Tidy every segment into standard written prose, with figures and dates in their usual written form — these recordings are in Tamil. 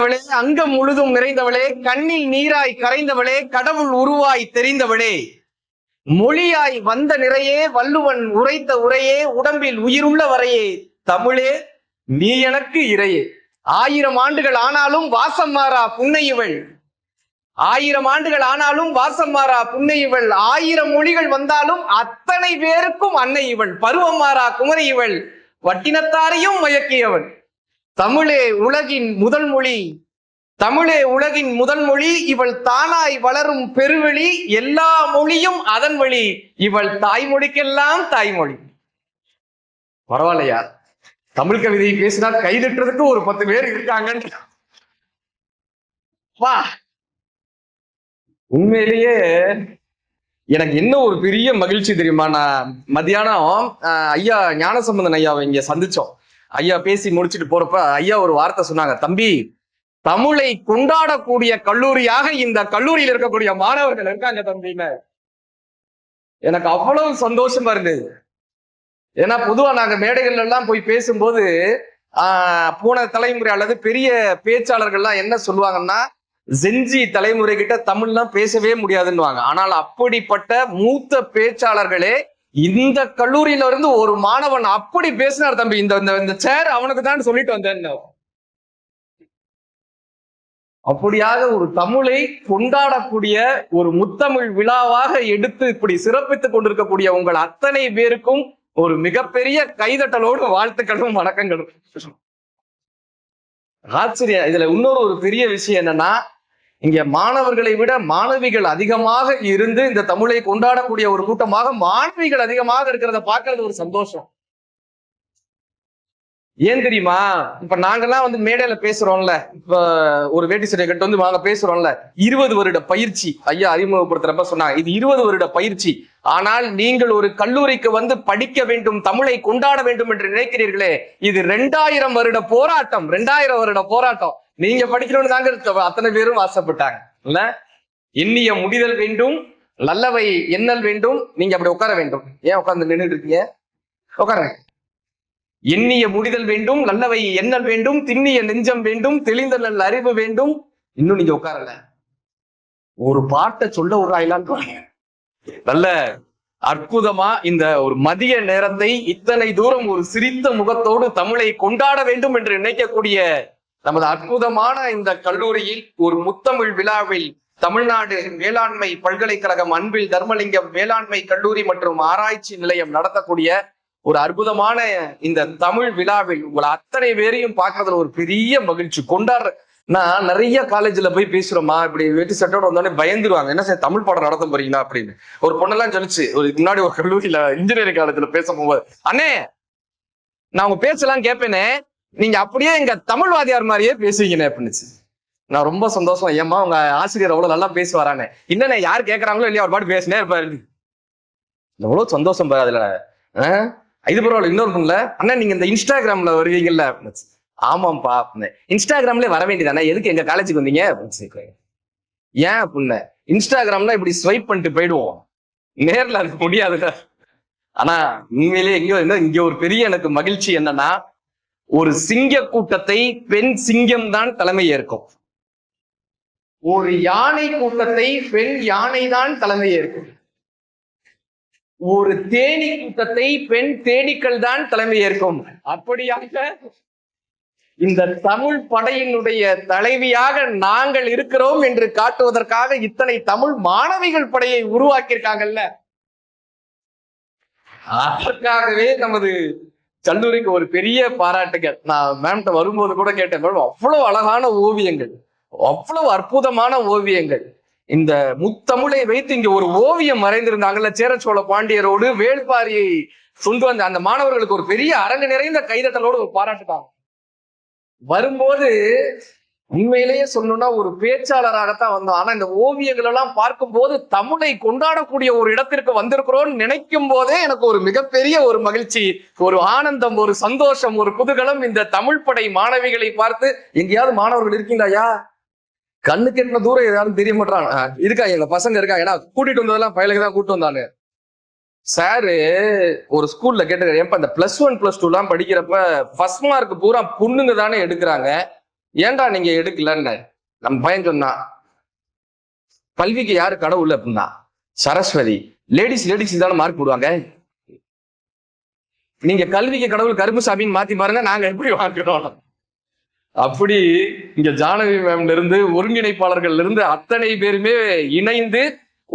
நிறைந்தவளே, அங்கம் முழுதும் நிறைந்தவளே, கண்ணில் நீராய் கரைந்தவளே, கடவுள் உருவாய் தெரிந்தவளே, மொழியாய் வந்த நிறையே, வள்ளுவன் உரைத்த உரையே, உடம்பில் உயிருள்ள வரையே, தமிழே நீ எனக்கு இறையே. 1000 ஆண்டுகள் ஆனாலும் வாசம் மாறா புன்னை இவள். 1000 ஆண்டுகள் ஆனாலும் வாசம் மாறா புன்னை இவள். 1000 மொழிகள் வந்தாலும் அத்தனை பேருக்கும் அன்னை இவள். பருவம் மாறா குமரி இவள். வட்டினத்தாரையும் மயக்கியவள். தமிழே உலகின் முதல் மொழி. தமிழே உலகின் முதல் மொழி. இவள் தானாய் வளரும் பெருவெளி. எல்லா மொழியும் அதன் வழி. இவள் தாய்மொழிக்கெல்லாம் தாய்மொழி. பரவாயில்லையா? தமிழ் கவிதையை பேசினா கைதட்டுறதுக்கு ஒரு 10 பேர் இருக்காங்க. வா, உண்மையிலேயே எனக்கு என்ன ஒரு பெரிய மகிழ்ச்சி தெரியுமா? நான் மத்தியானம் ஐயா ஞானசம்பந்தன் ஐயாவை இங்க சந்திச்சோம். ஐயா பேசி முடிச்சுட்டு போறப்ப ஐயா ஒரு வார்த்தை சொன்னாங்க, தம்பி, தமிழை கொண்டாடக்கூடிய கல்லூரியாக இந்த கல்லூரியில் இருக்கக்கூடிய மாணவர்கள் இருக்காங்க தம்பின்னு. எனக்கு அவ்வளவு சந்தோஷமா இருந்தது. ஏன்னா பொதுவா நாங்க மேடைகள் எல்லாம் போய் பேசும்போது போன தலைமுறை அல்லது பெரிய பேச்சாளர்கள்லாம் என்ன சொல்லுவாங்கன்னா, ஜென்ஜி தலைமுறை கிட்ட தமிழ்லாம் பேசவே முடியாதுன்னுவாங்க. ஆனால் அப்படிப்பட்ட மூத்த பேச்சாளர்களே இந்த கல்லூரியில இருந்து ஒரு மாணவன் அப்படி பேசினார், தம்பி இந்த சேர் அவனுக்கு தான் சொல்லிட்டு வந்தேன். அப்படியாக ஒரு தமிழை கொண்டாடக்கூடிய ஒரு முத்தமிழ் விழாவாக எடுத்து இப்படி சிறப்பித்துக் கொண்டிருக்கக்கூடிய உங்கள் அத்தனை பேருக்கும் ஒரு மிகப்பெரிய கைதட்டலோடு வாழ்த்துக்களும் வணக்கங்களும். ஆச்சரியம். இதுல இன்னொரு ஒரு பெரிய விஷயம் என்னன்னா, இங்க மாணவர்களை விட மாணவிகள் அதிகமாக இருந்து இந்த தமிழை கொண்டாடக்கூடிய ஒரு கூட்டமாக மாணவிகள் அதிகமாக இருக்கிறத பார்க்கறது ஒரு சந்தோஷம். ஏன் தெரியுமா? இப்ப நாங்கெல்லாம் வந்து மேடையில பேசுறோம்ல, இப்ப ஒரு வேட்டி சட்டை கட்டு வந்து நாங்க பேசுறோம்ல, 20 வருட பயிற்சி ஐயா அறிமுகப்படுத்துறப்ப சொன்னாங்க, இது 20 வருட பயிற்சி. ஆனால் நீங்கள் ஒரு கல்லூரிக்கு வந்து படிக்க வேண்டும், தமிழை கொண்டாட வேண்டும் என்று நினைக்கிறீர்களே, இது 2000 வருட போராட்டம். 2000 வருட போராட்டம். நீங்க படிக்கணும்னு தாங்க அத்தனை பேரும் ஆசைப்பட்டாங்க இல்ல? எண்ணிய முடிதல் வேண்டும், நல்லவை எண்ணல் வேண்டும். நீங்க அப்படி உட்கார வேண்டும். ஏன் உட்கார்ந்து நின்றுட்டு இருக்கீங்க? உட்காருங்க. எண்ணிய முடிதல் வேண்டும், நல்லவை எண்ணல் வேண்டும், திண்ணிய நெஞ்சம் வேண்டும், தெளிந்த நல்ல அறிவு வேண்டும். இன்னும் நீங்க உட்காரல. ஒரு பாட்டை சொல்ல ஒரு ஆயிலான்னு நல்ல அற்புதமா இந்த ஒரு மதிய நேரத்தை இத்தனை தூரம் ஒரு சிரித்த முகத்தோடு தமிழை கொண்டாட வேண்டும் என்று நினைக்கக்கூடிய நமது அற்புதமான இந்த கல்லூரியில் ஒரு முத்தமிழ் விழாவில் தமிழ்நாடு வேளாண்மை பல்கலைக்கழகம் அன்பில் தர்மலிங்கம் வேளாண்மை கல்லூரி மற்றும் ஆராய்ச்சி நிலையம் நடத்தக்கூடிய ஒரு அற்புதமான இந்த தமிழ் விழாவில் உங்களை அத்தனை பேரையும் பார்க்கறதுல ஒரு பெரிய மகிழ்ச்சி கொண்டாடுற. நான் நிறைய காலேஜ்ல போய் பேசுறோமா, இப்படி வெட்டி சட்டோட வந்தோடனே பயந்துருவாங்க, என்ன சார் தமிழ் பாடம் நடத்த போறீங்களா அப்படின்னு. ஒரு பொண்ணெல்லாம் சொல்லிச்சு, ஒரு முன்னாடி ஒரு கல்லூரியில இன்ஜினியரிங் காலேஜ்ல பேச போகும்போது, அண்ணே நான் உங்க பேச்செல்லாம் கேட்பேனே, நீங்க அப்படியே எங்க தமிழ்வாதியார் மாதிரியே பேசுவீங்கண்ணே அப்படின்னுச்சு. நான் ரொம்ப சந்தோஷம், ஏமா உங்க ஆசிரியர் அவ்வளவு நல்லா பேசுவாரானே. இல்லண்ணே யார் கேட்கறாங்களோ இல்லையா அவர் பாட்டு பேசினே இருப்பாரு. எவ்வளவு சந்தோஷம் பாரு அதுல. இது பரவாயில்ல. இன்னொரு பொண்ணுல, அண்ணா நீங்க இந்த இன்ஸ்டாகிராம்ல வருவீங்கல்ல அப்படின்னுச்சு. ஆமாப்பா அப்படின்னு. இன்ஸ்டாகிராம்ல வர வேண்டியதானே, எதுக்கு எங்க காலேஜுக்கு வந்தீங்க அப்படின்னு. ஏன் அப்படின்னு, இன்ஸ்டாகிராம்ல இப்படி ஸ்வைப் பண்ணிட்டு போயிடுவோம், நேர்ல அது முடியாதுல்ல. ஆனா உண்மையிலேயே இங்க ஒரு பெரிய எனக்கு மகிழ்ச்சி என்னன்னா, ஒரு சிங்க கூட்டத்தை பெண் சிங்கம் தான் தலைமை ஏற்கும். ஒரு யானை கூட்டத்தை பெண் யானை தான் தலைமை ஏற்கும். ஒரு தேனி கூட்டத்தை பெண் தேனீக்கள் தான் தலைமை ஏற்கும். அப்படியாக இந்த தமிழ் படையினுடைய தலைவியாக நாங்கள் இருக்கிறோம் என்று காட்டுவதற்காக இத்தனை தமிழ் மாணவிகள் படையை உருவாக்கியிருக்காங்கல்ல, அதற்காகவே நமது கல்லூரிக்கு ஒரு பெரிய பாராட்டுகள். நான் மேம்கிட்ட வரும்போது கூட கேட்டேன், மேடம் அவ்வளவு அழகான ஓவியங்கள், அவ்வளவு அற்புதமான ஓவியங்கள். இந்த முத்தமிழை வைத்து இங்க ஒரு ஓவியம் மறைந்திருந்தாங்கல்ல, சேர சோழ பாண்டியரோடு வேள்பாரியை கொண்டு வந்த அந்த மாணவர்களுக்கு ஒரு பெரிய அரங்கு நிறைந்த கைதட்டலோடு ஒரு பாராட்டுட்டாங்க. வரும்போது உண்மையிலேயே சொல்லணும்னா ஒரு பேச்சாளராகத்தான் வந்தோம். ஆனா இந்த ஓவியங்கள் எல்லாம் பார்க்கும் போது தமிழை கொண்டாடக்கூடிய ஒரு இடத்திற்கு வந்திருக்கிறோம்னு நினைக்கும் போதே எனக்கு ஒரு மிகப்பெரிய ஒரு மகிழ்ச்சி, ஒரு ஆனந்தம், ஒரு சந்தோஷம், ஒரு குதூகலம். இந்த தமிழ் படை மாணவிகளை பார்த்து, எங்கேயாவது மாணவர்கள் இருக்கீங்களா? கண்ணு கெட்டின தூரம் ஏதாவது தெரிய மாட்டான் இருக்கா? எங்க பசங்க இருக்கா? ஏன்னா கூட்டிட்டு வந்ததெல்லாம் பயலுக்கு தான் கூட்டு வந்தானு. சாரு ஒரு ஸ்கூல்ல கேட்டு, ஏப்ப இந்த +1 +2 எல்லாம் படிக்கிறப்ப ஃபர்ஸ்ட் மார்க் பூரா பொண்ணுங்க தானே எடுக்கிறாங்க, ஏன்டா நீங்க எடுக்கலன்னு நம்ம பையன் சொன்னா, கல்விக்கு யாரு கடவுள் அப்படின்னா சரஸ்வதி. லேடிஸ் தானே மார்க் போடுவாங்க. நீங்க கல்விக்கு கடவுள் கருப்புசாமின்னு மாத்தி பாருங்க, நாங்க எப்படி வாங்குறோம். அப்படி இங்க ஜானகி மேம்ல இருந்து ஒருங்கிணைப்பாளர்கள் இருந்து அத்தனை பேருமே இணைந்து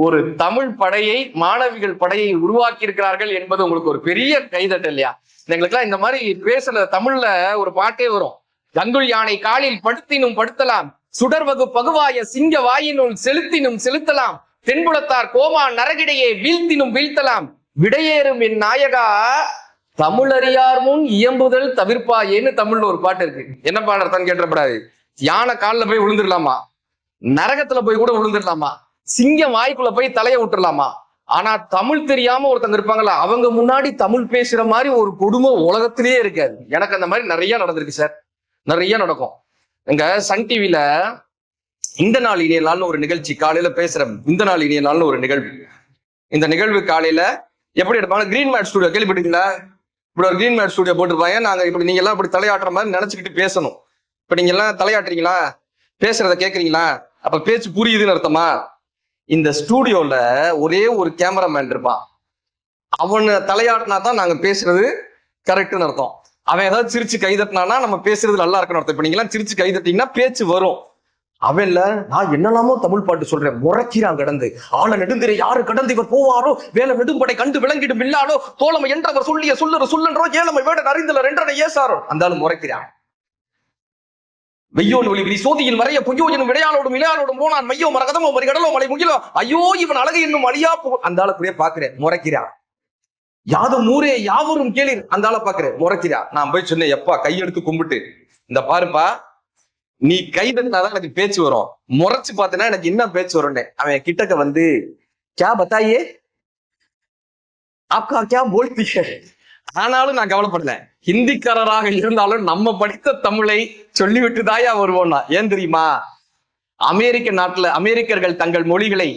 ஒரு தமிழ் படையை, மாணவிகள் படையை உருவாக்கி இருக்கிறார்கள் என்பது உங்களுக்கு ஒரு பெரிய கைதட்டு இல்லையா? எங்களுக்குலாம் இந்த மாதிரி பேசுற தமிழ்ல ஒரு பாட்டே வரும். கங்குள் யானை காலில் படுத்தினும் படுத்தலாம், சுடர்வகு பகுவாய சிங்க வாயினுள் செலுத்தினும் செலுத்தலாம், தென்புலத்தார் கோமா நரகிடையே வீழ்த்தினும் வீழ்த்தலாம், விடையேறும் என் நாயகா தமிழறியார் முன் இயம்புதல் தவிர்ப்பாயேன்னு தமிழ்ல ஒரு பாட்டு இருக்கு. என்ன பாடுறதான்னு கேட்டப்படாது. யானை காலில் போய் விழுந்துடலாமா, நரகத்துல போய் கூட விழுந்துடலாமா, சிங்கம் வாய்க்குள்ள போய் தலைய விட்டுடலாமா, ஆனா தமிழ் தெரியாம ஒருத்தங்க இருப்பாங்களா, அவங்க முன்னாடி தமிழ் பேசுற மாதிரி ஒரு கொடுமை உலகத்திலேயே இருக்காது. எனக்கு அந்த மாதிரி நிறைய நடந்திருக்கு சார், நிறைய நடக்கும். எங்க சன் டிவில இந்த நாள் இனிய நாள்னு ஒரு நிகழ்ச்சி காலையில பேசுறேன். இந்த நாள் இனிய நாள்னு ஒரு நிகழ்வு. இந்த நிகழ்வு காலையில எப்படி எடுப்பாங்க, கிரீன் மேட் ஸ்டுடியோ கேள்விப்பட்டீங்களா? இப்படி ஒரு கிரீன் மேட் ஸ்டுடியோ போட்டிருப்பாங்க. நாங்க இப்படி நீங்க எல்லாம் இப்படி தலையாட்டுற மாதிரி நினைச்சுக்கிட்டு பேசணும். இப்ப நீங்க எல்லாம் தலையாட்டுறீங்களா, பேசுறத கேக்குறீங்களா, அப்ப பேச்சு புரியுதுன்னு அர்த்தமா? இந்த ஸ்டூடியோல ஒரே ஒரு கேமராமேன் இருப்பான். அவனை தலையாட்டினா தான் நாங்க பேசுறது கரெக்டுன்னு அர்த்தம். அவன் ஏதாவது சிரிச்சு கைதட்டினானா நம்ம பேசுறது நல்லா இருக்குன்னு அர்த்தம். இப்ப நீங்க எல்லாம் சிரிச்சு கைதட்டீங்கன்னா பேச்சு வரும். அவன் இல்ல, நான் என்னெல்லாமோ தமிழ் பாட்டு சொல்றேன், முறைக்கிறான் கடந்து. ஆள நெடுந்திரை யாரு கடந்து இவர் போவாரோ, வேலை நெடும்படை கண்டு விளங்கிடும் இல்லாடோ, தோழமை என்றவர் சொல்லிய சொல்லுற சொல்லன்றோ, ஏழமை வேட அறிந்தல ரெண்டனை ஏசாரோ, அந்த ஆளு முறைக்கிறான். வெய்யோன் ஒளிவிரி சோதியில் மறைய பொய்யோ எனும் விடையாளோடும் இளையாளோடும் போனான், மையோ மரகதமோ மறி கடலோ மலை முகிலோ, ஐயோ இவன் அழகு என்னும் அழியா போ, அந்த ஆளை கூட பாக்குறேன், முறைக்கிறான். யாதும் ஊரே யாவரும் கேளீர், அந்த ஆளை பாக்குறேன், முறைக்கிறான். நான் போய் சொன்னேன், எப்பா கையெடுத்து கும்பிட்டு, இந்த பாருப்பா, நீ கைதட்டினாதான் எனக்கு பேச்சு வரும், முறைச்சு பார்த்தனா எனக்கு என்ன பேச்சு வரும்னு. அவன் கிட்டக்க வந்து, கே பத்தாயே ஆப்கா கே போல்தி. ஆனாலும் நான் கவலைப்படல, ஹிந்திக்காரராக இருந்தாலும் நம்ம படித்த தமிழை சொல்லிவிட்டு தாயா வருவோம்னா. ஏன் தெரியுமா? அமெரிக்க நாட்டுல அமெரிக்கர்கள் தங்கள் மொழிகளை,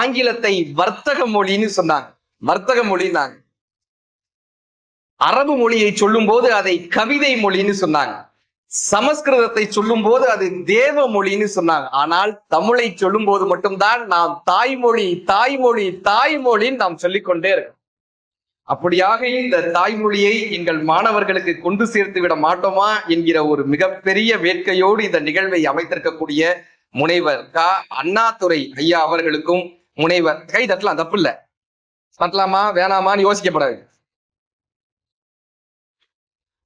ஆங்கிலத்தை வர்த்தக மொழின்னு சொன்னாங்க, வர்த்தக மொழின்னாங்க. அரபு மொழியை சொல்லும் போது அதை கவிதை மொழின்னு சொன்னாங்க. சமஸ்கிருதத்தை சொல்லும் போது அது தேவ மொழின்னு சொன்னாங்க. ஆனால் தமிழை சொல்லும் போது மட்டும்தான் நாம் தாய்மொழி தாய்மொழி தாய்மொழின்னு நாம் சொல்லிக்கொண்டே இருக்கோம். அப்படியாக இந்த தாய்மொழியை எங்கள் மாணவர்களுக்கு கொண்டு சேர்த்து விட மாட்டோமா என்கிற ஒரு மிகப்பெரிய வேட்கையோடு இந்த நிகழ்வை அமைத்திருக்கக்கூடிய முனைவர் க. அண்ணாதுரை ஐயா அவர்களுக்கும், முனைவர் கை தட்டலாம், தப்பு இல்ல, தட்டலாமா வேணாமான்னு யோசிக்கப்படாது.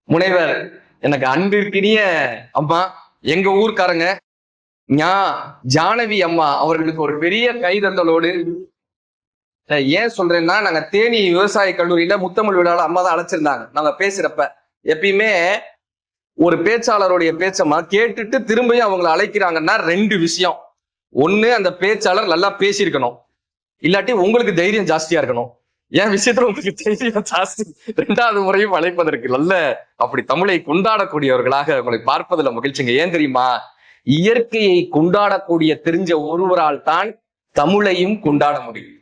முனைவர் எனக்கு அன்பிற்கினிய அம்மா, எங்க ஊர்க்காரங்க ஜானவி அம்மா அவர்களுக்கு ஒரு பெரிய கைதட்டலோடு. ஏன் சொல்றேன்னா, நாங்க தேனி விவசாய கல்லூரியில முத்தமிழ் விழால அம்மா தான் அழைச்சிருந்தாங்க. நாங்க பேசுறப்ப எப்பயுமே ஒரு பேச்சாளருடைய பேச்சம்மா கேட்டுட்டு திரும்பியும் அவங்களை அழைக்கிறாங்கன்னா ரெண்டு விஷயம். ஒண்ணு, அந்த பேச்சாளர் நல்லா பேசியிருக்கணும், இல்லாட்டி உங்களுக்கு தைரியம் ஜாஸ்தியா இருக்கணும். என் விஷயத்துல உங்களுக்கு தைரியம் ஜாஸ்தி, ரெண்டாவது முறையும் அழைப்பதற்கு நல்ல அப்படி தமிழை கொண்டாடக்கூடியவர்களாக உங்களை பார்ப்பதுல மகிழ்ச்சிங்க. ஏன் தெரியுமா? இயற்கையை கொண்டாடக்கூடிய தெரிஞ்ச ஒருவரால் தான் தமிழையும் கொண்டாட முடியும்.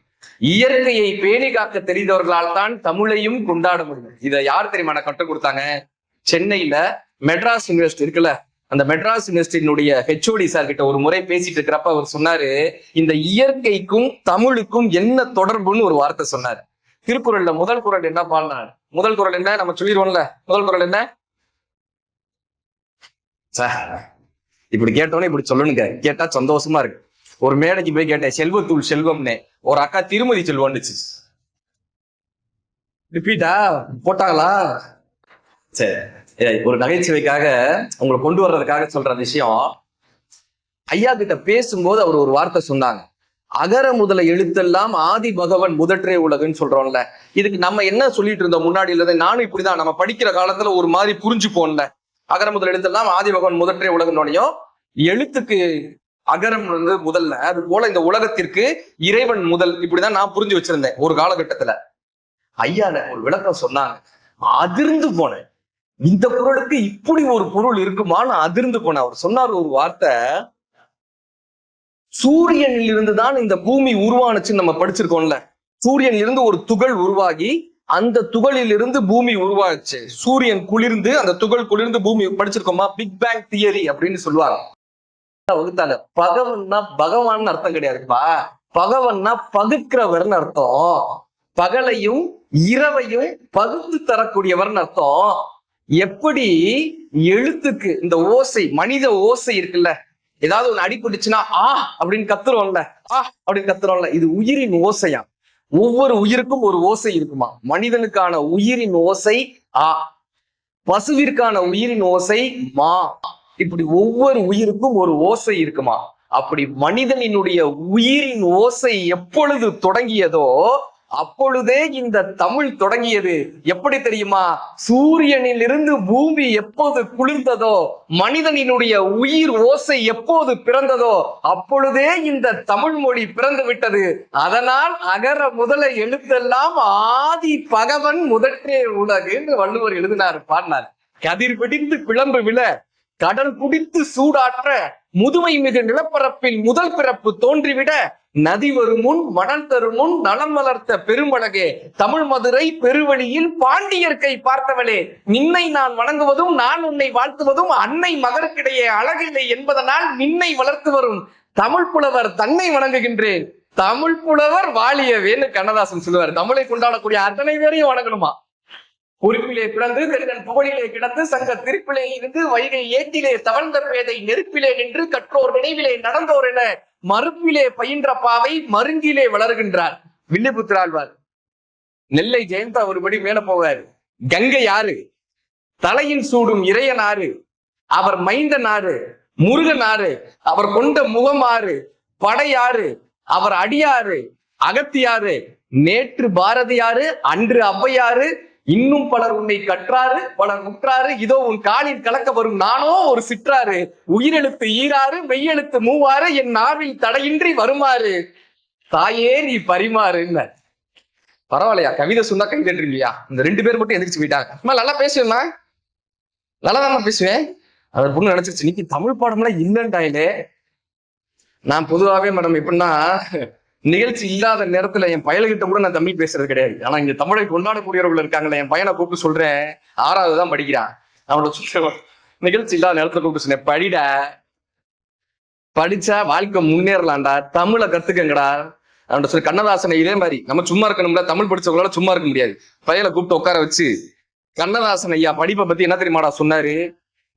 இயற்கையை பேணி காக்க தெரிந்தவர்களால் தான் தமிழையும் கொண்டாட முடியும். இதை யார் தெரியுமா நான் கற்றுக் கொடுத்தாங்க? சென்னையில மெட்ராஸ் யூனிவர்சிட்டி இருக்குல்ல, அந்த மெட்ராஸ் யூனிவர்சிட்டியினுடைய ஹெச்ஓடி சார் கிட்ட ஒரு முறை பேசிட்டு இருக்கிறப்ப அவர் சொன்னாரு, இந்த இயற்கைக்கும் தமிழுக்கும் என்ன தொடர்புன்னு ஒரு வார்த்தை சொன்னாரு. திருக்குறள்ல முதல் குறள் என்ன பாடினார்? முதல் குறள் என்ன நம்ம சொல்லிடுவோம்ல, முதல் குறள் என்ன? இப்படி கேட்டோன்னே இப்படி சொல்லணுங்க, கேட்டா சந்தோஷமா இருக்கு. ஒரு மேடைக்கு போய் கேட்டேன், செல்வத்துள் செல்வம்னே, ஒரு அக்கா திருமதி செல்வம்னுச்சு. ரிப்பீட்டா போட்டாங்களா? சரி, ஒரு நகைச்சுவைக்காக உங்களை கொண்டு வர்றதுக்காக சொல்ற விஷயம். ஐயா கிட்ட பேசும்போது அவர் ஒரு வார்த்தை சொன்னாங்க, அகர முதல எழுத்தெல்லாம் ஆதி பகவன் முதற்றே உலகுன்னு சொல்றோம்ல. இதுக்கு நம்ம என்ன சொல்லிட்டு இருந்தோம் முன்னாடி? இல்லதை நானும் இப்படிதான், நம்ம படிக்கிற காலத்துல ஒரு மாதிரி புரிஞ்சுப்போம்ல. அகர முதல் எழுத்தெல்லாம் ஆதி பகவன் முதற்றே உலகம்னோடையும், எழுத்துக்கு அகரம் வந்து முதல்ல, அது போல இந்த உலகத்திற்கு இறைவன் முதல், இப்படிதான் நான் புரிஞ்சு வச்சிருந்தேன் ஒரு காலகட்டத்துல. ஐயா ஒரு விளக்கம் சொன்னாங்க, அதிர்ந்து போனேன். இந்த குறளுக்கு இப்படி ஒரு பொருள் இருக்குமான்னு அதிர்ந்து போனேன். அவர் சொன்னார் ஒரு வார்த்தை, சூரியனில் இருந்துதான் இந்த பூமி உருவானுச்சுன்னு நம்ம படிச்சிருக்கோம்ல. சூரியனில் இருந்து ஒரு துகள் உருவாகி அந்த துகளில் இருந்து பூமி உருவாச்சு. சூரியன் குளிர்ந்து அந்த துகள் குளிர்ந்து பூமி படிச்சிருக்கோமா? பிக் பேங் தியரி அப்படின்னு சொல்லுவாங்க. வகுத்தாங்க. பகவன்னா பகவான் அர்த்தம் கிடையாதுப்பா. பகவன்னா பகுக்கிறவர்னு அர்த்தம். பகலையும் இரவையும் பகுத்து தரக்கூடியவர்னு அர்த்தம். எப்படி எழுத்துக்கு இந்த ஓசை, மனித ஓசை இருக்குல்ல, ஏதாவது ஒண்ணு அடிபட்டுச்சுன்னா ஆ அப்படின்னு கத்துறோம்ல, ஆ அப்படின்னு கத்துறோம்ல, இது உயிரின் ஓசையா. ஒவ்வொரு உயிருக்கும் ஒரு ஓசை இருக்குமா. மனிதனுக்கான உயிரின் ஓசை ஆ, பசுவிற்கான உயிரின் ஓசை மா. இப்படி ஒவ்வொரு உயிருக்கும் ஒரு ஓசை இருக்குமா. அப்படி மனிதனினுடைய உயிரின் ஓசை எப்பொழுது தொடங்கியதோ அப்பொழுதே இந்த தமிழ் தொடங்கியது. எப்படி தெரியுமா? சூரியனில் இருந்து பூமி எப்போது குளிர்ந்ததோ, மனிதனினுடைய உயிர் ஓசை எப்போது பிறந்ததோ அப்பொழுதே இந்த தமிழ் மொழி பிறந்து விட்டது. அதனால் அகர முதல எழுத்தெல்லாம் ஆதி பகவன் முதற்றே உலகுன்னு வள்ளுவர் எழுதினார், பாடினார். கதிர் பிடித்து பிளம்பு விழ, கடல் குடித்து சூடாற்ற, முதுமை மிகு நிலப்பரப்பில் முதல் பிறப்பு தோன்றிவிட, நதி வரும் முன் மணல் தரும் முன் நலம் வளர்த்த பெருமழகே, தமிழ் மதுரை பெருவழியில் பாண்டியர்க்கை பார்த்தவளே, நின்னை நான் வணங்குவதும் நான் உன்னை வாழ்த்துவதும் அன்னை மகருக்கிடையே அழகில்லை என்பதனால் நின்னை வளர்த்து வரும் தமிழ் புலவர் தன்னை வணங்குகின்றேன், தமிழ் புலவர் வாழியவேன்னு கண்ணதாசன் சொல்லுவார். தமிழை கொண்டாடக்கூடிய அத்தனை பேரையும் வணங்கணுமா. பொறுப்பிலே பிறந்து தெருகன் புகழிலே கிடந்து சங்க திருப்பிலே இருந்து வைகை ஏட்டிலே தவழ்ந்த பேதை நெருப்பிலே நின்று கற்றோர் நினைவிலே நடந்தோர் என மறுப்பிலே பயின்ற பாவை மருங்கிலே வளர்கின்றார். வில்லிபுத்திராழ்வார். நெல்லை ஜெயந்தா ஒருபடி மேல போவார். கங்கை யாரு? தலையின் சூடும் இறையனாரு, அவர் மைந்தனாரு, முருகனாரு, அவர் கொண்ட முகமாறு, படையாறு, அவர் அடியாறு, அகத்தியாரு, நேற்று பாரதியாரு, அன்று ஔவையாரு, இன்னும் பலர் உன்னை கற்றாரு, பலர் முற்றாரு, இதோ உன் காலில் கலக்க வரும் நானோ ஒரு சிற்றாரு, உயிரெழுத்து ஈராறு மெய்யெழுத்து மூவாறு, என் நாவில் தடையின்றி வருமாறு, தாயே நீ பரிமாறுன்னு. பரவாயில்லையா? கவிதை சொன்னா கை தட்டுறீங்களா? இந்த 2 பேர் மட்டும் எந்திரிச்சு போயிட்டாங்க. நல்லா பேசுவேன்னா, நல்லா தான் பேசுவேன். அதை பொண்ணு நினைச்சிருச்சு, நீ தமிழ் பாடம்லாம் இல்லைன்டாயிலே. நான் பொதுவாகவே மேடம் எப்படின்னா, நிகழ்ச்சி இல்லாத நேரத்துல என் பயல்கிட்ட கூட நான் தமிழ் பேசுறது கிடையாது. ஆனா இங்க தமிழை கொண்டாடக்கூடியவர்கள் இருக்காங்களே, என் பையனை கூப்பிட்டு சொல்றேன், 6வது தான் படிக்கிறான். அவனோட சொல்றேன், நிகழ்ச்சி இல்லாத நேரத்துல கூப்பிட்டு சொன்னேன், படிடா, படிச்சா வாழ்க்கை முன்னேறலாம்டா, தமிழை கத்துக்கங்கடா. அவன் சொல்லி கண்ணதாசனை இதே மாதிரி நம்ம சும்மா இருக்கணும்ல, தமிழ் படிச்சவங்களால சும்மா இருக்க முடியாது. பையனை கூப்பிட்டு உட்கார வச்சு, கண்ணதாசன் ஐயா படிப்பை பத்தி என்ன தெரியுமாடா சொன்னாரு?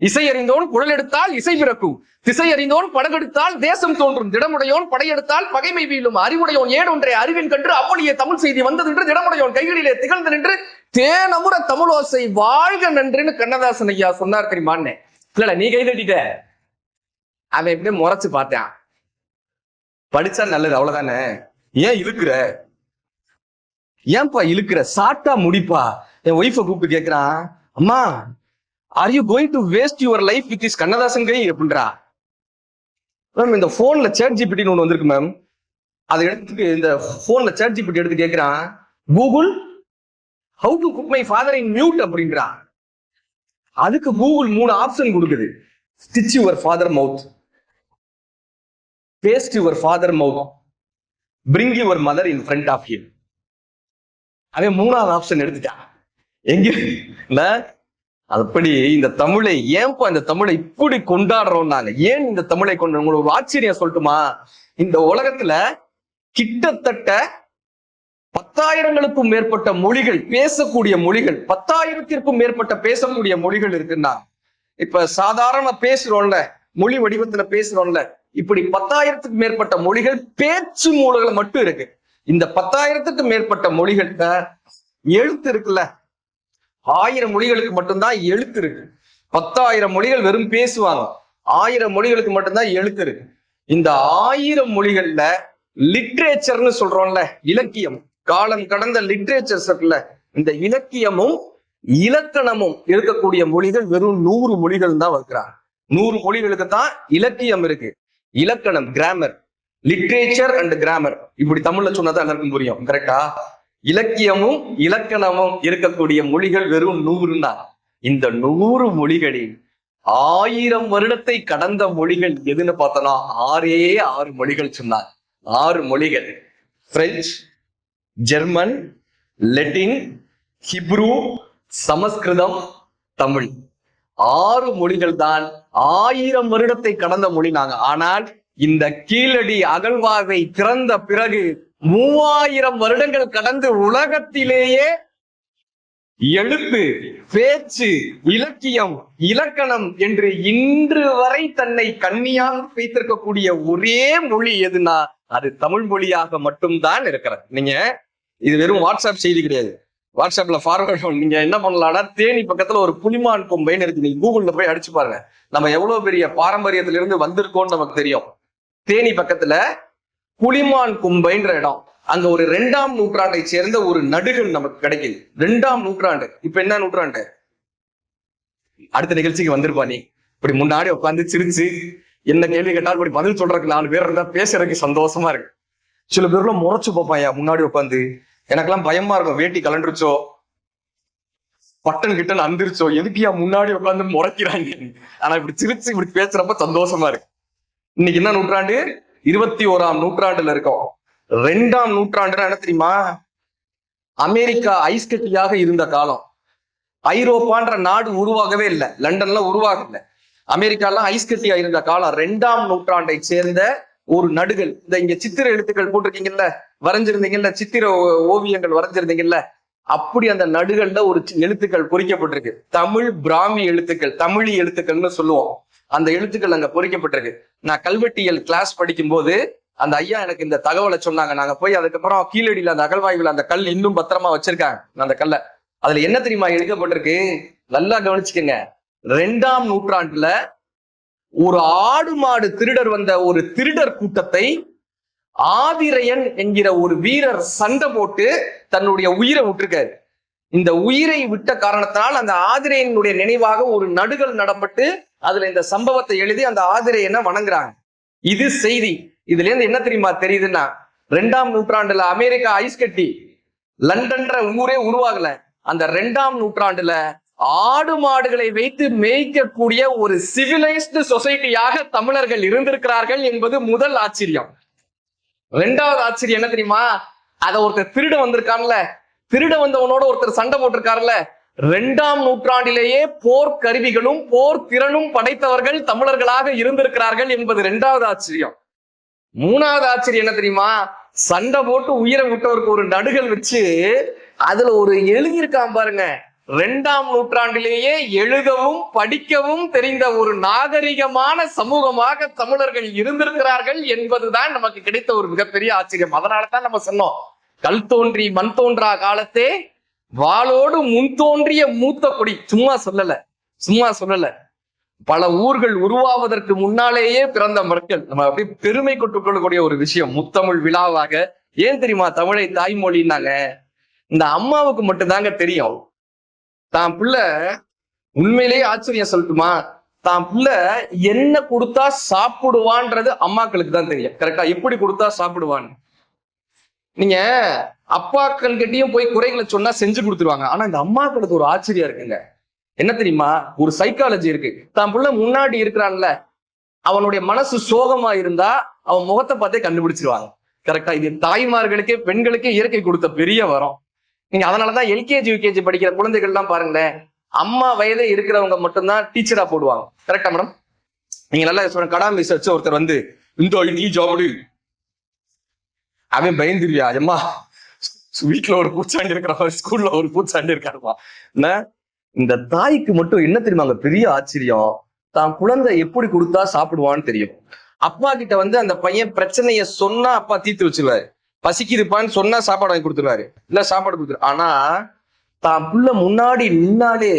இசை அறிந்தோன் குழல் எடுத்தால் இசை பிறக்கும், திசை அறிந்தோன் படகெடுத்தால் தேசம் தோன்றும், திடமுடையோன் படையெடுத்தால் பகைமை வீழும், அறிவுடையோன் ஏடொன்றை அறிவின் கன்று அவ்வளியே தமிழ் செய்தி வந்தது என்று திடமுடையோன் கைகளிலே திகழ்ந்து நின்று தேனமுற தமிழோசை வாழ்க நன்றுன்னு கண்ணதாசன் ஐயா சொன்னார் தெரியுமான்னு. இல்ல நீ கை தட்டிட்ட, அவன் எப்படியே முறைச்சு பார்த்தான். படிச்சா நல்லது அவ்வளவுதானே, ஏன் இழுக்கிற, ஏன்பா இழுக்கிற, சாட்டா முடிப்பா. என் ஒய்ஃபை கூப்பிட்டு கேட்கிறான், அம்மா are you going to waste your life with this Kannadasan கை அப்படின்றா. மேம் இந்த போன்ல சேட் ஜிபிடின்னு ஒண்ணு வந்திருக்கு மேம், அதை எடுத்துட்டு இந்த போன்ல சேட் ஜிபிடி எடுத்து கேட்கிறான், Google how to put my father in mute அப்படின்றா. அதுக்கு கூகுள் 3 ஆப்ஷன் கொடுக்குது. stitch your father mouth, paste your father mouth, bring your mother in front of him. அவன் 3வது ஆப்ஷன் எடுத்துட்டான். எங்க இல்ல அப்படி இந்த தமிழை ஏன்பா இந்த தமிழை இப்படி கொண்டாடுறோம் நாங்க, ஏன் இந்த தமிழை கொண்டு உங்களுக்கு ஒரு ஆச்சரியம் சொல்லட்டுமா? இந்த உலகத்துல கிட்டத்தட்ட 10,000களுக்கும் மேற்பட்ட மொழிகள், பேசக்கூடிய மொழிகள் 10,000த்திற்கும் மேற்பட்ட பேசக்கூடிய மொழிகள் இருக்குன்னா, இப்ப சாதாரண பேசுறோம்ல, மொழி வடிவத்துல பேசுறோம்ல, இப்படி 10,000த்துக்கும் மேற்பட்ட மொழிகள் பேச்சு மூலங்களை மட்டும் இருக்கு. இந்த 10,000த்துக்கும் மேற்பட்ட மொழிகள்ல எழுத்து இருக்குல்ல, 1000 மொழிகளுக்கு மட்டும்தான் எழுத்து இருக்கு. 10,000 மொழிகள் வெறும் பேசுவாங்க, 1000 மொழிகளுக்கு மட்டும்தான் எழுத்து இருக்கு. இந்த 1000 மொழிகள்ல லிட்ரேச்சர்னு சொல்றோம்ல, இலக்கியம், காலம் கடந்த லிட்ரேச்சர்ஸ் இருக்குல்ல, இந்த இலக்கியமும் இலக்கணமும் இருக்கக்கூடிய மொழிகள் வெறும் 100 மொழிகள் தான் வைக்கிறாங்க. 100 மொழிகளுக்கு தான் இலக்கியம் இருக்கு, இலக்கணம், கிராமர், லிட்ரேச்சர் அண்ட் கிராமர். இப்படி தமிழ்ல சொன்னதான் எல்லாருக்கும் புரியும், கரெக்டா? இலக்கியமும் இலக்கணமும் இருக்கக்கூடிய மொழிகள் வெறும் 100 தான். இந்த 100 மொழிகளில் 1000 வருடத்தை கடந்த மொழிகள் எதுன்னு பார்த்தோம்னா 6 மொழிகள் சொன்னார். 6 மொழிகள்: பிரெஞ்சு, ஜெர்மன், லெட்டின், ஹிப்ரு, சமஸ்கிருதம், தமிழ் 6 மொழிகள் தான் 1000 வருடத்தை கடந்த மொழினாங்க. ஆனால் இந்த கீழடி அகழ்வாய்வை திறந்த பிறகு 3000 வருடங்கள் கடந்து உலகத்திலேயே எழுத்து, பேச்சு, இலக்கியம், இலக்கணம் என்று இன்று வரை தன்னை கண்ணியாக வைத்திருக்கக்கூடிய ஒரே மொழி எதுனா அது தமிழ் மொழியாக மட்டும்தான் இருக்கிறது. நீங்க இது வெறும் வாட்ஸ்அப் செய்தி கிடையாது. வாட்ஸ்அப்ல ஃபார்வர்ட் நீங்க என்ன பண்ணலாம்னா, தேனி பக்கத்துல ஒரு புலிமான் கொம்பைன்னு இருக்கு, நீங்க கூகுள்ல போய் அடிச்சு பாருங்க. நம்ம எவ்வளவு பெரிய பாரம்பரியத்திலிருந்து வந்திருக்கோம்னு நமக்கு தெரியும். தேனி பக்கத்துல புலிமான் கொம்பைன்ற இடம், அங்க ஒரு 2ஆம் நூற்றாண்டை சேர்ந்த ஒரு நடுகள் நமக்கு கிடைக்குது. 2ஆம் நூற்றாண்டு. இப்ப என்ன நூற்றாண்டு? அடுத்த நிகழ்ச்சிக்கு வந்திருப்பா நீ. இப்படி முன்னாடி உட்காந்து சிரிச்சு என்ன கேள்வி கேட்டாலும் இப்படி பதில் சொல்றதுக்கு 4 பேர் இருந்தா பேசுறதுக்கு சந்தோஷமா இருக்கு. சில பேர்லாம் முறைச்சு பார்ப்பாயா முன்னாடி உட்காந்து. எனக்கெல்லாம் பயமா இருக்கும், வேட்டி கலண்டுருச்சோ, பட்டன் கிட்டன் அந்திருச்சோ, எதுக்கியா முன்னாடி உட்காந்து முறைக்கிறாங்க. ஆனா இப்படி சிரிச்சு இப்படி பேசுறப்ப சந்தோஷமா இருக்கு. இன்னைக்கு என்ன நூற்றாண்டு? 21ஆம் நூற்றாண்டுல இருக்கோம். 2ஆம் நூற்றாண்டுனா என்ன தெரியுமா? அமெரிக்கா ஐஸ் கட்டியாக இருந்த காலம். ஐரோப்பான்ற நாடு உருவாகவே இல்லை, லண்டன்ல உருவாகல. அமெரிக்காலாம் ஐஸ் கட்டியா இருந்த காலம். 2ஆம் நூற்றாண்டை சேர்ந்த ஒரு நடுகள். இந்த இங்க சித்திர எழுத்துக்கள் போட்டிருக்கீங்கல்ல, வரைஞ்சிருந்தீங்கல்ல, சித்திர ஓவியங்கள் வரைஞ்சிருந்தீங்கல்ல, அப்படி அந்த நடுகள்ல ஒரு எழுத்துக்கள் பொறிக்கப்பட்டிருக்கு. தமிழ் பிராமி எழுத்துக்கள், தமிழி எழுத்துக்கள்னு சொல்லுவோம். அந்த எழுத்துக்கள் அங்க பொறிக்கப்பட்டிருக்கு. நான் கல்வெட்டியல் கிளாஸ் படிக்கும் போது அந்த ஐயா எனக்கு இந்த தகவலை சொன்னாங்க. நாங்க போய் அதுக்கப்புறம் கீழடியில அந்த அகழ்வாய்வுல அந்த கல் இன்னும் பத்திரமா வச்சிருக்காங்க அந்த கல்லை. அதுல என்ன தெரியுமா எழுதப்பட்டிருக்கு? நல்லா கவனிச்சுக்கங்க. 2ஆம் நூற்றாண்டுல ஒரு ஆடு மாடு திருடர் வந்த ஒரு திருடர் கூட்டத்தை ஆதிரையன் என்கிற ஒரு வீரர் சண்டை போட்டு தன்னுடைய உயிரை விட்டுருக்காரு. இந்த உயிரை விட்ட காரணத்தினால் அந்த ஆதிரையனுடைய நினைவாக ஒரு நடுகள் நடப்பட்டு அதுல இந்த சம்பவத்தை எழுதி அந்த ஆதிரையனை வணங்குறாங்க. இது செய்தி. இதுல இருந்து என்ன தெரியுமா தெரியுதுன்னா, 2ஆம் நூற்றாண்டுல அமெரிக்கா ஐஸ் கட்டி, லண்டன்ற ஊரே உருவாகல. அந்த 2ஆம் நூற்றாண்டுல ஆடு மாடுகளை வைத்து மேய்க்கக்கூடிய ஒரு சிவிலைஸ்டு சொசைட்டியாக தமிழர்கள் இருந்திருக்கிறார்கள் என்பது முதல் ஆச்சரியம். 2வது ஆச்சரியம் என்ன தெரியுமா? அத ஒருத்தர் திருட வந்திருக்கான்ல, திருட வந்தவனோட ஒருத்தர் சண்டை போட்டிருக்காருல்ல. 2ஆம் நூற்றாண்டிலேயே போர் கருவிகளும் போர் திறனும் படைத்தவர்கள் தமிழர்களாக இருந்திருக்கிறார்கள் என்பது 2வது ஆச்சரியம். 3வது ஆச்சரியம் என்ன தெரியுமா? சண்டை போட்டு உயிரை விட்டவருக்கு ஒரு நடுகள் வச்சு அதுல ஒரு எழுதியிருக்கான் பாருங்க. 2ஆம் நூற்றாண்டிலேயே எழுதவும் படிக்கவும் தெரிந்த ஒரு நாகரிகமான சமூகமாக தமிழர்கள் இருந்திருக்கிறார்கள் என்பதுதான் நமக்கு கிடைத்த ஒரு மிகப்பெரிய ஆச்சரியம். அதனாலதான் நம்ம சொன்னோம், கல் தோன்றி மண் தோன்றா காலத்தே வாளோடு முன் தோன்றிய மூத்த கொடி. சும்மா சொல்லல. பல ஊர்கள் உருவாவதற்கு முன்னாலேயே பிறந்த மக்கள். நம்ம அப்படியே பெருமை கொட்டுக்கொள்ளக்கூடிய ஒரு விஷயம் முத்தமிழ் விழாவாக. ஏன் தெரியுமா தமிழை தாய்மொழின்னாங்க? இந்த அம்மாவுக்கு மட்டும்தாங்க தெரியும் தான் பிள்ளை. உண்மையிலேயே ஆச்சரியம் சொல்லட்டுமா, தான் பிள்ளை என்ன கொடுத்தா சாப்பிடுவான்றது அம்மாக்களுக்கு தான் தெரியும். கரெக்டா? எப்படி கொடுத்தா சாப்பிடுவான்னு. நீங்க அப்பாக்கள் கிட்டயும் போய் குறைகளை சொன்னா செஞ்சு கொடுத்துருவாங்க. ஆனா இந்த அம்மாக்களுக்கு ஒரு ஆச்சரியம் இருக்குங்க. என்ன தெரியுமா? ஒரு சைக்காலஜி இருக்கு. தான் புள்ள முன்னாடி இருக்கிறான்ல, அவனுடைய மனசு சோகமா இருந்தா அவன் முகத்தை பார்த்தே கண்டுபிடிச்சிருவாங்க. கரெக்டா? இது தாய்மார்களுக்கே பெண்களுக்கே இயற்கை கொடுத்த பெரிய வரம். நீங்க அதனாலதான் எல்கேஜி யூகேஜி படிக்கிற குழந்தைகள் எல்லாம் பாருங்களேன், அம்மா வயதே இருக்கிறவங்க மட்டும்தான் டீச்சரா போடுவாங்க. கரெக்டா மேடம்? நீங்க நல்லா சொல்ற கடா மிஸ் வச்சு ஒருத்தர் வந்து இந்த நீ ஜாபு அவன் பயந்துருவியா? அம்மா வீட்டுல ஒரு பூச்சாண்டி இருக்கிற ஸ்கூல்ல ஒரு பூச்சாண்டி இருக்காருமா. இந்த தாய்க்கு மட்டும் என்ன தெரியுமாங்க பெரிய ஆச்சரியம்? தான் குழந்தை எப்படி கொடுத்தா சாப்பிடுவான்னு தெரியும். அப்பா கிட்ட வந்து அந்த பையன் பிரச்சனைய சொன்னா அப்பா தீர்த்து வச்சிருவாரு. பசிக்குதுப்பான்னு சொன்னா சாப்பாடு வாங்கி கொடுத்துருவாரு, இல்ல சாப்பாடு கொடுத்துரு. ஆனா தான் புள்ள முன்னாடி நின்னாலே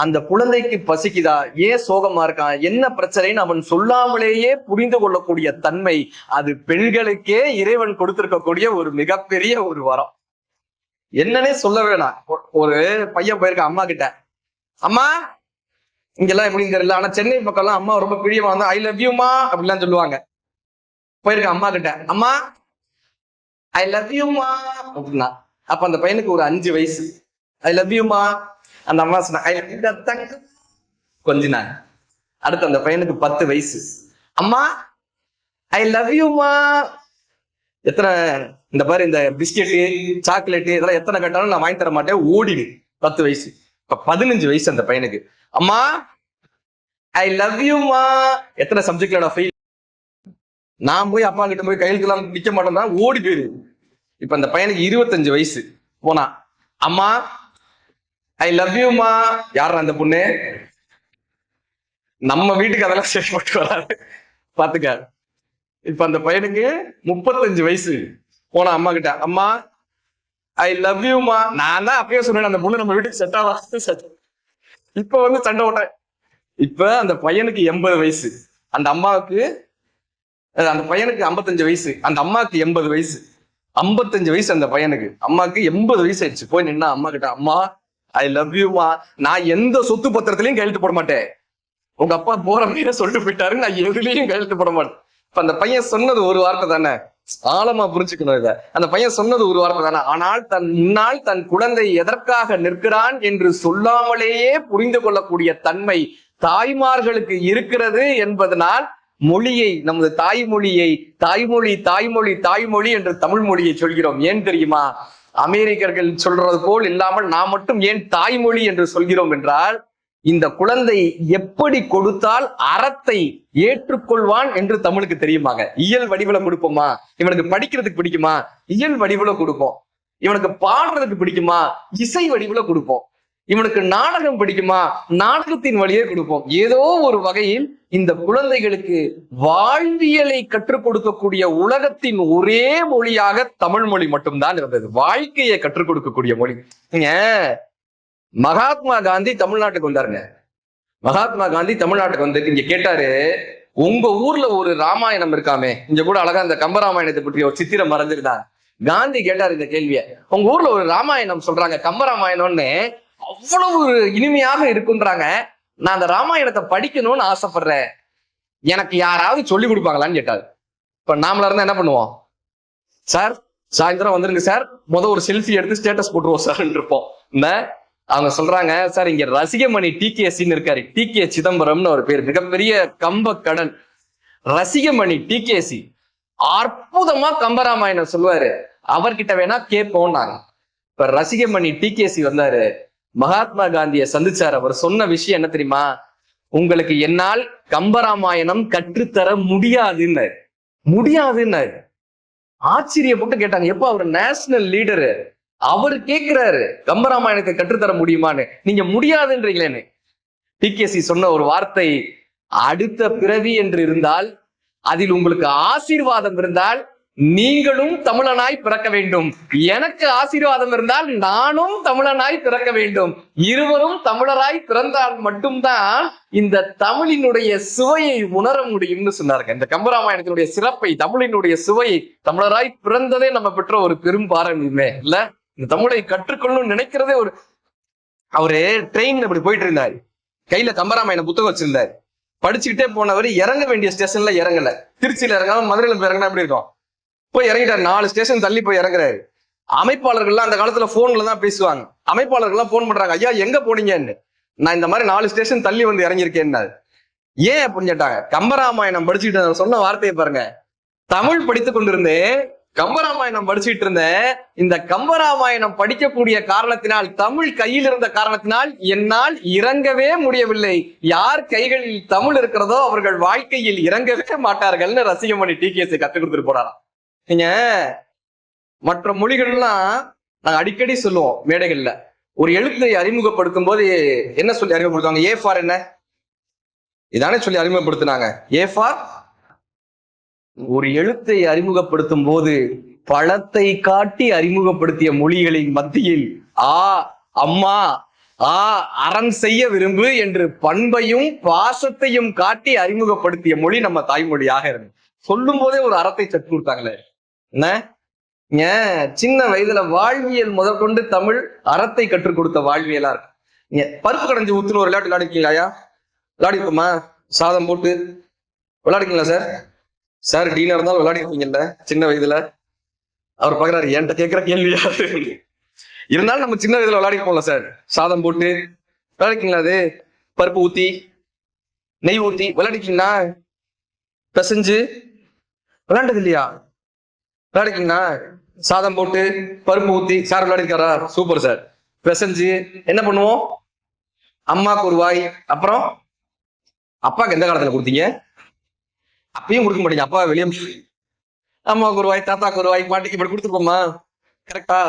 அந்த குழந்தைக்கு பசிக்குதா, ஏன் சோகமா இருக்கான், என்ன பிரச்சனைன்னு அவன் சொல்லாமலேயே புரிந்து கொள்ளக்கூடிய தன்மை, அது பெண்களுக்கே இறைவன் கொடுத்திருக்கக்கூடிய ஒரு மிகப்பெரிய ஒரு வரம். என்னன்னே சொல்ல வேணாம். ஒரு பையன் போயிருக்கான் அம்மா கிட்ட, அம்மா இங்கெல்லாம் எப்படின்னு தெரியல, ஆனா சென்னை பக்கம் எல்லாம் அம்மா ரொம்ப பிரியமா வந்து ஐ லவ் யூமா அப்படிலாம் சொல்லுவாங்க. போயிருக்கான் அம்மா கிட்ட, அம்மா ஐ லவ் யூமா அப்படின்னா. அப்ப அந்த பையனுக்கு ஒரு 5 வயசு. ஐ லவ் யூமா. அந்த அம்மா சொன்னா ஐ லவ் கொஞ்ச நாள். அடுத்து அந்த பையனுக்கு 10 வயசு. அம்மா ஐ லவ் யூமா. எத்தனை இந்த பாரு இந்த பிஸ்கெட்டு சாக்லேட்டு இதெல்லாம் எத்தனை கேட்டாலும் நான் வாங்கி தர மாட்டேன், ஓடிடு. 10 வயசு. இப்ப 15 வயசு அந்த பையனுக்கு. அம்மா ஐ லவ் யூமா. எத்தனை சப்ஜெக்ட்ல ஃபெயில். நான் போய் அப்பா கிட்ட போய் கையெழுத்துலாம் நிக்க மாட்டேன்னா ஓடி போயிரு. இப்ப அந்த பையனுக்கு 25 வயசு. போனா அம்மா ஐ லவ் யூமா. யாரா அந்த பொண்ணு? நம்ம வீட்டுக்கு அதெல்லாம் செயல்பட்டு வராது, பாத்துக்க. இப்ப அந்த பையனுக்கு 35 வயசு. போனா அம்மா கிட்ட, அம்மா ஐ லவ் யூமா. நான் தான் அப்பயே சொன்னேன் அந்த பொண்ணு நம்ம வீட்டுக்கு செட் ஆகாது. இப்ப வந்து சண்டை ஓட்டேன். இப்ப அந்த பையனுக்கு 80 வயசு, அந்த அம்மாவுக்கு, அந்த பையனுக்கு 55 வயசு, அந்த அம்மாவுக்கு 80 வயசு. 55 வயசு அந்த பையனுக்கு, அம்மாவுக்கு 80 வயசு ஆயிடுச்சு. போய் நின்னா அம்மா கிட்ட, அம்மா ஐ லவ் யூமா. நான் எந்த சொத்து பத்திரத்திலையும் கையெழுத்து போட மாட்டேன், உங்க அப்பா போற மாதிரி சொல்லிட்டு போயிட்டாரு, நான் எதுலயும் கையெழுத்து போட மாட்டேன். இப்ப அந்த பையன் சொன்னது ஒரு வார்த்தை தானே, ஆழமா புரிஞ்சுக்கணும் இத. அந்த பையன் சொன்னது ஒரு வார்த்தை தானே, ஆனால் தன் முன்னால் தன் குழந்தை எதற்காக நிற்கிறான் என்று சொல்லாமலேயே புரிந்து கொள்ளக்கூடிய தன்மை தாய்மார்களுக்கு இருக்கிறது என்பதனால் மொழியை, நமது தாய்மொழியை தாய்மொழி தாய்மொழி தாய்மொழி என்று தமிழ் மொழியை சொல்கிறோம். ஏன் தெரியுமா? அமெரிக்கர்கள் சொல்றது போல் இல்லாமல் நாம் மட்டும் ஏன் தாய்மொழி என்று சொல்கிறோம் என்றால், இந்த குழந்தை எப்படி கொடுத்தால் அறத்தை ஏற்றுக்கொள்வான் என்று தமிழுக்கு தெரியுமாங்க. இயல் வடிவுல கொடுப்போமா, இவனுக்கு படிக்கிறதுக்கு பிடிக்குமா, இயல் வடிவுல கொடுப்போம். இவனுக்கு பாடுறதுக்கு பிடிக்குமா, இசை வடிவுல கொடுப்போம். இவனுக்கு நாடகம் பிடிக்குமா, நாடகத்தின் வழியே கொடுப்போம். ஏதோ ஒரு வகையில் இந்த குழந்தைகளுக்கு வாழ்வியலை கற்றுக் கொடுக்கக்கூடிய உலகத்தின் ஒரே மொழியாக தமிழ் மொழி மட்டும்தான் இருந்தது. வாழ்க்கையை கற்றுக் கொடுக்கக்கூடிய மொழி. நீங்க மகாத்மா காந்தி தமிழ்நாட்டுக்கு வந்தாருங்க. மகாத்மா காந்தி தமிழ்நாட்டுக்கு வந்து இங்க கேட்டாரு, உங்க ஊர்ல ஒரு ராமாயணம் இருக்காமே, இங்க கூட அழகா இந்த கம்பராமாயணத்தை பற்றி ஒரு சித்திரம் மறந்துருந்தாங்க. காந்தி கேட்டாரு இந்த கேள்விய, உங்க ஊர்ல ஒரு ராமாயணம் சொல்றாங்க கம்பராமாயணம்னு, அவ்வளவு இனிமையாக இருக்குன்றாங்க, நான் அந்த ராமாயணத்தை படிக்கணும்னு ஆசைப்படுறேன், எனக்கு யாராவது சொல்லி கொடுப்பாங்களான்னு கேட்டாரு. இப்ப நாமளா இருந்தா என்ன பண்ணுவோம்? சார் சாயந்தரம் வந்துருங்க சார், ஒரு செல்ஃபி எடுத்து ஸ்டேட்டஸ் போட்டுருவோம் சார் இருப்போம். அவங்க சொல்றாங்க, சார் இங்க ரசிகமணி டிகேசின்னு இருக்காரு, டிகே சிதம்பரம்னு ஒரு பேர், மிகப்பெரிய கம்ப கடன் ரசிகமணி டிகேசி, அற்புதமா கம்பராமாயணம் சொல்லுவாரு, அவர்கிட்ட வேணா கேட்போம் நாங்க. இப்ப ரசிகமணி டிகேசி வந்தாரு, மகாத்மா காந்தியை சந்திச்சாரு. அவர் சொன்ன விஷயம் என்ன தெரியுமா? உங்களுக்கு என்னால் கம்பராமாயணம் கற்றுத்தர முடியாதுன்னு. முடியாதுன்னு ஆச்சரியப்பட்டு கேட்டாங்க. எப்ப அவர் நேஷனல் லீடரு, அவர் கேட்கிறாரு கம்பராமாயணத்தை கற்றுத்தர முடியுமான்னு, நீங்க முடியாதுன்றீங்களேன்னு. டிகேசி சொன்ன ஒரு வார்த்தை, அடுத்த பிறவி என்று இருந்தால், அதில் உங்களுக்கு ஆசீர்வாதம் இருந்தால் நீங்களும் தமிழனாய் பிறக்க வேண்டும், எனக்கு ஆசீர்வாதம் இருந்தால் நானும் தமிழனாய் பிறக்க வேண்டும், இருவரும் தமிழராய் பிறந்தால் மட்டும்தான் இந்த தமிழினுடைய சுவையை உணர முடியும்னு சொன்னாருங்க. இந்த கம்பராமாயணத்தினுடைய சிறப்பை, தமிழினுடைய சுவையை, தமிழராய் பிறந்ததே நம்ம பெற்ற ஒரு பெரும் பாரம்பரியமே இல்ல. இந்த தமிழை கற்றுக்கொள்ளணும்னு நினைக்கிறதே ஒரு, அவரு ட்ரெயின்ல இப்படி போயிட்டு இருந்தாரு, கையில கம்பராமாயண புத்தகம் வச்சிருந்தாரு, படிச்சுக்கிட்டே போனவர் இறங்க வேண்டிய ஸ்டேஷன்ல இறங்கல. திருச்சியில இறங்காம மதுரையில போய் இறங்கினா எப்படி இருக்கும்? போய் இறங்கிட்டாரு, 4 ஸ்டேஷன் தள்ளி போய் இறங்குறாரு. அமைப்பாளர்கள்லாம் அந்த காலத்துல போன்ல தான் பேசுவாங்க. அமைப்பாளர்கள்லாம் போன் பண்றாங்க, ஐயா எங்க போனீங்கன்னு. நான் இந்த மாதிரி 4 ஸ்டேஷன் தள்ளி வந்து இறங்கியிருக்கேன். ஏன் அப்படின்னு கேட்டாங்க. கம்பராமாயணம் படிச்சுக்கிட்டு சொன்ன வார்த்தையை பாருங்க, தமிழ் படித்து கொண்டிருந்தேன், கம்பராமாயணம் படிச்சுட்டு இருந்தேன், இந்த கம்பராமாயணம் படிக்கக்கூடிய காரணத்தினால், தமிழ் கையில் இருந்த காரணத்தினால் என்னால் இறங்கவே முடியவில்லை. யார் கைகளில் தமிழ் இருக்கிறதோ அவர்கள் வாழ்க்கையில் இறங்கவே மாட்டார்கள்னு ரசிகமணி டிகேசி கற்றுக் கொடுத்துட்டு போறாராம். நீங்க மற்ற மொழிகள்லாம் நாங்க அடிக்கடி சொல்லுவோம் மேடைகள்ல, ஒரு எழுத்தை அறிமுகப்படுத்தும் போது என்ன சொல்லி அறிமுகப்படுத்துவாங்க? ஏ ஃபார் என்ன, இதானே சொல்லி அறிமுகப்படுத்தினாங்க. ஏ ஃபார், ஒரு எழுத்தை அறிமுகப்படுத்தும் போது பழத்தை காட்டி அறிமுகப்படுத்திய மொழிகளின் மத்தியில் ஆ அம்மா, ஆ அறம் செய்ய விரும்பு என்று பண்பையும் பாசத்தையும் காட்டி அறிமுகப்படுத்திய மொழி நம்ம தாய்மொழியாக இருக்கு. சொல்லும் போதே ஒரு அறத்தை சற்று கொடுத்தாங்களே. என்ன சின்ன வயதுல வாழ்வியல் முதற்கொண்டு தமிழ் அறத்தை கற்றுக் கொடுத்த வாழ்வியலா இருக்கு. பருப்பு கடைஞ்சி ஊத்துன்னு ஒரு விளையாட்டு விளையாடிருக்கீங்களா? விளையாடிருக்கோமா? சாதம் போட்டு விளையாடிருக்கீங்களா சார்? சார் டீனா இருந்தாலும் விளையாடி இருக்கீங்கல்ல சின்ன வயதுல? அவர் பாக்குறாரு, என்கிட்ட கேட்கிற கேள்வியா இருந்தாலும் நம்ம சின்ன வயதுல விளையாடிருப்போம்ல சார், சாதம் போட்டு விளையாடிருக்கீங்களா? அது பருப்பு ஊத்தி நெய் ஊத்தி விளையாடிருக்கீங்களா? பிசைஞ்சு விளையாண்டது இல்லையா? விளையாடிருக்கீங்களா? சாதம் போட்டு பருப்பு ஊத்தி சார் விளையாடிருக்காரா? Super sir. பிசைஞ்சு என்ன பண்ணுவோம்? அம்மாக்கு ஒரு வாய். அப்புறம் அப்பாக்கு எந்த காலத்துல கொடுத்தீங்க? அப்பயும் கொடுக்க மாட்டீங்க. அப்பா வெளியே அம்மாவுக்கு ஒரு வாய், தாத்தாக்கு ஒரு வாய், பாட்டிக்கு இப்படி கொடுத்துருப்போமா? கரெக்டா?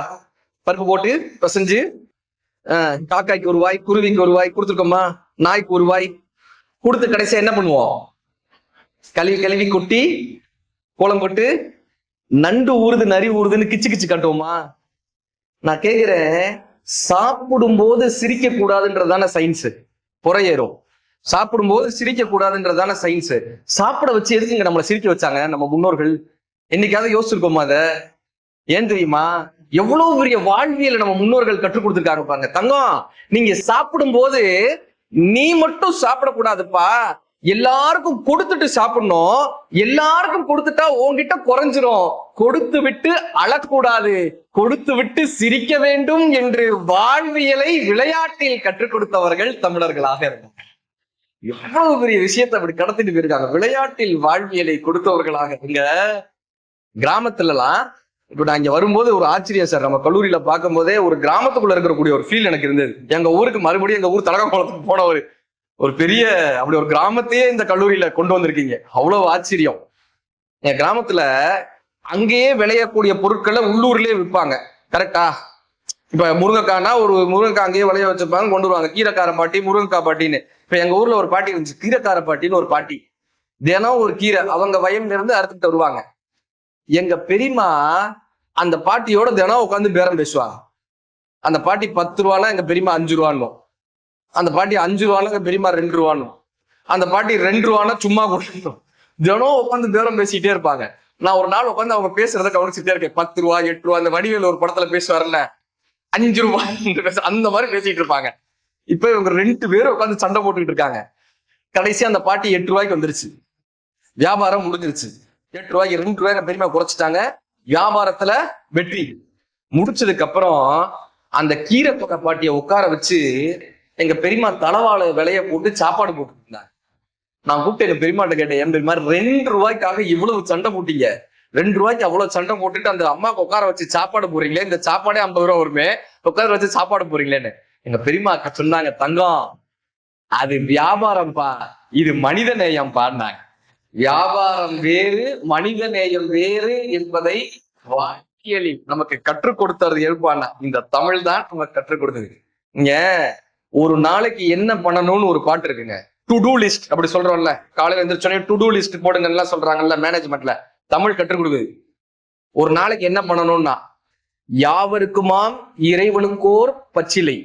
பருப்பு போட்டு பிசைஞ்சு காக்காய்க்கு ஒரு வாய், குருவிக்கு ஒரு வாய் கொடுத்துருக்கோமா? நாய்க்கு ஒரு வாய் கொடுத்து கடைசியா என்ன பண்ணுவோம்? கழுவி கழுவி கொட்டி கோலம் போட்டு நண்டு ஊறுது நரி ஊறுதுன்னு கிச்சு கிச்சு காட்டுவோமா? நான் கேக்குறேன், சாப்பிடும் போது சிரிக்க கூடாதுன்றதான சயின்ஸ். புறையேறும். சாப்பிடும் போது சிரிக்க கூடாதுன்றதான சயின்ஸ். சாப்பிட வச்சு எதுக்குங்க நம்மளை சிரிக்க வச்சாங்க நம்ம முன்னோர்கள்? என்னைக்காவது யோசிச்சிருக்கோமா அத? ஏன் தெரியுமா? எவ்வளவு பெரிய வாழ்வியலை நம்ம முன்னோர்கள் கற்றுக் கொடுத்துருக்காங்க பாருங்க. தங்கம், நீங்க சாப்பிடும் போது நீ மட்டும் சாப்பிடக்கூடாதுப்பா, எல்லாருக்கும் கொடுத்துட்டு சாப்பிடணும். எல்லாருக்கும் கொடுத்துட்டா உன்கிட்ட குறைஞ்சிரும். கொடுத்து விட்டு அழக்கூடாது, கொடுத்து விட்டு சிரிக்க வேண்டும் என்று வாழ்வியலை விளையாட்டில் கற்றுக் கொடுத்தவர்கள் தமிழர்களாக இருந்தாங்க. எவ்வளவு பெரிய விஷயத்தை அப்படி கடத்திட்டு போயிருக்காங்க. விளையாட்டில் வாழ்வியலை கொடுத்தவர்களாக. இங்க கிராமத்துல எல்லாம் இப்ப நான் இங்க வரும்போது ஒரு ஆச்சரியம் சார். நம்ம கல்லூரியில பார்க்கும் போதே ஒரு கிராமத்துக்குள்ள இருக்கக்கூடிய ஒரு ஃபீல் எனக்கு இருந்தது. எங்க ஊருக்கு மறுபடியும் எங்க ஊர் தலகாக்குளத்துக்கு போன ஒரு பெரிய அப்படி ஒரு கிராமத்தையே இந்த கல்லூரியில கொண்டு வந்திருக்கீங்க. அவ்வளவு ஆச்சரியம். என் கிராமத்துல அங்கேயே விளையக்கூடிய பொருட்களை உள்ளூர்லயே விற்பாங்க. கரெக்டா? இப்ப முருங்கைக்காய்னா ஒரு முருங்கைக்காய் அங்கேயே விளைய வச்சிருப்பாங்க, கொண்டு வருவாங்க. கீரைக்கார பாட்டி, முருங்கைக்காய் பாட்டின்னு. இப்ப எங்க ஊர்ல ஒரு பாட்டி இருந்துச்சு, கீரைக்கார பாட்டின்னு ஒரு பாட்டி. தினம் ஒரு கீரை அவங்க வயல்ல இருந்து அறுத்துட்டு வருவாங்க. எங்க பெரியமா அந்த பாட்டியோட தினம் உட்காந்து பேரம் பேசுவாங்க. அந்த பாட்டி 10 ரூபானா எங்க பெரியமா 5 ரூபான்னு, அந்த பாட்டி 5 ரூபானா எங்க பெரியமா 2 ரூபான்னு, அந்த பாட்டி 2 ரூபானா சும்மா கொடுக்கணும். தினம் உட்காந்து பேரம் பேசிட்டே இருப்பாங்க. நான் ஒரு நாள் உட்காந்து அவங்க பேசுறத கவனிச்சுட்டே இருக்கேன். 10 ரூபா 8 ரூபா, அந்த வடிவேல் ஒரு படத்துல பேசுவார்ல 5 ரூபாய், அந்த மாதிரி பேசிட்டு இருப்பாங்க. இப்ப இவங்க 2 பேரும் உட்காந்து சண்டை போட்டுக்கிட்டு இருக்காங்க. கடைசி அந்த பாட்டி 8 ரூபாய்க்கு வந்துருச்சு. வியாபாரம் முடிஞ்சிருச்சு. 8 ரூபாய்க்கு 2 ரூபாய் பெரியமா குறைச்சிட்டாங்க. வியாபாரத்துல வெற்றி. முடிச்சதுக்கு அப்புறம் அந்த கீரை பக்க பாட்டியை உட்கார வச்சு எங்க பெரியமா தலவாழ விலைய போட்டு சாப்பாடு போட்டு இருந்தாங்க. நான் கூப்பிட்டு எங்க பெரியமாட்ட கேட்டேன், என் பெரியமா 2 ரூபாய்க்காக இவ்வளவு சண்டை போட்டீங்க, 2 ரூபாய்க்கு அவ்வளவு சண்டை போட்டுட்டு அந்த அம்மாவுக்கு உட்கார வச்சு சாப்பாடு போறீங்களே, இந்த சாப்பாடே 50 ரூபா வருமே, உட்கார வச்சு சாப்பாடு போறீங்களேன்னு. எங்க பெரியமா சொன்னாங்க, தங்கம் அது வியாபாரம்ப்பா, இது மனித நேயம் பாடினாங்க. வியாபாரம் வேறு, மனித நேயம் வேறு என்பதை வாழ்க்கையில் நமக்கு கற்றுக் கொடுத்தது ஏற்பானா இந்த தமிழ் தான் நமக்கு கற்றுக் கொடுத்தது. இங்க ஒரு நாளைக்கு என்ன பண்ணணும்னு ஒரு பாட்டு இருக்குங்க. டு டூ லிஸ்ட் அப்படி சொல்றோம்ல, காலையில எந்திரிச்சோடனே டு டூ லிஸ்ட் போடுங்க சொல்றாங்கல்ல மேனேஜ்மெண்ட்ல. தமிழ் கற்றுக் கொடுக்குது. ஒரு நாளைக்கு என்ன பண்ணணும்னா, யாவருக்குமாம் இறைவனுக்கோர் பச்சிலை.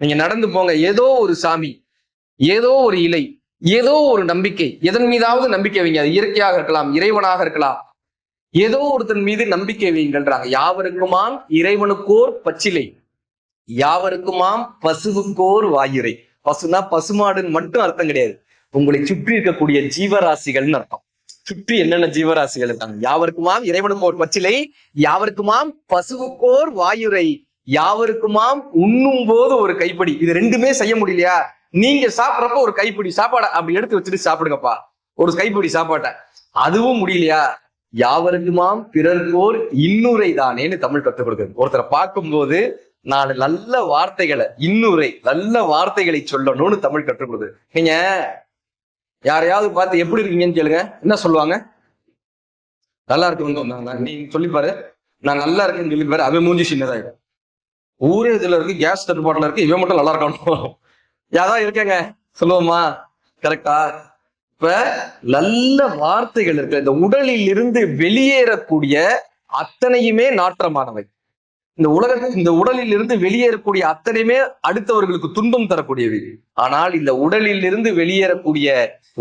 நீங்க நடந்து போங்க, ஏதோ ஒரு சாமி, ஏதோ ஒரு இலை, ஏதோ ஒரு நம்பிக்கை, எதன் மீதாவது நம்பிக்கை வைங்க. அது இயற்கையாக இருக்கலாம், இறைவனாக இருக்கலாம், ஏதோ ஒருத்தன் மீது நம்பிக்கை வைங்கன்றாங்க. யாவருக்குமாம் இறைவனுக்கோர் பச்சிலை, யாவருக்குமாம் பசுவுக்கோர் வாயுரை. பசுனா பசுமாடுன்னு மட்டும் அர்த்தம் கிடையாது, உங்களை சுற்றி இருக்கக்கூடிய ஜீவராசிகள்னு அர்த்தம். சுற்றி என்னென்ன ஜீவராசிகள் இருக்காங்க. யாவருக்குமாம் இறைவனுக்கோர் பச்சிலை, யாவருக்குமாம் பசுவுக்கோர் வாயுரை, யாவருக்குமாம் உண்ணும் போது ஒரு கைப்படி. இது ரெண்டுமே செய்ய முடியலையா? நீங்க சாப்பிட்றப்ப ஒரு கைப்பிடி சாப்பாடை அப்படி எடுத்து வச்சுட்டு சாப்பிடுங்கப்பா, ஒரு கைப்பிடி சாப்பாட்டை. அதுவும் முடியலையா? யாவருக்குமாம் பிறர்க்கோர் இன்னுரை தானேன்னு தமிழ் கற்றுக் கொடுக்குது. ஒருத்தரை பார்க்கும்போது 4 நல்ல வார்த்தைகளை, இன்னுரை நல்ல வார்த்தைகளை சொல்லணும்னு தமிழ் கற்றுக் கொடுக்குது. நீங்க யாரையாவது பார்த்து எப்படி இருக்கீங்கன்னு கேளுங்க, என்ன சொல்லுவாங்க? நல்லா இருக்கு. நீங்க சொல்லிப்பாரு, நான் நல்லா இருக்கேன்னு சொல்லிப்பாரு, அவன் மூஞ்சி சின்னதாயிடும். ஊரே இதுல இருக்கு, கேஸ் தட்டுப்பாட்டுல இருக்கு, இவன் மட்டும் நல்லா இருக்கணும். யாதான் இருக்கேங்க சொல்லுவோமா? கரெக்டா? இப்ப நல்ல வார்த்தைகள் இருக்கு. இந்த உடலில் இருந்து வெளியேறக்கூடிய அத்தனையுமே நாற்றமானவை. இந்த உடலில் இருந்து வெளியேறக்கூடிய அத்தனையுமே அடுத்தவர்களுக்கு துன்பம் தரக்கூடியவை. ஆனால் இந்த உடலில் இருந்து வெளியேறக்கூடிய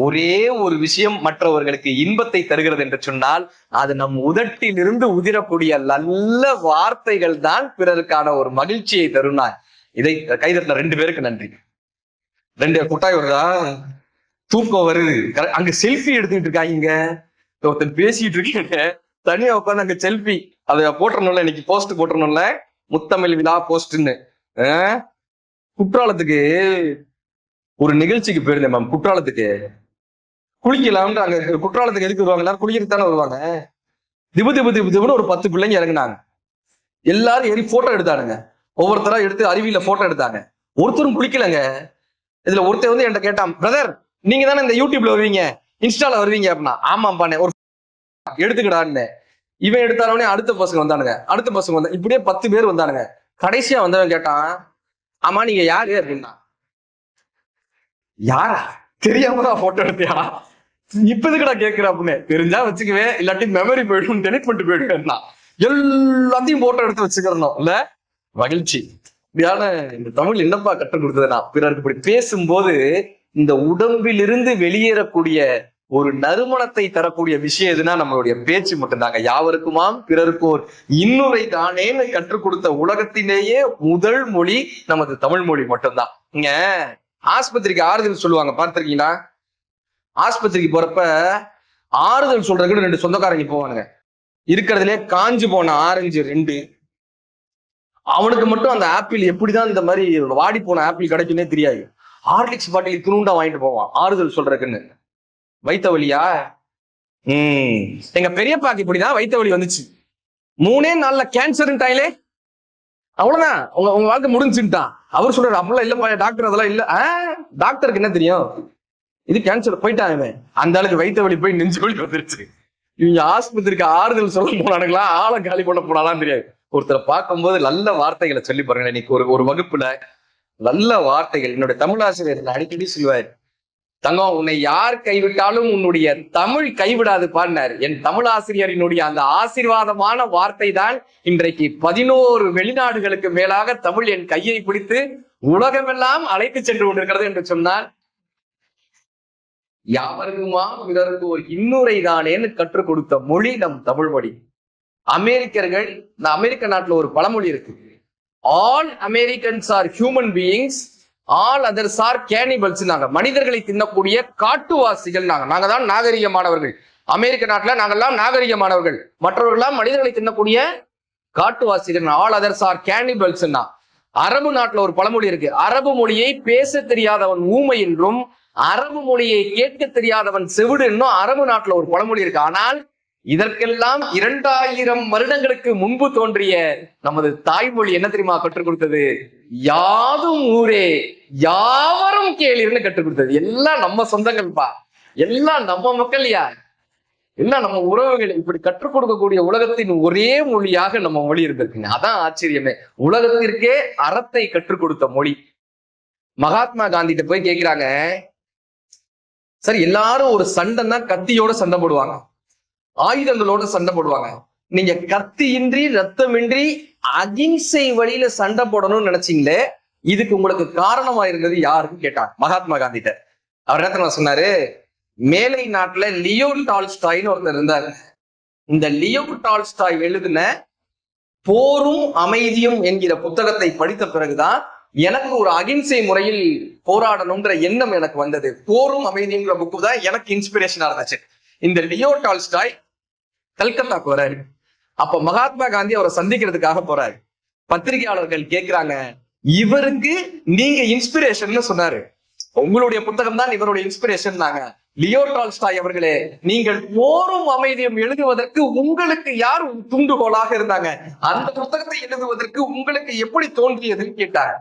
ஒரே ஒரு விஷயம் மற்றவர்களுக்கு இன்பத்தை தருகிறது என்று சொன்னால் அது நம் உதட்டில் இருந்து உதிரக்கூடிய நல்ல வார்த்தைகள் தான் பிறருக்கான ஒரு மகிழ்ச்சியை தருனா. இதை கைதட்டின 2 பேருக்கு நன்றி. 2 கொட்டாய் வருதா? தூக்கம் வருது. அங்க செல்ஃபி எடுத்துக்கிட்டு இருக்காங்க. ஒருத்தன் பேசிட்டு இருக்கீங்க, தனியா உட்காந்து அங்க செல்ஃபி. அதை போட்டுறணும்ல, இன்னைக்கு போஸ்ட் போட்டுறணும்ல, முத்தமிழ் விழா போஸ்ட்ன்னு. குற்றாலத்துக்கு ஒரு நிகழ்ச்சிக்கு போயிருந்தேன் மேம். குற்றாலத்துக்கு குளிக்கலாம்னு. அங்க குற்றாலத்துக்கு எதுக்கு வருவாங்க? எல்லாரும் குளிக்கிறது தானே வருவாங்க. திபு திபு திபு திபுன்னு ஒரு 10 பிள்ளைங்க இறங்குனாங்க. எல்லாரும் ஏறி போட்டோ எடுத்தானுங்க. ஒவ்வொருத்தரா எடுத்து அருவியில போட்டோ எடுத்தாங்க. ஒருத்தரும் குளிக்கலங்க. இதுல ஒருத்தர் வந்து என்கிட்ட கேட்டான், பிரதர் நீங்க தானே இந்த யூடியூப்ல வருவீங்க, இன்ஸ்டால வருவீங்க அப்படின்னா. ஆமாப்பானே, ஒரு எடுத்துக்கிடான்னு. இவன் எடுத்தானே அடுத்த பசங்க வந்தானுங்க, அடுத்த பசங்க வந்தா இப்படியே 10 பேர் வந்தானுங்க. கடைசியா வந்தவன் கேட்டான், ஆமா நீங்க யாரு அப்படின்னா. யாரா தெரியாம தான் போட்டோ எடுத்தியா, இப்ப எதுக்குடா கேட்கிற அப்படின்னு. தெரிஞ்சா வச்சுக்குவேன், இல்லாட்டி மெமரி போயிடும், டெலிட் பண்ணிட்டு போயிடுவேன்னா. எல்லாத்தையும் போட்டோ எடுத்து வச்சுக்கிறணும் இல்ல. மகிழ்ச்சி. இப்படியான இந்த தமிழ் என்னப்பா கற்றுக் கொடுத்ததுன்னா, பிறருக்கு இப்படி பேசும்போது இந்த உடம்பிலிருந்து வெளியேறக்கூடிய ஒரு நறுமணத்தை தரக்கூடிய விஷயம் எதுனா நம்மளுடைய பேச்சு மட்டும்தாங்க. யாவருக்குமாம் பிறருக்கு ஒரு இன்னுரை தானேன்னு கற்றுக் கொடுத்த உலகத்திலேயே முதல் மொழி நமது தமிழ் மொழி மட்டும்தான். இங்க ஆஸ்பத்திரிக்கு ஆறுதல் சொல்லுவாங்க, பார்த்திருக்கீங்களா? ஆஸ்பத்திரிக்கு போறப்ப ஆறுதல் சொல்றதுக்கு 2 சொந்தக்காரங்க போவானுங்க. இருக்கிறதுலே காஞ்சு போன ஆரஞ்சு 2. அவனுக்கு மட்டும் அந்த ஆப்பிள் எப்படிதான் இந்த மாதிரி வாடி போன ஆப்பிள் கிடைக்குன்னே தெரியாது. ஹார்லிக்ஸ் பாட்டில் திருண்டா வாங்கிட்டு போவான் ஆறுதல் சொல்றதுக்குன்னு. வைத்த வலியா? எங்க பெரியப்பாக்கு இப்படிதான் வைத்த வலி வந்துச்சு. 3 நாள்ல கேன்சர்ன்ட்டாயிலே, அவ்வளவுதான் உங்க வாழ்க்கை முடிஞ்சுட்டான். அவர் சொல்றாரு அப்படிலாம் இல்லப்பா டாக்டர், அதெல்லாம் இல்ல. டாக்டருக்கு என்ன தெரியும், இது கேன்சர், போயிட்டான். அந்த ஆளுக்கு வைத்த வலி போய் நெஞ்சு வலி வந்துருச்சு. இவங்க ஆஸ்பத்திரிக்கு ஆறுதல் சொல்ல போனானுங்களா, ஆளை காலி பண்ண போனாலாம் தெரியாது. ஒருத்தரை பார்க்கும்போது நல்ல வார்த்தைகளை சொல்லி பாருங்க. இன்னைக்கு ஒரு வகுப்புல நல்ல வார்த்தைகள் என்னுடைய தமிழ் ஆசிரியர் அடிக்கடி சொல்லுவார், தங்கம் உன்னை யார் கைவிட்டாலும் உன்னுடைய தமிழ் கைவிடாது பாடினார். என் தமிழ் ஆசிரியரினுடைய அந்த ஆசீர்வாதமான வார்த்தை தான் இன்றைக்கு 11 வெளிநாடுகளுக்கு மேலாக தமிழ் என் கையை பிடித்து உலகமெல்லாம் அழைத்து சென்று கொண்டிருக்கிறது என்று சொன்னால், யாவருக்குமா பிறருக்கு ஒரு இன்னுரை தானேன்னு கற்றுக் கொடுத்த மொழி நம் தமிழ் மொழி. அமெரிக்கர்கள், இந்த அமெரிக்க நாட்டுல ஒரு பழமொழி இருக்கு, all Americans are human beings, all others are cannibals. நாங்க மனிதர்களை தின்னக்கூடிய காட்டுவாசிகள். நாங்க தான் நாகரிகமானவர்கள். அமெரிக்க நாட்டுல நாங்கெல்லாம் நாகரிகமானவர்கள், மற்றவர்கள்லாம் மனிதர்களை தின்னக்கூடிய காட்டுவாசிகள். All others are cannibals. அரபு நாட்டுல ஒரு பழமொழி இருக்கு, அரபு மொழியை பேச தெரியாதவன் ஊமை என்றும் அரபு மொழியை கேட்க தெரியாதவன் செவிடு என்னும் அரபு நாட்டுல ஒரு பழமொழி இருக்கு. ஆனால் இதற்கெல்லாம் 2000 வருடங்களுக்கு முன்பு தோன்றிய நமது தாய்மொழி என்ன தெரியுமா கற்றுக் கொடுத்தது? யாதும் ஊரே யாவரும் கேளீர்னு கற்றுக் கொடுத்தது. எல்லாம் நம்ம சொந்தங்கள்பா, எல்லாம் நம்ம மக்கள், யார் எல்லாம் நம்ம உறவுகள். இப்படி கற்றுக் கொடுக்கக்கூடிய உலகத்தின் ஒரே மொழியாக நம்ம மொழி இருந்திருக்குங்க. அதான் ஆச்சரியமே. உலகத்திற்கே அறத்தை கற்றுக் கொடுத்த மொழி. மகாத்மா காந்திகிட்ட போய் கேட்கிறாங்க, சரி எல்லாரும் ஒரு சண்டைன்னா கத்தியோட சண்டை போடுவாங்க, ஆயுதங்களோட சண்டை போடுவாங்க, நீங்க கத்தியின்றி ரத்தமின்றி அகிம்சை வழியில சண்டை போடணும்னு நினைச்சீங்களே, இதுக்கு உங்களுக்கு காரணமா இருந்தது யாருன்னு கேட்டாங்க மகாத்மா காந்திட்ட. அவர் என்ன சொன்னாரு, மேலை நாட்டுல லியோ டால்ஸ்டாய்னு ஒருத்தர் இருந்தாரு. இந்த லியோ டால்ஸ்டாய் எழுதின போரும் அமைதியும் என்கிற புத்தகத்தை படித்த பிறகுதான் எனக்கு ஒரு அகிம்சை முறையில் போராடணும்ன்ற எண்ணம் எனக்கு வந்தது. போரும் அமைதிங்கிற புக்கு தான் எனக்கு இன்ஸ்பிரேஷனா இருந்துச்சு. இந்த லியோ டால்ஸ்டாய் கல்கத்தாக்கு வராரு. அப்ப மகாத்மா காந்தி அவரை சந்திக்கிறதுக்காக போறாரு. பத்திரிகையாளர்கள் கேட்கிறாங்க, இவருக்கு நீங்க இன்ஸ்பிரேஷன் சொன்னாரு, உங்களுடைய புத்தகம் தான் இவருடைய இன்ஸ்பிரேஷன். லியோ டால்ஸ்டாய் அவர்களே, நீங்கள் போரும் அமைதியும் எழுதுவதற்கு உங்களுக்கு யார் துண்டுகோலாக இருந்தாங்க, அந்த புத்தகத்தை எழுதுவதற்கு உங்களுக்கு எப்படி தோன்றியதுன்னு கேட்டார்.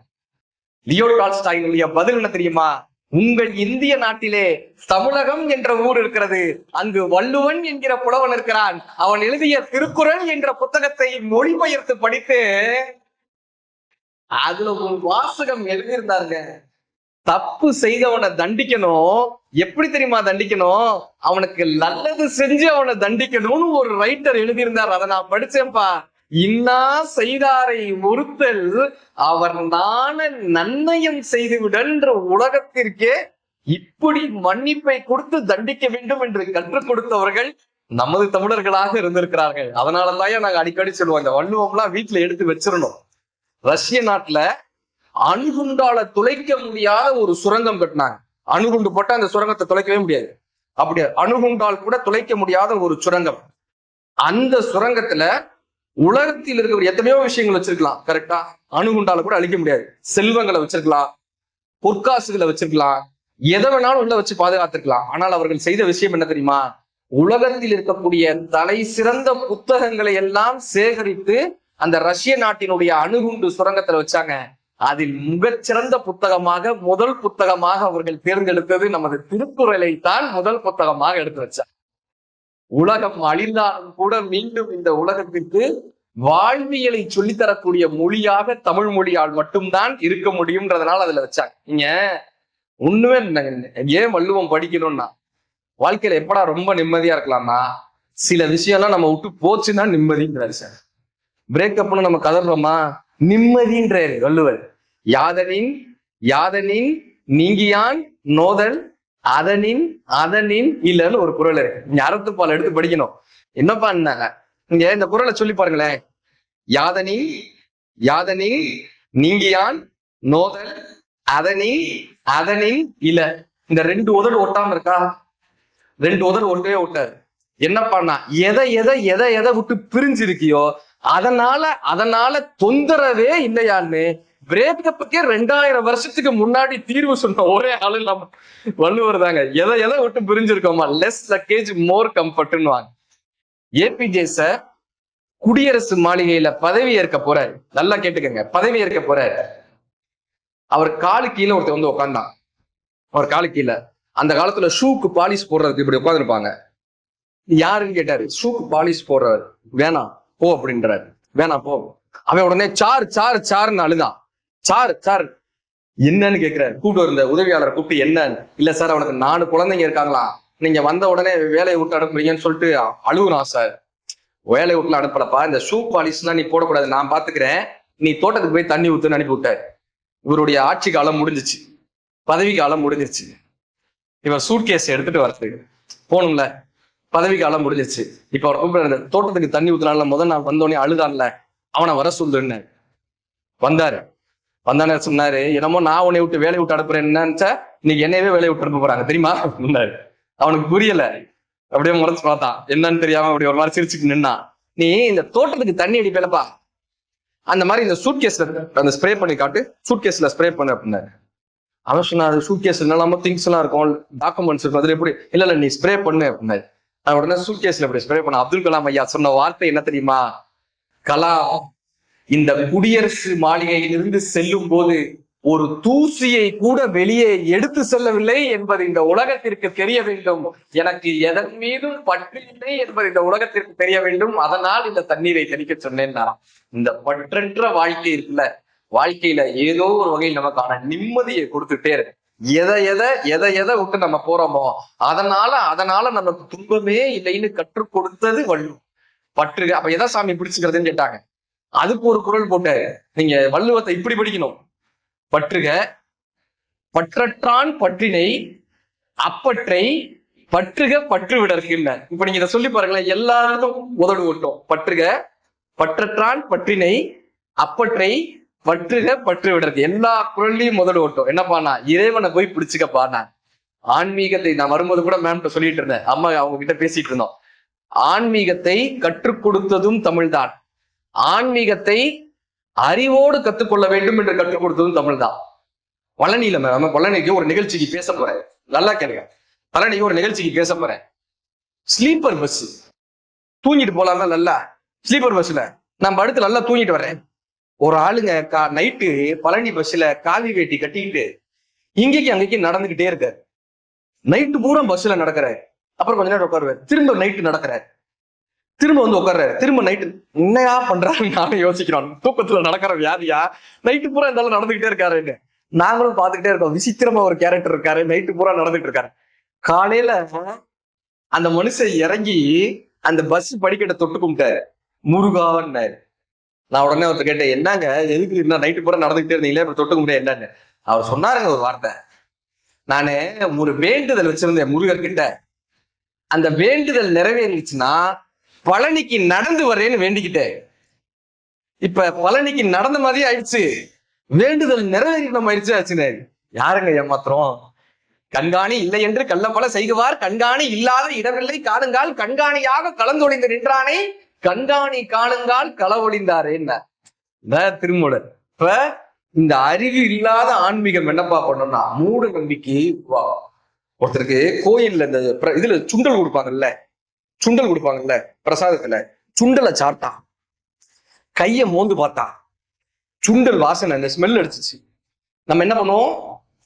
லியோ டால்ஸ்டாயினுடைய பதில் என்ன தெரியுமா? உங்கள் இந்திய நாட்டிலே தமிழகம் என்ற ஊர் இருக்கிறது, அங்கு வள்ளுவன் என்கிற புலவன் இருக்கிறான், அவன் எழுதிய திருக்குறள் என்ற புத்தகத்தை மொழிபெயர்த்து படித்து அதுல ஒரு வாசகம் எழுதியிருந்தாருங்க, தப்பு செய்தவனை தண்டிக்கணும், எப்படி தெரியுமா தண்டிக்கணும், அவனுக்கு நல்லது செஞ்சு அவனை தண்டிக்கணும்னு ஒரு ரைட்டர் எழுதியிருந்தார். அதை நான் படிச்சேன்ப்பா. இன்னா செய்தாரை ஒருத்தல் அவர் நான நன்னயம் செய்துவிடன்ற உலகத்திற்கே இப்படி மன்னிப்பை கொடுத்து தண்டிக்க வேண்டும் என்று கற்றுக் கொடுத்தவர்கள் நமது தமிழர்களாக இருந்திருக்கிறார்கள். அதனாலதான் நாங்க அடிக்கடி சொல்லுவோம், இந்த வள்ளுவம்லாம் வீட்டுல எடுத்து வச்சிடணும். ரஷ்ய நாட்டுல அணுகுண்டால துளைக்க முடியாத ஒரு சுரங்கம் கட்டினாங்க. அணுகுண்டு போட்டா அந்த சுரங்கத்தை துளைக்கவே முடியாது. அப்படி அணுகுண்டால் கூட துளைக்க முடியாத ஒரு சுரங்கம். அந்த சுரங்கத்துல உலகத்தில் இருக்கிற எத்தனையோ விஷயங்கள் வச்சிருக்கலாம், கரெக்டா? அணுகுண்டால கூட அழிக்க முடியாது. செல்வங்களை வச்சிருக்கலாம், பொற்காசுகளை வச்சிருக்கலாம், எதை வேணாலும் உள்ள வச்சு பாதுகாத்துருக்கலாம். ஆனால் அவர்கள் செய்த விஷயம் என்ன தெரியுமா? உலகத்தில் இருக்கக்கூடிய தலை சிறந்த புத்தகங்களை எல்லாம் சேகரித்து அந்த ரஷ்ய நாட்டினுடைய அணுகுண்டு சுரங்கத்துல வச்சாங்க. அதில் மிகச்சிறந்த புத்தகமாக முதல் புத்தகமாக அவர்கள் தேர்ந்தெடுத்தது நமது திருக்குறளை தான் முதல் புத்தகமாக எடுத்து வச்சாங்க. உலகம் அழிந்தாலும் கூட மீண்டும் இந்த உலகத்திற்கு வாழ்வியலை சொல்லித்தரக்கூடிய மொழியாக தமிழ் மொழியால் மட்டும்தான் இருக்க முடியும்ன்றதுனால அதுல வச்சாங்க. நீங்க ஒண்ணுமே ஏன் வள்ளுவம் படிக்கணும்னா, வாழ்க்கையில எப்படா ரொம்ப நிம்மதியா இருக்கலாம்னா, சில விஷயம்லாம் நம்ம விட்டு போச்சுன்னா நிம்மதின்றாரு சார். பிரேக்கப்னு நம்ம கதறோமா, நிம்மதின்றாரு வள்ளுவர். யாதனின் யாதனின் நீங்கியான் நோதல் அதனின் அதனின் இல்லன்னு ஒரு குறள் இருக்கு. நீங்க அறத்துப்பால் எடுத்து படிக்கணும். என்னப்பா இங்க இந்த குறளை சொல்லி பாருங்களேன். யாதனின் யாதனின் நீங்கியான் நோதல் அதனின் அதனின் இல்ல. இந்த 2 உதடு ஒட்டாம இருக்கா? 2 உதடு ஒட்டவே ஒட்டாது. என்னப்பான்னா, எதை எதை எதை எதை விட்டு பிரிஞ்சிருக்கியோ அதனால தொந்தரவே இல்லையான்னு பிரேக்கப்புக்கே 2000 வருஷத்துக்கு முன்னாடி தீர்வு சொன்ன ஒரே ஆளு நம்ம வள்ளுவர் தாங்க. எதை எதை விட்டு பிரிஞ்சிருக்கோமா, லெஸ் லக்கேஜ் மோர் கம்ஃபர்ட்னு வாங்க. ஏபிஜே சார் குடியரசு மாளிகையில பதவி ஏற்க போறாரு. நல்லா கேட்டுக்கங்க, பதவி ஏற்க போறாரு. அவர் காலு கீழே ஒருத்தர் வந்து உட்காந்தான். அவர் காலு கீழே அந்த காலத்துல ஷூக்கு பாலிஷ் போடுறதுக்கு இப்படி உட்காந்துருப்பாங்க. யாருன்னு கேட்டாரு. ஷூக்கு பாலிஷ் போடுறவர். வேணாம் போ அப்படின்றாரு. வேணாம் போ. அவன் உடனே சார் சார் சார்ன்னு அழுதான். சார் சார் என்னன்னு கேட்கிறாரு. கூப்பிட்டு இருந்த உதவியாளரை கூப்பிட்டு என்னன்னு. இல்ல சார் அவனுக்கு 4 குழந்தைங்க இருக்காங்களா, நீங்க வந்த உடனே வேலையை விட்டு அனுப்புறீங்கன்னு சொல்லிட்டு அழுகுறான் சார். வேலையை விட்டுல அனுப்பலப்பா, இந்த ஷூ பாலிஷ்லாம் நீ போடக்கூடாது, நான் பாத்துக்கிறேன், நீ தோட்டத்துக்கு போய் தண்ணி ஊத்துன்னு அனுப்பி விட்டாரு. இவருடைய ஆட்சி காலம் முடிஞ்சிச்சு, பதவி காலம் முடிஞ்சிச்சு. இவர் சூட்கேஸ் எடுத்துட்டு வரதுக்கு போகணும்ல, பதவி காலம் முடிஞ்சிச்சு. இப்ப அவர் கூப்பிடுற தோட்டத்துக்கு தண்ணி ஊத்துனால முதல் நான் வந்தோடனே அழுதான்ல, அவனை வர சொல்லுன்னு வந்தாரு. வந்தானே சொன்னாரு, என்னமோ நான் உன்னை விட்டு வேலையை விட்டு அனுப்புறேன் என்னன்னு, இன்னைக்கு என்னையவே வேலையை விட்டு அனுப்ப போறாங்க தெரியுமா சொன்னாரு. அவனுக்கு புரியல. அப்படியே முறைச்சு பார்த்தான், என்னன்னு தெரியாம அப்படி ஒரு மாதிரி சிரிச்சுட்டு நின்னா. நீ இந்த தோட்டத்துக்கு தண்ணி அடிப்பேலப்பா, அந்த மாதிரி இந்த சூட்கேஸ்ல அந்த ஸ்ப்ரே பண்ணி காட்டு, சூட்கேஸ்ல ஸ்ப்ரே பண்ணு அப்படின்னாரு. அவன் சொன்னா, அது சூட்கேஸ் நம்ம திங்ஸ் எல்லாம் இருக்கும், டாக்குமெண்ட்ஸ் இருக்கும், அதுல எப்படி இல்ல நீ ஸ்ப்ரே பண்ணு அப்படின்னாரு. உடனே சூட்கேஸ்ல இப்படி ஸ்ப்ரே பண்ண. அப்துல் கலாம் ஐயா சொன்ன வார்த்தை என்ன தெரியுமா? கலாம் இந்த குடியரசு மாளிகையிலிருந்து செல்லும் போது ஒரு தூசியை கூட வெளியே எடுத்து செல்லவில்லை என்பது இந்த உலகத்திற்கு தெரிய வேண்டும். எனக்கு எதன் மீதும் பற்று இல்லை என்பது இந்த உலகத்திற்கு தெரிய வேண்டும். அதனால் இந்த தண்ணீரை தெளிக்க சொன்னேன். இந்த பற்றற்ற வாழ்க்கை இருக்குல்ல, வாழ்க்கையில ஏதோ ஒரு வகையில் நமக்கான நிம்மதியை கொடுத்துட்டே இருக்கு. எதை விட்டு நம்ம போறோமோ அதனால நமக்கு துன்பமே இல்லைன்னு கற்றுக் கொடுத்தது வள்ளுவம். பற்றுக. அப்ப எதை சாமி பிடிச்சுக்கிறதுன்னு கேட்டாங்க. அதுக்கு ஒரு குறள் போட்டாரு. நீங்க வள்ளுவத்தை இப்படி படிக்கணும். பற்றுக பற்றற்றான் பற்றினை அப்பற்றை பற்றுக பற்று விடற்கின்ற. இப்ப நீங்க இதை சொல்லி பாருங்களேன், எல்லாருக்கும் உதடு ஓட்டும். பற்றுக பற்றற்றான் பற்றினை அப்பற்றை பற்றுக பற்று விடற்கு. எல்லா குரல்லையும் முதல் ஓட்டும். என்னப்பானா, இறைவனை போய் பிடிச்சுக்கப்பானா. ஆன்மீகத்தை நான் வரும்போது கூட மேம்கிட்ட சொல்லிட்டு இருந்தேன், அம்மா அவங்க கிட்ட பேசிட்டு இருந்தோம். ஆன்மீகத்தை கற்றுக் கொடுத்ததும் தமிழ்தான், ஆன்மீகத்தை அறிவோடு கத்துக்கொள்ள வேண்டும் என்று கற்றுக் கொடுத்ததும் தமிழ்தான். பழனியில மேம், பழனிக்கு ஒரு நிகழ்ச்சிக்கு பேச போறேன், நல்லா கேளுங்க. பழனிக்கு ஒரு நிகழ்ச்சிக்கு பேச போறேன். ஸ்லீப்பர் பஸ் தூங்கிட்டு போலாமா, நல்லா ஸ்லீப்பர் பஸ்ல நான் படுத்து நல்லா தூங்கிட்டு வரேன். ஒரு ஆளுங்க நைட்டு பழனி பஸ்ல காவி வேட்டி கட்டிக்கிட்டு இங்கேக்கு அங்கேக்கு நடந்துகிட்டே இருக்காரு. நைட்டு பூரா பஸ்ல நடக்கிறாரு. அப்புறம் கொஞ்ச நேரம் உட்காருவாரு, திரும்ப நைட்டு நடக்கிறாரு, திரும்ப வந்து உட்கார்றாரு, திரும்ப நைட்டு. என்னையா பண்றாரு நானும் யோசிக்கிறோம். தூக்கத்துல நடக்கிற வியாதியா, நைட்டு பூரா இருந்தாலும் நடந்துகிட்டே இருக்காருன்னு நாங்களும் பார்த்துக்கிட்டே இருக்கோம். விசித்திரமா ஒரு கேரக்டர் இருக்காரு, நைட்டு பூரா நடந்துட்டு இருக்காரு. காலையில அந்த மனுஷன் இறங்கி அந்த பஸ் படிக்கட்டை தொட்டு கும்பிட்டாரு, முருகான்னாரு. நான் உடனே அவர்கிட்ட கேட்டேன், என்னங்க எதுக்கு நைட்டு பூரா நடந்துகிட்டே இருந்தீங்களே, இப்ப தொட்டு கும்பிட்டேன் என்னன்னு. அவர் சொன்னாருங்க ஒரு வார்த்தை, நானு ஒரு வேண்டுதல் வச்சிருந்தேன் முருகர்கிட்ட, அந்த வேண்டுதல் நிறைவேறிச்சுன்னா பழனிக்கு நடந்து வரேன்னு வேண்டிக்கிட்டேன். இப்ப பழனிக்கு நடந்த மாதிரி ஆயிடுச்சு, வேண்டுதல் நிறைவேறின ஆயிடுச்சு ஆச்சுன்னு. யாருங்க ஏமாத்திரம்? கண்காணி இல்லை என்று கள்ளப்பல செய்குவார், கண்காணி இல்லாத இடமில்லை காணுங்கால் கண்காணியாக கலந்தொழிந்து நின்றானே, கண்காணி காணுங்கால் களவொழிந்தாரே என்ன திருமூலர். இப்ப இந்த அறிவு இல்லாத ஆன்மீகம் என்னப்பா பண்ணணும்னா, மூட நம்பிக்கை. ஒருத்தருக்கு கோயில்ல இந்த இதுல சுண்டல் கொடுப்பாங்கல்ல பிரசாதத்துல, சுண்டலை சாப்பிட்டான், கைய மோந்து பார்த்தா சுண்டல் வாசனை, அந்த ஸ்மெல் அடிச்சிச்சு. நம்ம என்ன பண்ணுவோம்,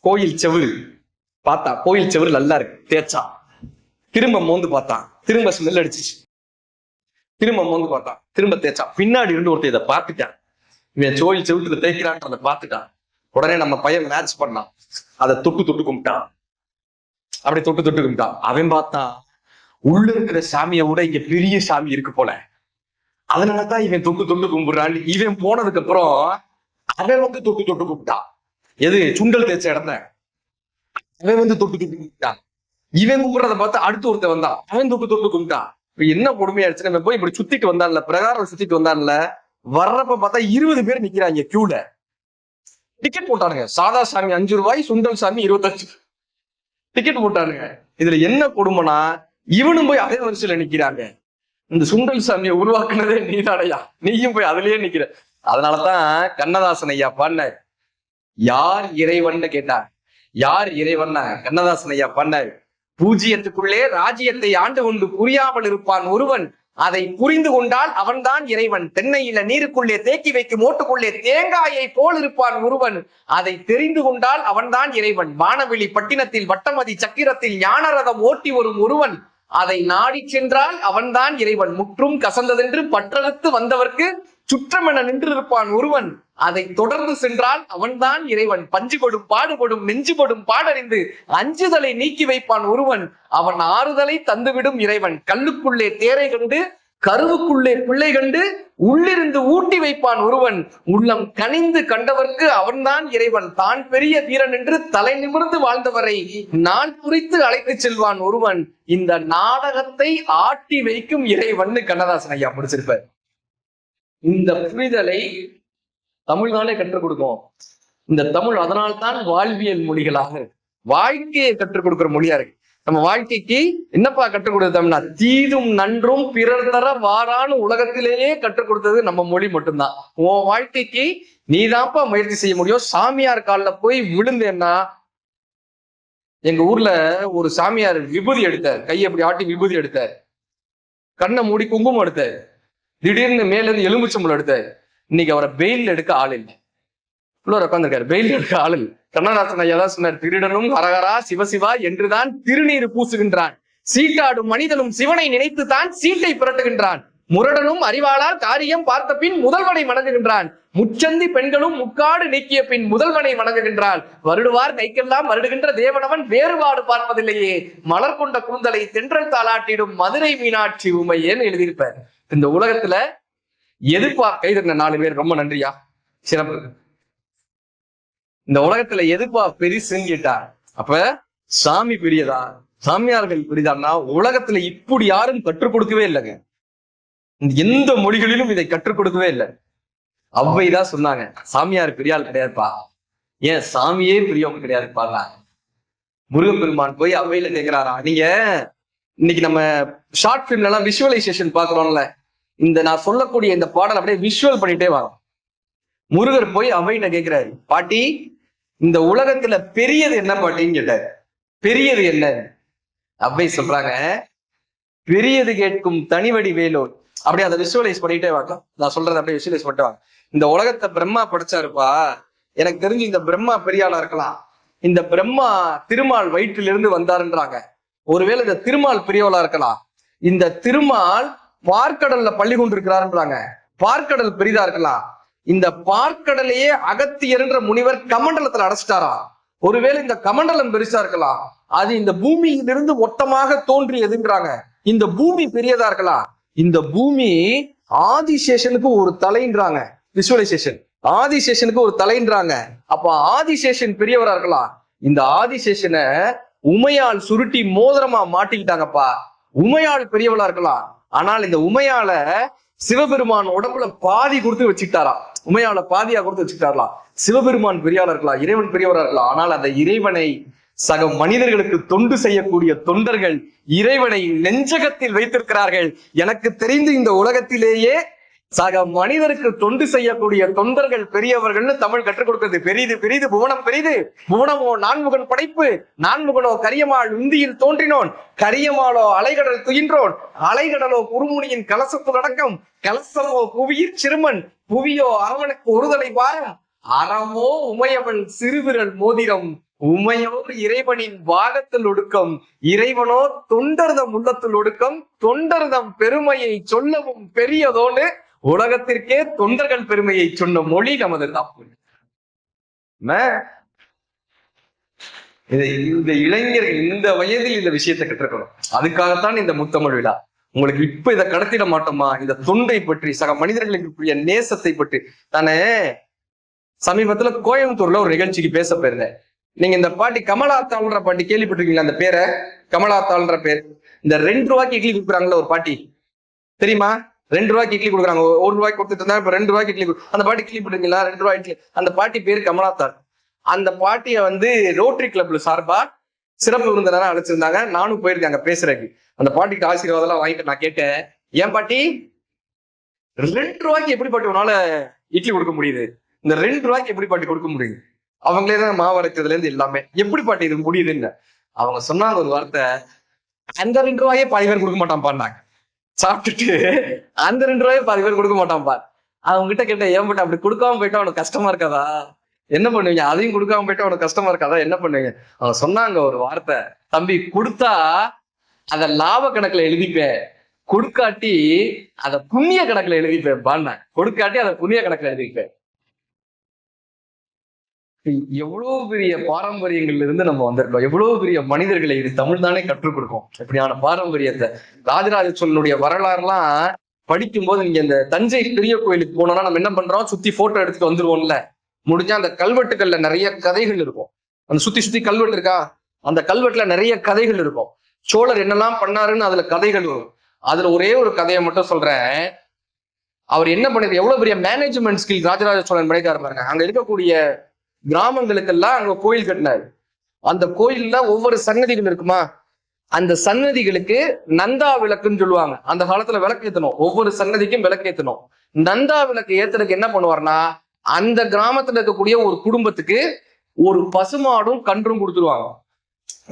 கோயில் செவுரு பார்த்தா, கோயில் செவுரு நல்லா இருக்கு, தேய்ச்சா. திரும்ப மோந்து பார்த்தா, திரும்ப ஸ்மெல் அடிச்சிச்சு. திரும்ப மோந்து பார்த்தா, திரும்ப தேய்ச்சா. பின்னாடி இருந்து ஒருத்தர் இதை பார்த்துட்டான், இவன் கோயில் செவுத்துல தேய்க்கிறான்றதை பார்த்துட்டான். உடனே நம்ம பையன் மேட்ச் பண்ணான், அதை தொட்டு தொட்டு கும்பிட்டான். அப்படி தொட்டு தொட்டு கும்பிட்டான். அவன் பார்த்தான், உள்ள இருக்கிற சாமியை விட இங்க பெரிய சாமி இருக்கு போல, அதனாலதான் இவன் தொட்டு தொட்டு கும்பிடுறான். இவன் போனதுக்கு அப்புறம் அவன் வந்து தொட்டு தொட்டு கும்பிட்டான். எது, சுண்டல் தேய்ச்ச இடத்த அவன் வந்து தொட்டு தொட்டு கும்பிட்டான். இவன் கும்பிடுறத பார்த்து அடுத்து ஒருத்தன் வந்தான், அவன் தொட்டு தொட்டு கும்பிட்டான். இப்ப என்ன கொடுமையாயிடுச்சு, நம்ம போய் இப்படி சுத்திட்டு வந்தான்ல, பிரகாரம் சுத்திட்டு வந்தான்ல, வர்றப்ப பார்த்தா 20 பேர் நிக்கிறாங்க கியூல. டிக்கெட் போட்டானுங்க. சாதா சாமி 5 ரூபாய், சுண்டல் சாமி 25 டிக்கெட் போட்டானுங்க. இதுல என்ன கொடுமைனா, இவனும் போய் அதே வரிசையில நிக்கிறாங்க. இந்த சுண்டல் சாமியை உருவாக்குனதே நீதானையா, நீயும் போய் அதுலயே நிக்கிற. அதனாலதான் கண்ணதாசன் ஐயா பாடினார், யார் இறைவன் கேட்டார். யார் இறைவன் கண்ணதாசன் ஐயா பாடினார், பூஜ்ஜியத்துக்குள்ளே ராஜ்யத்தை ஆண்டு கொண்டு புரியாமல் இருப்பான் ஒருவன், அதை புரிந்து கொண்டால் அவன்தான் இறைவன். தென்னையில நீருக்குள்ளே தேக்கி வைக்கும் ஓட்டுக்குள்ளே தேங்காயை போல் இருப்பான் ஒருவன், அதை தெரிந்து கொண்டால் அவன்தான் இறைவன். வானவெளி பட்டினத்தில் வட்டமதி சக்கிரத்தில் ஞானரதம் ஓட்டி வரும் ஒருவன், அதை நாடி சென்றால் அவன்தான் இறைவன். முற்றும் கசந்ததென்று பற்றறுத்து வந்தவர்க்கு சுற்றமென நின்றிருப்பான் ஒருவன், அதை தொடர்ந்து சென்றால் அவன்தான் இறைவன். பஞ்சுபடும் பாடுபடும் நெஞ்சுபடும் பாடறிந்து அஞ்சுதலை நீக்கி வைப்பான் ஒருவன், அவன் ஆறுதலை தந்துவிடும் இறைவன். கல்லுக்குள்ளே தேரை கண்டு கருவுக்குள்ளே பிள்ளை கண்டு உள்ளிருந்து ஊட்டி வைப்பான் ஒருவன், உள்ளம் கனிந்து கண்டவர்க்கு அவன்தான் இறைவன். தான் பெரிய வீரன் என்று தலை நிமிர்ந்து வாழ்ந்தவரை நான் குறித்து அழைத்து செல்வான் ஒருவன், இந்த நாடகத்தை ஆட்டி வைக்கும் இறைவன் கண்ணதாசன் ஐயா முடிச்சிருப்பார். இந்த புரிதலை தமிழ்நாளே கற்றுக் கொடுக்கும். இந்த தமிழ் அதனால்தான் வாழ்வியல் மொழிகளாக இருக்கு, வாழ்க்கையை கற்றுக் கொடுக்கிற மொழியா இருக்கு. நம்ம வாழ்க்கைக்கு என்னப்பா கற்றுக் கொடுத்தோம்னா, தீதும் நன்றும் பிறர் தர வாரான்னு உலகத்திலேயே கற்றுக் கொடுத்தது நம்ம மொழி மட்டும்தான். உன் வாழ்க்கைக்கு நீதான்ப்பா முயற்சி செய்ய முடியும். சாமியார் காலில் போய் விழுந்தேன்னா, எங்க ஊர்ல ஒரு சாமியார் விபூதி எடுத்தார், கையை அப்படி ஆட்டி விபூதி எடுத்தார், கண்ணை மூடி குங்குமம் எடுத்தார், திடீர்னு மேல இருந்து எலுமிச்சம்பழம் எடுத்தார். இன்னைக்கு அவரை பெயில் எடுக்க ஆள் இல்லை, உட்கார்ந்துருக்காரு, பெயில் எடுக்க ஆள் இல்லை. கண்ணதாசன் ஐயா தான் சொன்னார், திருடனும் ஹரஹரா சிவசிவா என்றுதான் திருநீர் பூசுகின்றான், சீட்டாடும் மனிதனும் சிவனை நினைத்துதான் சீட்டை புரட்டுகின்றான், முரடனும் அறிவாளால் காரியம் பார்த்த பின் முதல்வனை வணங்குகின்றான், முச்சந்தி பெண்களும் முக்காடு நீக்கிய பின் முதல்வனை வணங்குகின்றான், வருடுவார் கைக்கெல்லாம் வருடுகின்ற தேவனவன் வேறுபாடு பார்ப்பதில்லையே, மலர் கொண்ட கூந்தலை தென்றல் தாளாட்டிடும் மதுரை மீனாட்சி உமையேன்னு எழுதியிருப்பார். இந்த உலகத்துல எதுப்பா கைதறின 4 பேர் ரொம்ப நன்றியா, சிறப்பு. இந்த உலகத்துல எதுப்பா பெரிசுன்னு கேட்டா, அப்ப சாமி பெரியதா, சாமியார்கள் பெரிதான்னா உலகத்துல இப்படி யாரும் கற்றுக் கொடுக்கவே இல்லைங்க. எந்த மொழிகளிலும் இதை கற்றுக் கொடுக்கவே இல்லை. அவ்வைதான் சொன்னாங்க, சாமியார் பெரியாள் கிடையாதுப்பா, ஏன் சாமியே பெரியவங்க கிடையாதுப்பா. முருகப்பெருமான் போய் அவ்வையில கேட்கிறாரா, நீங்க இன்னைக்கு நம்ம ஷார்ட் பிலிம்ல எல்லாம் விஷுவலைசேஷன் பாக்குறோம்ல, இந்த நான் சொல்லக்கூடிய இந்த பாடல் அப்படியே விஷுவல் பண்ணிட்டே வரோம். முருகர் போய் அவையில கேட்கிறாரு, பாட்டி இந்த உலகத்துல பெரியது என்ன பாட்டின்னு கேட்டாரு. பெரியது என்ன? அவ்வை சொல்றாங்க, பெரியது கேட்கும் தனிவடி வேலோர். அப்படியே அதை விஷுவலைஸ் பண்ணிட்டே வாங்க, நான் சொல்றதை அப்படியே விஷுவலைஸ் பண்ணிட்டு வாங்க. இந்த உலகத்தை பிரம்மா படைச்சாருப்பா, எனக்கு தெரிஞ்சு இந்த பிரம்மா பெரியாளா இருக்கலாம், இந்த பிரம்மா திருமால் வயிற்றிலிருந்து வந்தாருன்றாங்க. ஒருவேளை இந்த திருமால் பெரியவளா இருக்கலாம், இந்த திருமால் பார்க்கடல்ல பள்ளி கொண்டிருக்கிறாருன்றாங்க, பார்க்கடல் பெரிதா இருக்கலாம், இந்த பார்க்கடலையே அகத்தியர்ன்ற முனிவர் கமண்டலத்துல அடைச்சிட்டாரா, ஒருவேளை இந்த கமண்டலம் பெருசா இருக்கலாம், அது இந்த பூமியிலிருந்து மொத்தமாக தோன்றியதுன்றாங்க, இந்த பூமி பெரியதா இருக்கலாம், இந்த பூமி ஆதிசேஷனுக்கு ஒரு தலைன்றாங்க, விஷுவலைசேஷன் ஆதிசேஷனுக்கு ஒரு தலைன்றாங்க. அப்ப ஆதிசேஷன் பெரியவரா இருக்கலாம், இந்த ஆதிசேஷனை உமையால் சுருட்டி மோதிரமா மாட்டிக்கிட்டாங்கப்பா, உமையாள் பெரியவளா இருக்கலாம், ஆனால் இந்த உமையால சிவபெருமான் உடம்புல பாதி கொடுத்து வச்சுக்கிட்டாராம், உமையால பாதியா கொடுத்து வச்சுக்கிட்டாரலாம். சிவபெருமான் பெரியாளா இருக்கலாம், இறைவன் பெரியவரா இருக்கலாம், ஆனால் அந்த இறைவனை சக மனிதர்களுக்கு தொண்டு செய்யக்கூடிய தொண்டர்கள் இறைவனை நெஞ்சகத்தில் வைத்திருக்கிறார்கள். எனக்கு தெரிந்து இந்த உலகத்திலேயே சக மனிதருக்கு தொண்டு செய்யக்கூடிய தொண்டர்கள் பெரியவர்கள்னு தமிழ் கற்றுக் கொடுக்கிறது. பெரிது பெரிது புவனம் பெரிது, புவனமோ நான்முகன் படைப்பு, நான்முகனோ கரியமாள் உந்தியில் தோன்றினோன், கரியமாளோ அலைகடல் துயின்றோன், அலைகடலோ குறுமுனியின் கலசத்து அடக்கம், கலசமோ புவியிற் சிறுமன், புவியோ அவனுக்கு ஒருதலை பாரம், அறமோ உமையவள் சிறுவிரல் மோதிரம், உமையோர் இறைவனின் வாகத்தில் ஒடுக்கம், இறைவனோ தொண்டர்தம் உள்ளத்தில் ஒடுக்கம், தொண்டர்தம் பெருமையை சொல்லவும் பெரியதோன்னு உலகத்திற்கே தொண்டர்கள் பெருமையை சொன்ன மொழி நமது தமிழ். இந்த இளைஞர்கள் இந்த வயதில் இந்த விஷயத்தை கற்றுக்கணும். அதுக்காகத்தான் இந்த முத்தமிழ் விழா. உங்களுக்கு இப்ப இதை கடத்திட மாட்டோமா? இந்த தொண்டை பற்றி, சக மனிதர்களுக்கு நேசத்தை பற்றி தானே. சமீபத்துல கோயம்புத்தூர்ல ஒரு நிகழ்ச்சிக்கு பேச போயிருந்தேன். நீங்க இந்த பாட்டி கமலாத்தாள்ன்ற பாட்டி கேள்விப்பட்டிருக்கீங்களா? அந்த பேரை கமலாத்தாள்ன்ற பேர். இந்த 2 ரூபாய்க்கு இட்லி கொடுக்குறாங்களா ஒரு பாட்டி, தெரியுமா? 2 ரூபாய்க்கு இட்லி கொடுக்குறாங்க. 1 ரூபாய்க்கு கொடுத்துட்டு இருந்தா இப்ப 2 ரூபாய்க்கு இட்லி. அந்த பாட்டி கேள்விப்பட்டிருக்கீங்களா? 2 ரூபாய் இட்லி. அந்த பாட்டி பேரு கமலாத்தாள். அந்த பாட்டிய ரோட்டரி கிளப்ல சார்பா சிறப்பு விருந்தினரா அழைச்சிருந்தாங்க. நானும் போயிருக்கேன் அங்க பேசுறதுக்கு. அந்த பாட்டிக்கு ஆசீர்வாதம் எல்லாம் வாங்கிட்டு நான் கேட்டேன், ஏன் பாட்டி 2 ரூபாய்க்கு எப்படி பாட்டி உன்னால இட்லி கொடுக்க முடியுது? இந்த 2 ரூபாய்க்கு எப்படி பாட்டி கொடுக்க முடியுது? அவங்களே தான் மாவு அரைச்சதுல இருந்து எல்லாமே, எப்படி பாட்டி இது முடியுதுன்னு அவங்க சொன்னாங்க ஒரு வார்த்தை, அந்த 2 ரூபாயே பாதி பேர் கொடுக்க மாட்டான் பாருனாங்க. சாப்பிட்டுட்டு அந்த 2 ரூபாயே பாதி பேர் கொடுக்க மாட்டான் பார். அவங்க கிட்ட கேட்டேன், ஏன் பாட்டு அப்படி கொடுக்காம போயிட்டா உனக்கு கஷ்டமா இருக்காதா? என்ன பண்ணுவீங்க? அதையும் கொடுக்காம போயிட்டா உனக்கு கஷ்டமா இருக்காதா? என்ன பண்ணுவீங்க? அவங்க சொன்னாங்க ஒரு வார்த்தை, தம்பி கொடுத்தா அத லாப கணக்குல எழுதிப்பேன், கொடுக்காட்டி அத புண்ணிய கணக்குல எழுதிப்பேன் பாருன. கொடுக்காட்டி அதை புண்ணிய கணக்குல எழுதிப்பேன். எவ்வளவு பெரிய பாரம்பரியங்கள்ல இருந்து நம்ம வந்திருக்கோம், எவ்வளவு பெரிய மனிதர்களை இது தமிழ் தானே கற்றுக் கொடுக்கும். இப்படியான பாரம்பரியத்தை ராஜராஜ சோழனுடைய வரலாறுலாம் படிக்கும் போது, நீங்க இந்த தஞ்சை பெரிய கோயிலுக்கு போனோம்னா நம்ம என்ன பண்றோம், சுத்தி போட்டோ எடுத்துட்டு வந்துருவோம்ல. முடிஞ்சா அந்த கல்வெட்டுகள்ல நிறைய கதைகள் இருக்கும். அந்த சுத்தி சுத்தி கல்வெட்டு இருக்கா, அந்த கல்வெட்டுல நிறைய கதைகள் இருக்கும். சோழர் என்னெல்லாம் பண்ணாருன்னு அதுல கதைகள் வரும். அதுல ஒரே ஒரு கதையை மட்டும் சொல்றேன். அவர் என்ன பண்ணிரு, எவ்வளவு பெரிய மேனேஜ்மெண்ட் ஸ்கில் ராஜராஜ சோழன் பண்ணிட்டாரு பாருங்க. அங்க இருக்கக்கூடிய கிராமங்களுக்கெல்லாம் அங்க கோயில் கட்டினாரு. அந்த கோயில்ல ஒவ்வொரு சன்னதிகள் இருக்குமா, அந்த சன்னதிகளுக்கு நந்தா விளக்குன்னு சொல்லுவாங்க. அந்த காலத்துல விளக்கு ஏத்தணும், ஒவ்வொரு சன்னதிக்கும் விளக்கு ஏத்தணும். நந்தா விளக்கு ஏத்துறதுக்கு என்ன பண்ணுவார்னா, அந்த கிராமத்துல இருக்கக்கூடிய ஒரு குடும்பத்துக்கு ஒரு பசுமாடும் கன்றும் கொடுத்துருவாங்க.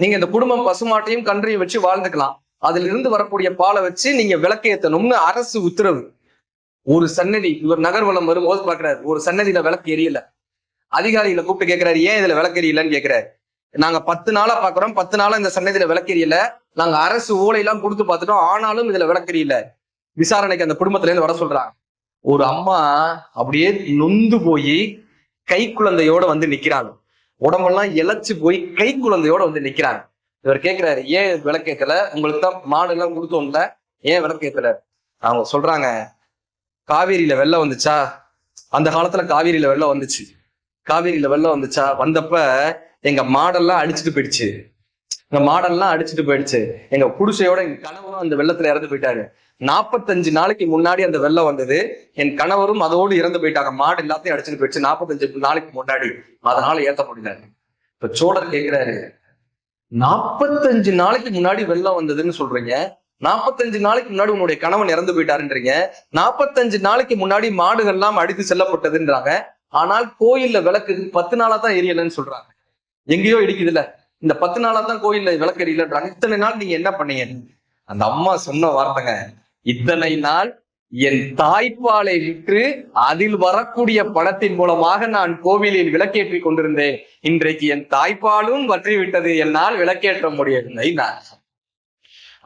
நீங்க இந்த குடும்பம் பசுமாட்டையும் கன்றையும் வச்சு வாழ்ந்துக்கலாம், அதுல இருந்து வரக்கூடிய பாலை வச்சு நீங்க விளக்கு ஏத்தணும்னு அரசு உத்தரவு. ஒரு சன்னதி, இவர் நகர்வலம் வரும்போது பாக்குறாரு, ஒரு சன்னதியில விளக்கு எரியல. அதிகாரிகளை கூப்பிட்டு கேட்கிறாரு, ஏன் இதுல விளக்கெரியலன்னு கேட்கிறாரு. நாங்க 10 நாளா பாக்குறோம், 10 நாளா இந்த சன்னதியில விளக்கெரியல, நாங்க அரசு ஓலை எல்லாம் கொடுத்து பார்த்துட்டோம், ஆனாலும் இதுல விளக்கெரியல. விசாரணைக்கு அந்த குடும்பத்துல இருந்து வர சொல்றாங்க. ஒரு அம்மா அப்படியே நொந்து போய் கை குழந்தையோட வந்து நிக்கிறாங்க. உடம்பெல்லாம் இழைச்சு போய் கை குழந்தையோட வந்து நிக்கிறாங்க. இவர் கேட்கிறாரு, ஏன் விளக்கேத்தல? உங்களுக்கு தான் மாடு எல்லாம் கொடுத்தோம்ல, ஏன் விளக்கேத்தல? அவங்க சொல்றாங்க, காவேரியில வெள்ளம் வந்துச்சா, அந்த காலத்துல காவேரியில வெள்ளம் வந்துச்சு. காவேரியில வெள்ளம் வந்துச்சா, வந்தப்ப எங்க மாடெல்லாம் அடிச்சுட்டு போயிடுச்சு, எங்க குடிசையோட எங்க கணவரும் அந்த வெள்ளத்துல இறந்து போயிட்டாரு. 45 நாளைக்கு முன்னாடி அந்த வெள்ளம் வந்தது, என் கணவரும் அதோடு இறந்து போயிட்டாங்க. மாடு எல்லாத்தையும் அடிச்சுட்டு போயிடுச்சு 45 நாளைக்கு முன்னாடி, அதனால ஏத்த முடியல. இப்ப சோழர் கேட்கிறாரு, 45 நாளைக்கு முன்னாடி வெள்ளம் வந்ததுன்னு சொல்றீங்க, 45 நாளைக்கு முன்னாடி உன்னுடைய கணவன் இறந்து போயிட்டாருன்றீங்க, 45 நாளைக்கு முன்னாடி மாடுகள்லாம் அடித்து செல்லப்பட்டதுன்றாங்க, ஆனால் கோயில்ல விளக்கு 10 நாளா தான் எரியலன்னு சொல்றாங்க. எங்கேயோ இடிக்குதுல்ல, இந்த 10 நாளா தான் கோயில்ல விளக்கு எரியலன்றாங்க. இத்தனை நாள் நீங்க என்ன பண்ணீங்க? அந்த அம்மா சொன்ன வார்த்தைங்க, இத்தனை நாள் என் தாய்ப்பாலை விற்று அதில் வரக்கூடிய பணத்தின் மூலமாக நான் கோவிலில் விளக்கேற்றி கொண்டிருந்தேன். இன்றைக்கு என் தாய்ப்பாலும் வற்றி விட்டது, என்னால் விளக்கேற்ற முடியவில்லை.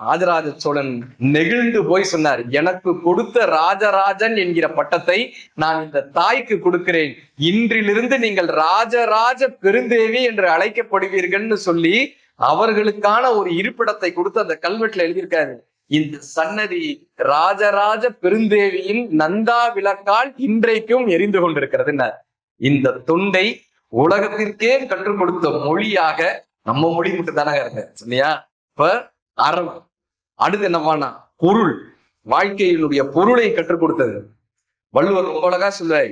ராஜராஜ சோழன் நெகிழ்ந்து போய் சொன்னார், எனக்கு கொடுத்த ராஜராஜன் என்கிற பட்டத்தை நான் இந்த தாய்க்கு கொடுக்கிறேன், இன்றிலிருந்து நீங்கள் ராஜராஜ பெருந்தேவி என்று அழைக்கப்படுவீர்கள்னு சொல்லி அவர்களுக்கான ஒரு இருப்பிடத்தை கொடுத்து அந்த கல்வெட்டுல எழுதியிருக்காரு. இந்த சன்னதி ராஜராஜ பெருந்தேவியின் நந்தா விளக்கால் இன்றைக்கும் எரிந்து கொண்டிருக்கிறது. இந்த தொண்டை உலகத்திற்கே கற்றுக் கொடுத்த மொழியாக நம்ம மொழி மட்டும் தானே இருக்கு இல்லையா? இப்ப அறம், அடுத்து என்னவானா பொருள், வாழ்க்கையினுடைய பொருளை கற்றுக் கொடுத்தது. வள்ளுவர் ரொம்ப அழகா சொல்வார்,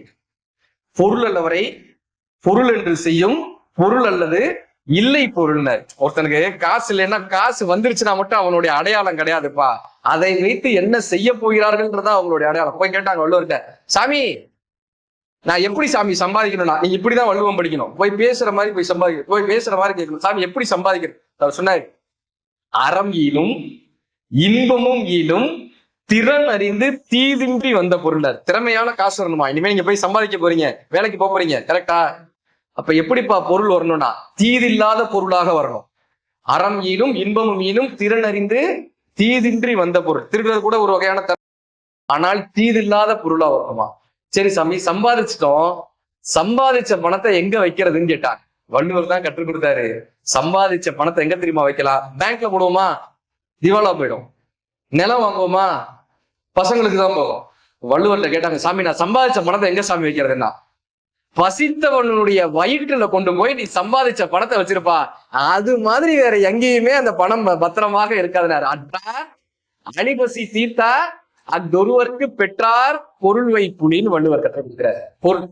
பொருள் அல்லவரை பொருள் என்று செய்யும் பொருள் அல்லது இல்லை பொருள்னர். ஒருத்தனுக்கு காசு இல்லைன்னா காசு வந்துருச்சுன்னா மட்டும் அவனுடைய அடையாளம் கிடையாதுப்பா. அதை வைத்து என்ன செய்ய போகிறார்கள்ன்றதா அவங்களுடைய அடையாளம். போய் கேட்டாங்க வள்ளுவர்கிட்ட, சாமி நான் எப்படி சாமி சம்பாதிக்கணும்னா, நீங்க இப்படிதான் வள்ளுவம் படிக்கணும். போய் பேசுற மாதிரி போய் சம்பாதிக்கணும், போய் பேசுற மாதிரி கேட்கணும். சாமி எப்படி சம்பாதிக்கணும்? அவர் சொன்னாரு, அறம் ஈனும் இன்பமும் ஈனும் திறன் அறிந்து தீதின்றி வந்த பொருளார். திறமையான காசு வரணுமா? இனிமே நீங்க போய் சம்பாதிக்க போறீங்க, வேலைக்கு போக போறீங்க, கரெக்டா? அப்ப எப்படிப்பா பொருள் வரணும்னா தீதில்லாத பொருளாக வரணும். அறம் ஈனும் இன்பமும் ஈனும் திறன் அறிந்து தீதின்றி வந்த பொருள். திருடுறது கூட ஒரு வகையான ஆனால் தீதில்லாத பொருளா வரணுமா? சரி சாமி சம்பாதிச்சிட்டோம், சம்பாதிச்ச பணத்தை எங்க வைக்கிறதுன்னு கேட்டாங்க. வள்ளுவர் தான் கற்றுக் கொடுத்தாரு. சம்பாதிச்ச பணத்தை எங்க தெரியுமா வைக்கலாம்? பேங்க்ல போடுவோமா? திவாலா போயிடும். நிலம் வாங்குவோமா? பசங்களுக்கு தான் போகும். வள்ளுவர்கிட்ட கேட்டாங்க, சாமி நான் சம்பாதிச்ச பணத்தை எங்க சாமி வைக்கிறதுன்னா, பசித்தவனுடைய வயிற்றுல கொண்டு போய் நீ சம்பாதிச்ச பணத்தை வச்சிருப்பா, அது மாதிரி வேற எங்கேயுமே அந்த பணம் பத்திரமாக இருக்காதுனாரு. அட்டா அணிபசி தீர்த்தா அத்தொருவருக்கு பெற்றார் பொருள் வைப்புலின்னு வள்ளுவர் கற்றுக் கொடுக்கிறார். பொருள்.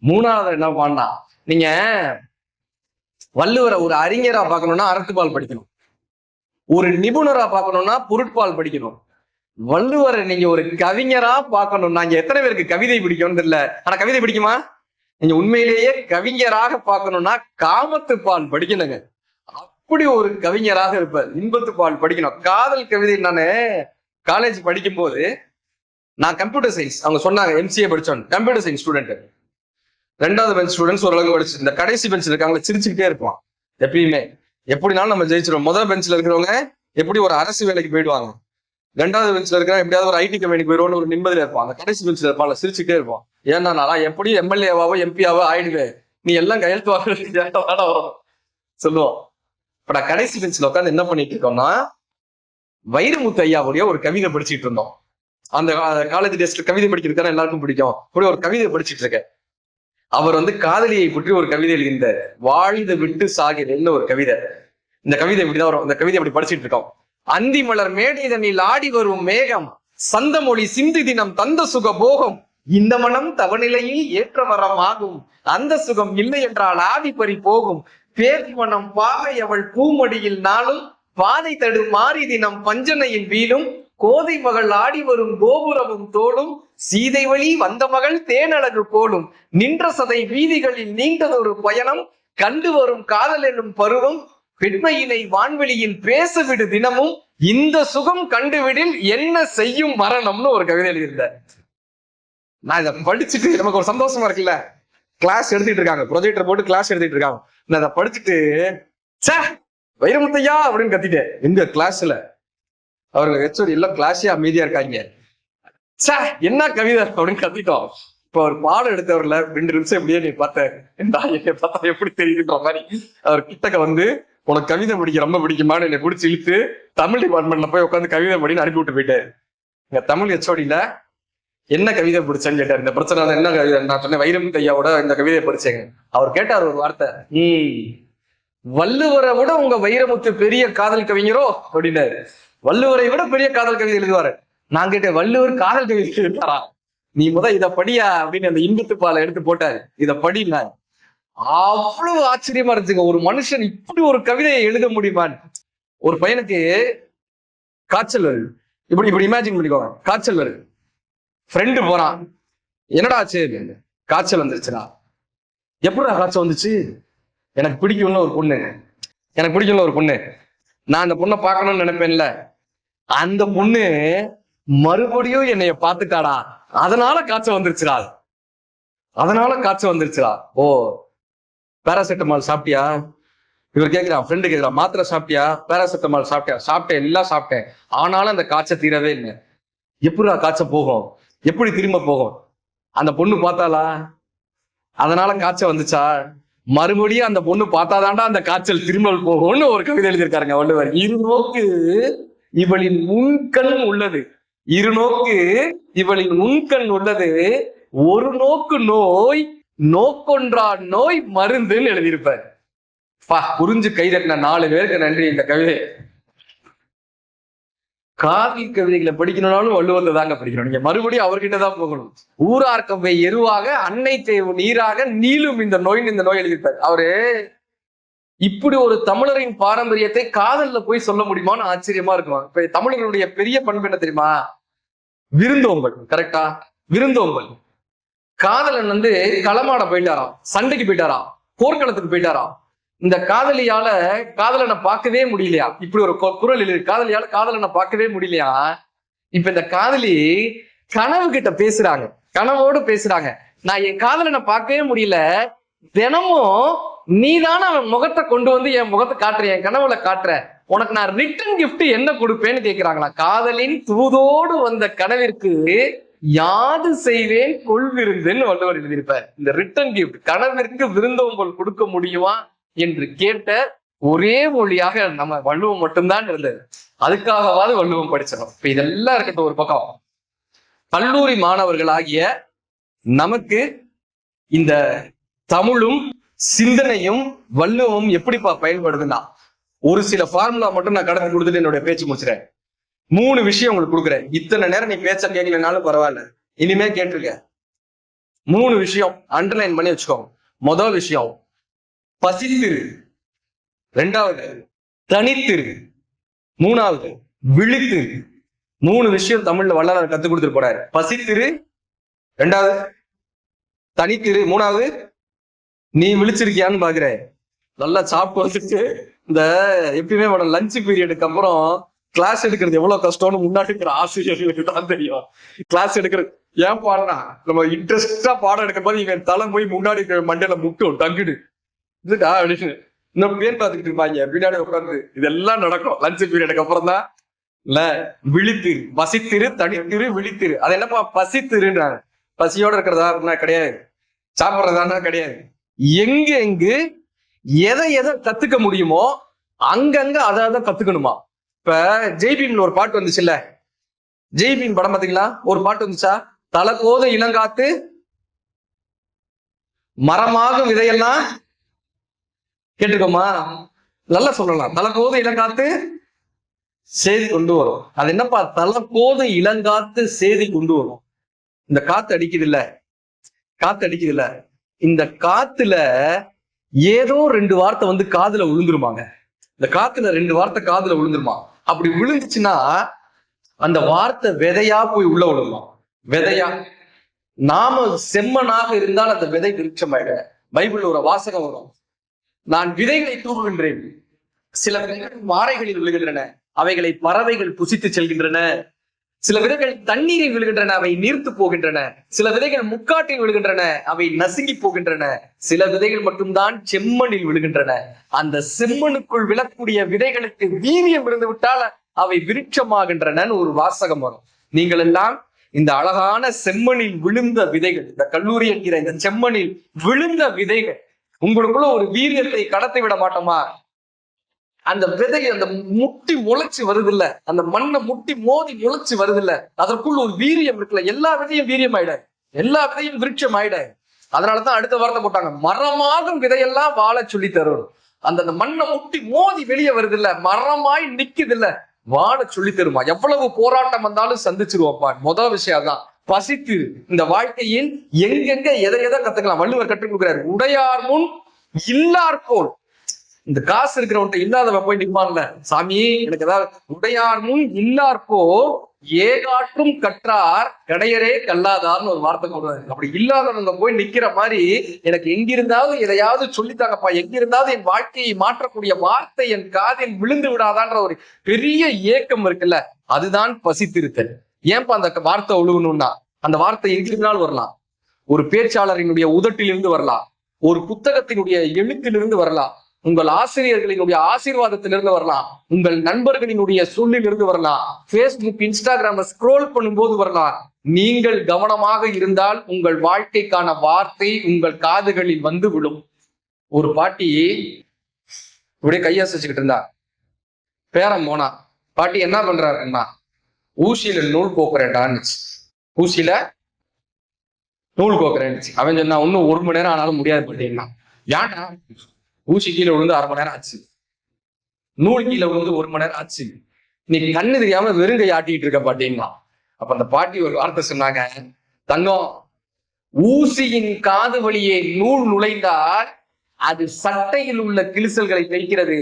மூணாவது என்ன பண்ணா, நீங்க வள்ளுவரை ஒரு அறிஞரா பார்க்கணும்னா அறத்துப்பால் படிக்கணும், ஒரு நிபுணரா பார்க்கணும்னா பொருட்பால் படிக்கணும். வள்ளுவரை நீங்க ஒரு கவிஞரா பார்க்கணும்னா, இங்க எத்தனை பேருக்கு கவிதை பிடிக்கும்னு தெரியல, ஆனா கவிதை பிடிக்குமா? நீங்க உண்மையிலேயே கவிஞராக பார்க்கணும்னா காமத்து பால் படிக்கணுங்க. அப்படி ஒரு கவிஞராக இருப்பார். இன்பத்து பால் படிக்கணும். காதல் கவிதை. நானு காலேஜ் படிக்கும் போது நான் கம்ப்யூட்டர் சயின்ஸ், அவங்க சொன்னாங்க எம்சிஏ படிச்சோம், கம்ப்யூட்டர் சயின்ஸ் ஸ்டூடெண்ட். 2வது பெஞ்ச் ஸ்டூடெண்ட்ஸ் ஓரளவுக்கு படிச்சு, இந்த கடைசி பெஞ்ச் இருக்காங்களே சிரிச்சுக்கிட்டே இருப்பான் எப்பயுமே. எப்படினாலும் நம்ம ஜெயிச்சிடும். முதல் பெஞ்ச்ல இருக்கிறவங்க எப்படி ஒரு அரசு வேலைக்கு போயிடுவாங்க, 2வது பெஞ்ச்ல இருக்கிற எப்படியாவது ஒரு ஐடி கம்பெனிக்கு போயிடுவோம்னு ஒரு நிம்மதியில இருப்பான். அந்த கடைசி பெஞ்ச்ல இருப்பான், சிரிச்சுட்டே இருப்பான். ஏன்னா நான் எப்படி எம்எல்ஏவாவோ எம்பியாவோ ஆயிடுவேன், நீ எல்லாம் கையெழுத்து வாங்க சொல்லுவோம். இப்ப நான் கடைசி பெஞ்ச்ல உட்காந்து என்ன பண்ணிட்டு இருக்கோம்னா, வைரமுத்து ஐயாவுடைய ஒரு கவிதை படிச்சுட்டு இருந்தோம். அந்த காலேஜ் டேஸ்ல கவிதை படிக்கிறதுக்கான எல்லாருக்கும் பிடிக்கும். அப்படி ஒரு கவிதை படிச்சுட்டு இருக்கேன். அவர் காதலியை பற்றி ஒரு கவிதை எழுதியிருந்தார். வாழ்ந்து விட்டு சாகிறேன்னு ஒரு கவிதை. இந்த கவிதை இப்படிதான் வரும். இந்த கவிதை அப்படி படிச்சுட்டு இருக்கோம். அந்தி மலர் மேடைதனில் ஆடி வரும் மேகம், சந்த மொழி சிந்து தினம் தந்த சுக போகம், இந்த மனம் தவநிலையில் ஏற்ற வரம் ஆகும், அந்த சுகம் இல்லை என்றால் ஆதி பறி போகும், பேர் மனம் பாவை அவள் பூமடியில் நாளும், பாதை தடு மாறி தினம் பஞ்சனையில் வீழும், கோதை மகள் ஆடி வரும் கோபுரமும் தோளும், சீதை வழி வந்த மகள் தேனழகு போலும், நின்ற சதை வீதிகளில் நீண்டதொரு பயணம், கண்டு வரும் காதல் என்னும் பருவம், பெண்மையினை வான்வெளியில் பேசவிடு தினமும், இந்த சுகம் கண்டுவிடில் என்ன செய்யும் மரணம்னு ஒரு கவிதை எழுதியிருந்தார். நான் இதை படிச்சுட்டு நமக்கு ஒரு சந்தோஷமா இருக்குல்ல. கிளாஸ் எடுத்துட்டு இருக்காங்க, ப்ரொஜெக்டர் போட்டு கிளாஸ் எடுத்துட்டு இருக்காங்க. நான் அதை படிச்சுட்டு சே வைரமுத்தையா அப்படின்னு கத்திட்டேன். எங்க கிளாஸ்ல அவருக்கு ஹெச்ஓடி எல்லாம் கிளாஸே அமைதியா இருக்காங்க. சே என்ன கவிதை அப்படின்னு கத்திட்டோம். இப்ப அவர் பாடம் எடுத்தவர்ல 2 நிமிஷம் எப்படியே நீ பார்த்தா எப்படி தெரியுதுன்ற மாதிரி அவர் கிட்டக்க உனக்கு கவிதை படிக்க ரொம்ப பிடிக்குமான்னு என்னை பிடிச்சி இழுத்து தமிழ் டிபார்ட்மெண்ட்ல போய் உட்காந்து கவிதை படின்னு அனுப்பி விட்டு போயிட்டாரு. இங்க தமிழ் ஹெச்ஓடியில என்ன கவிதை படிச்சேன்னு கேட்டார். இந்த பிரச்சனை என்ன கவிதை? நான் சொன்னேன் வைரமுத்து ஐயாவோட இந்த கவிதையை படிச்சேங்க. அவர் கேட்டார் ஒரு வார்த்தை, வள்ளுவரை விட உங்க வைரமுத்து பெரிய காதல் கவிஞரோ அப்படின்னாரு. வள்ளுவரை விட பெரிய காதல் கவிதை எழுதுவாரு. நான் கேட்டேன், வள்ளுவர் காதல் கவிதை எழுதுவாரா? நீ இத படியா அப்படின்னு அந்த இன்பத்து பாலை எடுத்து போட்டாரு. இத படினா அவ்வளவு ஆச்சரியமா இருந்துச்சுங்க. ஒரு மனுஷன் இப்படி ஒரு கவிதையை எழுத முடியுமான்னு. ஒரு பையனுக்கு காய்ச்சல் வருது. இப்படி இமேஜின் பண்ணிக்கோங்க. காய்ச்சல் வருது. ஃப்ரெண்டு போறான், என்னடா ஆச்சு? காய்ச்சல் வந்துருச்சுடா. எப்படிடா காய்ச்சல் வந்துச்சு? எனக்கு பிடிக்கும்ல ஒரு பொண்ணு, நான் அந்த பொண்ணை பார்க்கணும்னு நினைப்பேன்ல, அந்த பொண்ணு மறுபடியும் என்னைய பார்த்துட்டாடா, அதனால காய்ச்சல் வந்துருச்சுடா. ஓ பேராசிட்டமால் சாப்பிட்டியா? இவர் கேட்கிறான், ஃப்ரெண்டு கேட்கிறான், மாத்திரை சாப்பிட்டியா? பேராசிட்டமால் சாப்பிட்டியா? சாப்பிட்டேன், எல்லாம் சாப்பிட்டேன், ஆனாலும் அந்த காய்ச்சல் தீரவே இல்லை. எப்படிடா காய்ச்சல் போகும்? எப்படி திரும்ப போகும்? அந்த பொண்ணு பார்த்தாளா, அதனால காய்ச்சல் வந்துச்சா? மறுபடியும் அந்த பொண்ணு பார்த்தாதான்டா அந்த காய்ச்சல் திரும்ப போகும்னு ஒரு கவிதை எழுதியிருக்காருங்க வள்ளுவர். இருநோக்கு இவளின் முன்கண் உள்ளது, ஒரு நோக்கு நோய், நோக்கொன்றா நோய் மருந்துன்னு எழுதியிருப்பார். புரிஞ்சு கைதட்டின 4 பேருக்கு நன்றி. இந்த கவிதை காதல் கவிதைகளை படிக்கணும்னாலும் வள்ளுவத்தை தாங்க படிக்கணும். நீங்க மறுபடியும் அவர்கிட்டதான் போகணும். ஊரார்க்கவை எருவாக, அன்னை தேவு நீராக, நீளும் இந்த நோய் எழுதியிருப்பார். அவரு இப்படி ஒரு தமிழரின் பாரம்பரியத்தை காதல்ல போய் சொல்ல முடியுமான்னு ஆச்சரியமா இருக்கும். இப்ப தமிழர்களுடைய பெரிய பண்பு என்ன தெரியுமா? விருந்தோம்பல். கரெக்டா? விருந்தோம்பல். காதலன் களமாட போயிட்டாராம், சண்டைக்கு போயிட்டாராம், போர்க்களத்துக்கு போயிட்டாராம். இந்த காதலியால காதலனை பார்க்கவே முடியலையா? இப்படி ஒரு குரல் இருக்கு, காதலியால காதலனை பார்க்கவே முடியலையா? இப்ப இந்த காதலி கனவு கிட்ட பேசுறாங்க, கனவோடு பேசுறாங்க. நான் என் காதலனை பார்க்கவே முடியல, தினமும் நீதான அவன் முகத்தை கொண்டு வந்து என் முகத்தை காட்டுற, என் கனவுல காட்டுற, உனக்கு நான் ரிட்டர்ன் கிஃப்ட் என்ன கொடுப்பேன்னு கேட்கிறாங்களா. காதலின் தூதோடு வந்த கனவிற்கு யாது செய்வேன் கொள்விருந்துன்னு வள்ளுவர் எழுதியிருப்பார். இந்த ரிட்டர்ன் கிஃப்ட், கனவிற்கு விருந்தோம்பல் கொடுக்க முடியுமா என்று கேட்ட ஒரே மொழியாக நம்ம வள்ளுவம் மட்டும்தான் இருந்தது. அதுக்காகவாது வள்ளுவம் படிச்சிடும். இப்ப இதெல்லாம் இருக்கட்டும் ஒரு பக்கம். கல்லூரி மாணவர்களாகிய நமக்கு இந்த தமிழும் சிந்தனையும் வள்ளுவம் எப்படிப்பா பயன்படுதுன்னா, ஒரு சில ஃபார்முலா மட்டும் நான் கடந்து கொடுத்துட்டு என்னுடைய பேச்சு முடிச்சிடறேன். 3 விஷயம் உங்களுக்கு கொடுக்குறேன். இத்தனை நேரம் நீ பேச்ச கேட்கலனாலும் பரவாயில்ல, இனிமே கேட்டிருக்க. 3 விஷயம் அண்டர்லைன் பண்ணி வச்சுக்கோங்க. முதல் விஷயம் பசித்திரு, 2வது தனித்திரு, 3வது விழித்திரு. 3 விஷயம் தமிழ்ல வள்ளலார் கத்துக் கொடுத்துட்டு போறாரு. பசித்திரு, 2வது தனித்திரு, 3வது நீ விழிச்சிருக்கியான்னு பாக்குற. நல்லா சாப்பிட்டு வந்துட்டு இந்த எப்பயுமே லஞ்ச் பீரியடுக்கு அப்புறம் கிளாஸ் எடுக்கிறது எவ்வளவு கஷ்டம்னு முன்னாடி இருக்கிற ஆசிரியர்களுக்கு தான் தெரியும். கிளாஸ் எடுக்கிறது ஏன் பாடுறா, நம்ம இன்ட்ரெஸ்டா பாடம் எடுக்கிற போது இவன் தலை போய் முன்னாடி மண்டையில முட்டும் டங்குடு இதுடா அப்படின்னு இன்னும் பேர் பார்த்துக்கிட்டு இருப்பாங்க பின்னாடி உட்காந்து. இதெல்லாம் நடக்கும் லஞ்ச் பீரியடுக்கு அப்புறம் தான். இல்ல விழித்திரு, பசித்திரு, தனித்திரு, விழித்திரு. அது என்னப்பா பசித்திருன்றாங்க? பசியோட இருக்கிறதா கிடையாது, சாப்பிட்றதானா கிடையாது. எங்கு எதை கத்துக்க முடியுமோ அங்கங்க அதை கத்துக்கணுமா. இப்ப ஜெய்பீம்ல ஒரு பாட்டு வந்துச்சுல்ல, ஜெய்பீம் படம் பாத்தீங்களா? ஒரு பாட்டு வந்துச்சா, தலை போத இளங்காத்து மரமாக விதையெல்லாம் கேட்டுக்கோமா. நல்லா சொல்லலாம், தலை போத இளங்காத்து செய்தி கொண்டு வரும். அது என்னப்பா, தலை போத இளங்காத்து செய்தி கொண்டு வரும். இந்த காத்து அடிக்குது இல்ல, காத்து அடிக்குது இல்ல, இந்த காத்துல ஏதோ 2 வார்த்தை காதுல விழுந்துருமாங்க. இந்த காத்துல 2 வார்த்தை காதுல விழுந்துருமா. அப்படி விழுந்துச்சுன்னா அந்த வார்த்தை விதையா போய் உள்ள விழுமா. விதையா நாம செம்மனாக இருந்தால் அந்த விதை விருட்சமாயிட. பைபிள்ல ஒரு வாசகம் வரும், நான் விதைகளை தூவுகின்றேன், சில விதைகள் மாறைகளில் விழுகின்றன, அவைகளை பறவைகள் புசித்து செல்கின்றன. சில விதைகள் தண்ணீரில் விழுகின்றன, அவை நீர்த்து போகின்றன. சில விதைகள் முக்காட்டில் விழுகின்றன, அவை நசுங்கி போகின்றன. சில விதைகள் மட்டும்தான் செம்மண்ணில் விழுகின்றன. அந்த செம்மண்ணுக்குள் விழக்கூடிய விதைகளுக்கு வீரியம் இருந்து விட்டால் அவை விருட்சமாகின்றன ஒரு வாசகம் வரும். நீங்கள் எல்லாம் இந்த அழகான செம்மண்ணில் விழுந்த விதைகள், இந்த கல்லூரி என்கிற இந்த செம்மண்ணில் விழுந்த விதைகள். உங்களுக்குள்ள ஒரு வீரியத்தை கடத்தி விட மாட்டோமா? அந்த விதை அந்த முட்டி முளைச்சு வருது இல்ல, அந்த மண்ணை முட்டி மோதி முளைச்சு வருது இல்ல, அதற்குள்ள ஒரு வீரியம் இருக்குல்ல. எல்லா விதையும் வீரியம் ஆயிடாது, எல்லா விதையும் விருட்சம் ஆயிடாது. அதனாலதான் அடுத்த வார்த்தை போட்டாங்க, மரமாகும் விதையெல்லாம் வாழ சொல்லி தரும். அந்த மண்ணை முட்டி மோதி வெளியே வருது இல்ல, மரமாய் நிக்குது இல்ல, வாழ சொல்லி தருமா. எவ்வளவு போராட்டம் வந்தாலும் சந்திச்சிருவோம்ப்பா. முதல் விஷயம் தான் பசித்து. இந்த வாழ்க்கையில் எங்கெங்க எதை கத்துக்கலாம். வள்ளுவர் கற்றுக் கொடுக்கிறார், உடையார் முன் இல்லார் போல். இந்த காசு இருக்கிறவன்ட்ட இல்லாதவ போய் நிற்பான்ல, சாமி எனக்கு ஏதாவது. உடையார் முன் இல்லார்போ ஏகாற்றும் கற்றார் கடையரே கல்லாதார்னு ஒரு வார்த்தை கொடுறாரு. அப்படி இல்லாதவங்க போய் நிக்கிற மாதிரி எனக்கு எங்கிருந்தாவது எதையாவது சொல்லித்தாங்கப்பா, எங்கிருந்தாவது என் வாழ்க்கையை மாற்றக்கூடிய வார்த்தை என் காதில் விழுந்து விடாதான்ற ஒரு பெரிய ஏக்கம் இருக்குல்ல, அதுதான் பசித்திருத்தல். ஏன்பா அந்த வார்த்தை ஒழுகணும்னா, அந்த வார்த்தை எங்கிருந்தாலும் வரலாம், ஒரு பேச்சாளரினுடைய உதட்டிலிருந்து வரலாம், ஒரு புத்தகத்தினுடைய எழுத்திலிருந்து வரலாம், உங்கள் ஆசிரியர்களினுடைய ஆசீர்வாதத்திலிருந்து வரலாம், உங்கள் நண்பர்களினுடைய சொல்லிலிருந்து வரலாம், பேஸ்புக் இன்ஸ்டாகிராம ஸ்க்ரோல் பண்ணும்போது வரலாம். நீங்கள் கவனமாக இருந்தால் உங்கள் வாழ்க்கைக்கான வார்த்தை உங்கள் காதுகளில் வந்து விடும். ஒரு பாட்டி இப்படியே கையசைச்சுக்கிட்டு இருந்தா, பேரம் போனா, பாட்டி என்ன பண்றாருன்னா, ஊசியில நூல் கோக்குறேன்டான்னு. ஊசியில நூல் கோக்குறேன்னு அவன் சொன்னா, இன்னும் 1 மணி நேரம் ஆனாலும் முடியாது பாட்டீங்கன்னா. ஏன்டா, ஊசி கீழே விழுந்து 1/2 மணி நேரம் ஆச்சு, நூல் கீழே விழுந்து 1 மணி நேரம் ஆச்சு, நீ கண்ணு தெரியாம வெறுங்கை ஆட்டிட்டு இருக்க பாட்டீங்களா. அப்ப அந்த பாட்டி ஒரு வார்த்தை சொன்னாங்க, தங்கம், ஊசியின் காது வழியே நூல் நுழைந்தால் அது சட்டையில் உள்ள கிழிசல்களை தைக்கிறது.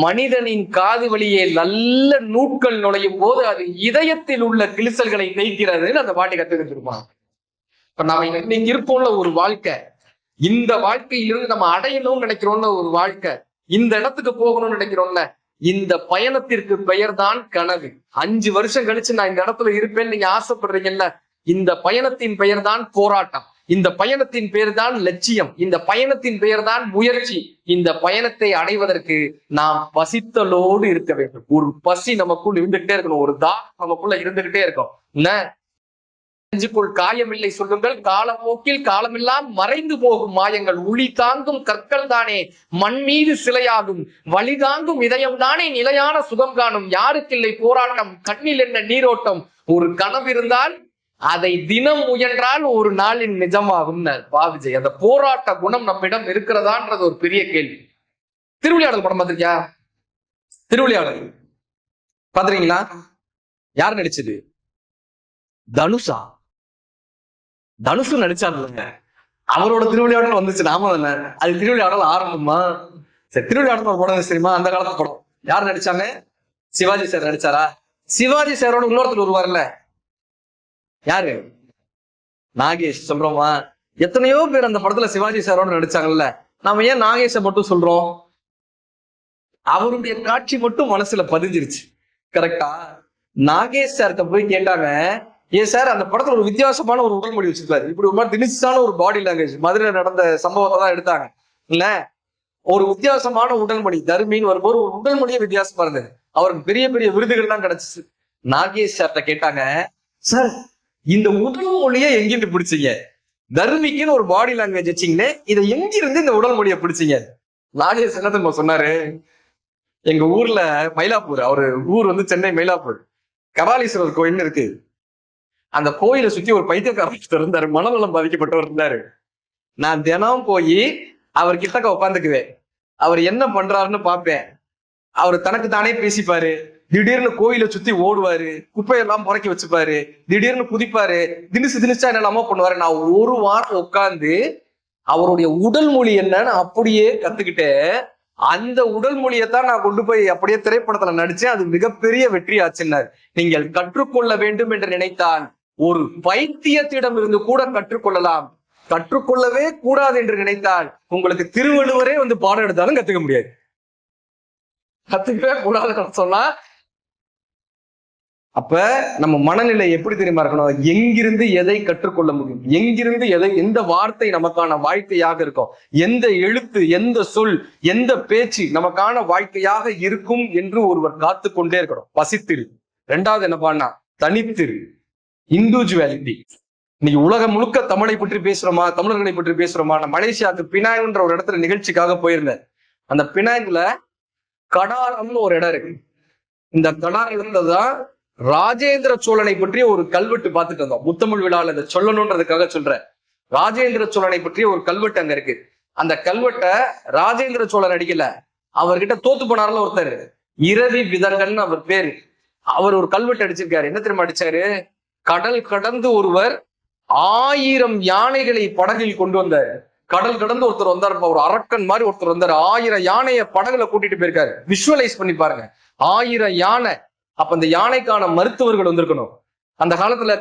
மனிதனின் காது வழியே நல்ல நூட்கள் நுழையும் போது அது இதயத்தில் உள்ள கிழிசல்களை தைக்கிறதுன்னு அந்த பாட்டி கத்து வச்சிருப்பாங்க. இப்ப நாம இன்னைக்கு இருப்போம்ல ஒரு வாழ்க்கை, இந்த வாழ்க்கையிலிருந்து நம்ம அடையணும்னு நினைக்கிறோம்ல ஒரு வாழ்க்கை, இந்த இடத்துக்கு போகணும்னு நினைக்கிறோம்ல, இந்த பயணத்திற்கு பெயர் தான் கனவு. 5 வருஷம் கழிச்சு நான் இந்த இடத்துல இருப்பேன்னு நீங்க ஆசைப்படுறீங்கல்ல, இந்த பயணத்தின் பெயர் தான் போராட்டம். இந்த பயணத்தின் பெயர் தான் லட்சியம். இந்த பயணத்தின் பெயர் தான் முயற்சி. இந்த பயணத்தை அடைவதற்கு நாம் பசித்தலோடு இருக்க வேண்டும். ஒரு பசி நமக்குள் இருந்துகிட்டே இருக்கணும், ஒரு தாகம் நமக்குள்ள இருந்துகிட்டே இருக்கும். நெஞ்சுக்குள் காயமில்லை சொல்லுங்கள், காலப்போக்கில் காலமெல்லாம் மறைந்து போகும் மாயங்கள். உளி தாங்கும் கற்கள் தானே மண் மீது சிலையாகும், வழி தாங்கும் இதயம் தானே நிலையான சுகம் காணும். யாருக்கில்லை போராட்டம், கண்ணில் என்ன நீரோட்டம். ஒரு கனவு இருந்தால் அதை தினம் முயன்றால் ஒரு நாளின் நிஜமாகும். பாவிஜய், அந்த போராட்ட குணம் நம்மிடம் இருக்கிறதான்றது ஒரு பெரிய கேள்வி. திருவிளையாடல் படம் பார்த்திருக்கியா? திருவிளையாடல் பாத்துறீங்களா? யார் நடிச்சது? தனுஷா? தனுஷு நடிச்சாருங்க. அவரோட திருவிளையாடல் வந்துச்சு, நாம தானே. அது திருவிளையாடல் ஆரம்பமா? சரி, திருவிளையாடல் படம் தெரியுமா? அந்த காலத்து படம். யார் நடிச்சாங்க? சிவாஜி சார் நடிச்சாரா? சிவாஜி சாரோட இன்னொருத்தர் வருவார்ல, யாரு? நாகேஷ். சொல்றோமா? எத்தனையோ பேர் அந்த படத்துல சிவாஜி சாரோட நடிச்சாங்கல்ல. நாம ஏன் நாகேஷை மட்டும் சொல்றோம்? அவருடைய காட்சி மட்டும் மனசுல பதிஞ்சிருச்சு. கரெக்டா? நாகேஷ் சார்கிட்ட போய் கேட்டாங்க, ஏன் சார் அந்த படத்துல ஒரு வித்தியாசமான ஒரு உடல் மொழி வச்சிருக்காரு, இப்படி ஒரு மாதிரி திணிச்சான ஒரு பாடி லாங்குவேஜ், மதுரை நடந்த சம்பவத்தை தான் எடுத்தாங்க இல்ல, ஒரு வித்தியாசமான உடல் மொழி. தர்மின்னு வரும்போது ஒரு உடல் மொழியே வித்தியாசமா இருந்தது. அவருக்கு பெரிய பெரிய விருதுகள் தான் கிடைச்சிச்சு. நாகேஷ் சார்கிட்ட கேட்டாங்க, சார் இந்த உடல் மொழியை எங்கிருந்து பிடிச்சீங்க? தர்மிக்குன்னு ஒரு பாடி லாங்குவேஜ் வச்சிங்களே, இதை எங்கிருந்து இந்த உடல் மொழியை பிடிச்சீங்க? நாகேஷ் என்ன தெரியுமா சொன்னாரு? எங்க ஊர்ல மயிலாப்பூர், அவரு ஊர் வந்து சென்னை மயிலாப்பூர், கபாலீஸ்வரர் கோயில்னு இருக்கு. அந்த கோயிலை சுத்தி ஒரு பைத்தியக்காரர் இருந்தாரு, மனநலம் பாதிக்கப்பட்டவர் இருந்தாரு. நான் தினம் போய் அவர் கிட்டக்க உட்காந்துக்குவேன். அவர் என்ன பண்றாருன்னு பார்ப்பேன். அவர் தனக்கு தானே பேசிப்பாரு. திடீர்னு கோயிலை சுத்தி ஓடுவாரு, குப்பையெல்லாம் புறக்கி வச்சுப்பாரு, திடீர்னு குதிப்பாரு, திணிச்சா என்னெல்லாமோ பண்ணுவாரு. நான் ஒரு வாரம் உட்காந்து அவருடைய உடல் மொழி என்னன்னு அப்படியே கத்துக்கிட்டு, அந்த உடல் மொழியைத்தான் நான் கொண்டு போய் அப்படியே திரைப்படத்துல நடிச்சேன். அது மிகப்பெரிய வெற்றி ஆச்சுன்னார். நீங்கள் கற்றுக்கொள்ள வேண்டும் என்று நினைத்தால் ஒரு பைத்தியத்திடம் இருந்து கூட கற்றுக்கொள்ளலாம். கற்றுக்கொள்ளவே கூடாது என்று நினைத்தால் உங்களுக்கு திருவள்ளுவரே வந்து பாடம் எடுத்தாலும் கத்துக்க முடியாது. கத்துக்கவே கூடாதுன்னு சொன்னா, அப்ப நம்ம மனநிலை எப்படி தெரியுமா இருக்கணும்? எங்கிருந்து எதை கற்றுக்கொள்ள முடியும், எங்கிருந்து எதை, எந்த வார்த்தை நமக்கான வாழ்க்கையாக இருக்கும், எந்த எழுத்து, எந்த சொல், எந்த பேச்சு நமக்கான வாழ்க்கையாக இருக்கும் என்று ஒருவர் காத்து கொண்டே இருக்கணும். பசித்திரு. ரெண்டாவது என்ன பண்ணா? தனித்திரு. இண்டிவிஜுவாலிட்டி. இன்னைக்கு உலகம் முழுக்க தமிழை பற்றி பேசுறோமா, தமிழர்களை பற்றி பேசுறோமா? நான் மலேசியாவுக்கு பினாங்ன்ற ஒரு இடத்துல நிகழ்ச்சிக்காக போயிருந்தேன். அந்த பினாங்ல கடாரம்னு ஒரு இடம் இருக்கு. இந்த கடாரம்ல தான் ராஜேந்திர சோழனை பற்றி ஒரு கல்வெட்டு பார்த்துட்டு வந்தோம். முத்தமிழ் விழாவில் இதை சொல்லணுன்றதுக்காக சொல்றேன். ராஜேந்திர சோழனை பற்றி ஒரு கல்வெட்டு அங்க இருக்கு. அந்த கல்வெட்டை ராஜேந்திர சோழன் அடிக்கல, அவர்கிட்ட தோத்து போனார்ல ஒருத்தர், இரவி விதங்கள்னு அவர் பேரு. அவர் ஒரு கல்வெட்டு அடிச்சிருக்காரு. என்ன தெரியுமா அடிச்சாரு? கடல் கடந்து ஒருவர் 1000 யானைகளை படகில் கொண்டு வந்தார். கடல் கடந்து ஒருத்தர் வந்தார், ஒரு அரக்கன் மாதிரி ஒருத்தர் வந்தார். 1000 யானையை படகுல கூட்டிட்டு போயிருக்காரு. விஷுவலைஸ் பண்ணி பாருங்க, 1000 யானை. அப்ப அந்த யானைக்கான மருத்துவர்கள் வந்திருக்கணும். அந்த காலத்துல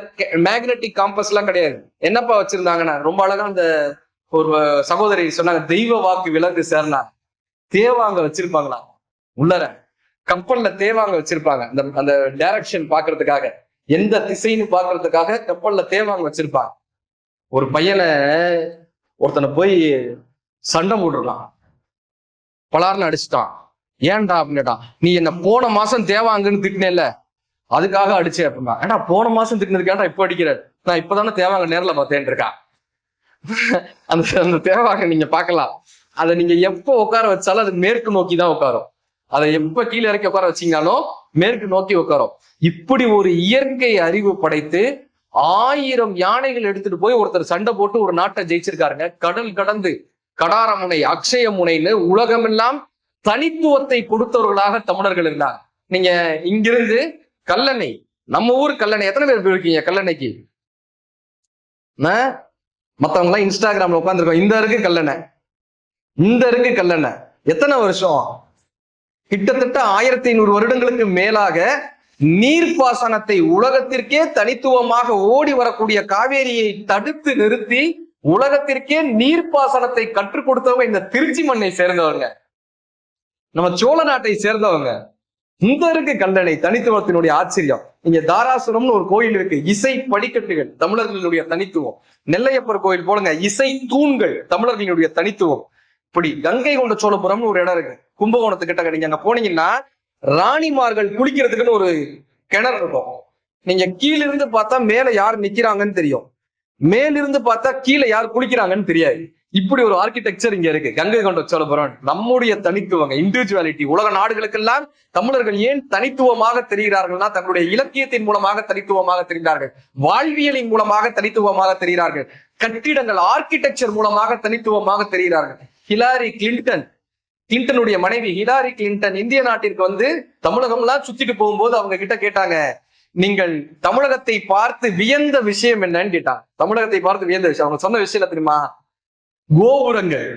மேக்னெட்டிக் காம்பஸ் எல்லாம் கிடையாது. என்னப்பா வச்சிருந்தாங்கன்னா, ரொம்ப அழகா அந்த ஒரு சகோதரி சொன்னாங்க, தெய்வ வாக்கு விலங்கு சேர்னா தேவாங்க வச்சிருப்பாங்களா உள்ளர, கப்பல்ல தேவாங்க வச்சிருப்பாங்க. அந்த டைரக்ஷன் பாக்குறதுக்காக, எந்த திசைன்னு பாக்குறதுக்காக கப்பல்ல தேவாங்க வச்சிருப்பாங்க. ஒரு பையனை ஒருத்தனை போய் சண்டை போட்டுருக்கான், பலார்னு அடிச்சுட்டான். ஏன்டா அப்படின்னுடா, நீ என்ன போன மாசம் தேவாங்கன்னு திட்டினேல, அதுக்காக அடிச்சே அப்படின்னா. ஏன்னா போன மாசம் திட்டினதுக்காண்டா இப்ப அடிக்கிறாரு. நான் இப்பதானே தேவாங்க நேரில் பார்த்தேன் இருக்கா. அந்த தேவாங்க நீங்க பார்க்கலாம். அதை நீங்க எப்ப உட்கார வச்சாலும் அது மேற்கு நோக்கி தான் உட்காரும். அதை எப்ப கீழே இறக்கி உட்கார வச்சீங்கனாலும் மேற்கு நோக்கி உட்காரும். இப்படி ஒரு இயற்கை அறிவு படைத்து 1000 யானைகள் எடுத்துட்டு போய் ஒருத்தர் சண்டை போட்டு ஒரு நாட்டை ஜெயிச்சிருக்காருங்க. கடல் கடந்து கடாரமுனை, அக்ஷய முனைன்னு உலகமெல்லாம் தனித்துவத்தை கொடுத்தவர்களாக தமிழர்கள் இருந்தாங்க. நீங்க இங்கிருந்து கல்லணை, நம்ம ஊர் கல்லணை, எத்தனை பேர் போயிருக்கீங்க கல்லணைக்கு? மத்தவங்க எல்லாம் இன்ஸ்டாகிராம்ல உட்காந்துருக்கோம். இந்த இருக்கு கல்லணை. இந்த இருக்கு கல்லணை எத்தனை வருஷம்? கிட்டத்தட்ட 1500 வருடங்களுக்கு மேலாக நீர்ப்பாசனத்தை உலகத்திற்கே தனித்துவமாக ஓடி வரக்கூடிய காவேரியை தடுத்து நிறுத்தி உலகத்திற்கே நீர்ப்பாசனத்தை கற்றுக் கொடுத்தவங்க இந்த திருச்சி மண்ணை சேர்ந்தவங்க, நம்ம சோழ நாட்டை சேர்ந்தவங்க. இந்த இருக்கு கல்லணை தனித்துவத்தினுடைய ஆச்சரியம். இங்க தாராசுரம்னு ஒரு கோயில் இருக்கு, இசை படிக்கட்டுகள் தமிழர்களுடைய தனித்துவம். நெல்லையப்பர் கோயில் போலுங்க, இசை தூண்கள் தமிழர்களுடைய தனித்துவம். இப்படி கங்கை கொண்ட சோழபுரம்னு ஒரு இடம் இருக்கு கும்பகோணத்துக்கிட்ட. நீங்க அங்க போனீங்கன்னா ராணிமார்கள் குளிக்கிறதுக்குன்னு ஒரு கிணறு இருக்கும். நீங்க கீழிருந்து பார்த்தா மேல யார் நிக்கிறாங்கன்னு தெரியும், மேலிருந்து பார்த்தா கீழே யார் குளிக்கிறாங்கன்னு தெரியாது. இப்படி ஒரு ஆர்கிடெக்சர் இங்க இருக்கு கங்கை கொண்ட சோழபுரம். நம்முடைய தனித்துவங்க, இண்டிவிஜுவாலிட்டி. உலக நாடுகளுக்கெல்லாம் தமிழர்கள் ஏன் தனித்துவமாக தெரிகிறார்கள்னா தங்களுடைய இலக்கியத்தின் மூலமாக தனித்துவமாக தெரிகிறார்கள், வாழ்வியலின் மூலமாக தனித்துவமாக தெரிகிறார்கள், கட்டிடங்கள் ஆர்கிடெக்சர் மூலமாக தனித்துவமாக தெரிகிறார்கள். ஹிலாரி கிளின்டனுடைய மனைவி ஹிலாரி கிளின்டன் இந்திய நாட்டிற்கு வந்து தமிழகம்லாம் சுத்திட்டு போகும்போது அவங்க கிட்ட கேட்டாங்க, நீங்கள் தமிழகத்தை பார்த்து வியந்த விஷயம் என்னன்னு கேட்டாங்க. தமிழகத்தை பார்த்து வியந்த விஷயம் அவங்க சொன்ன விஷயம் தெரியுமா? கோபுரங்கள்,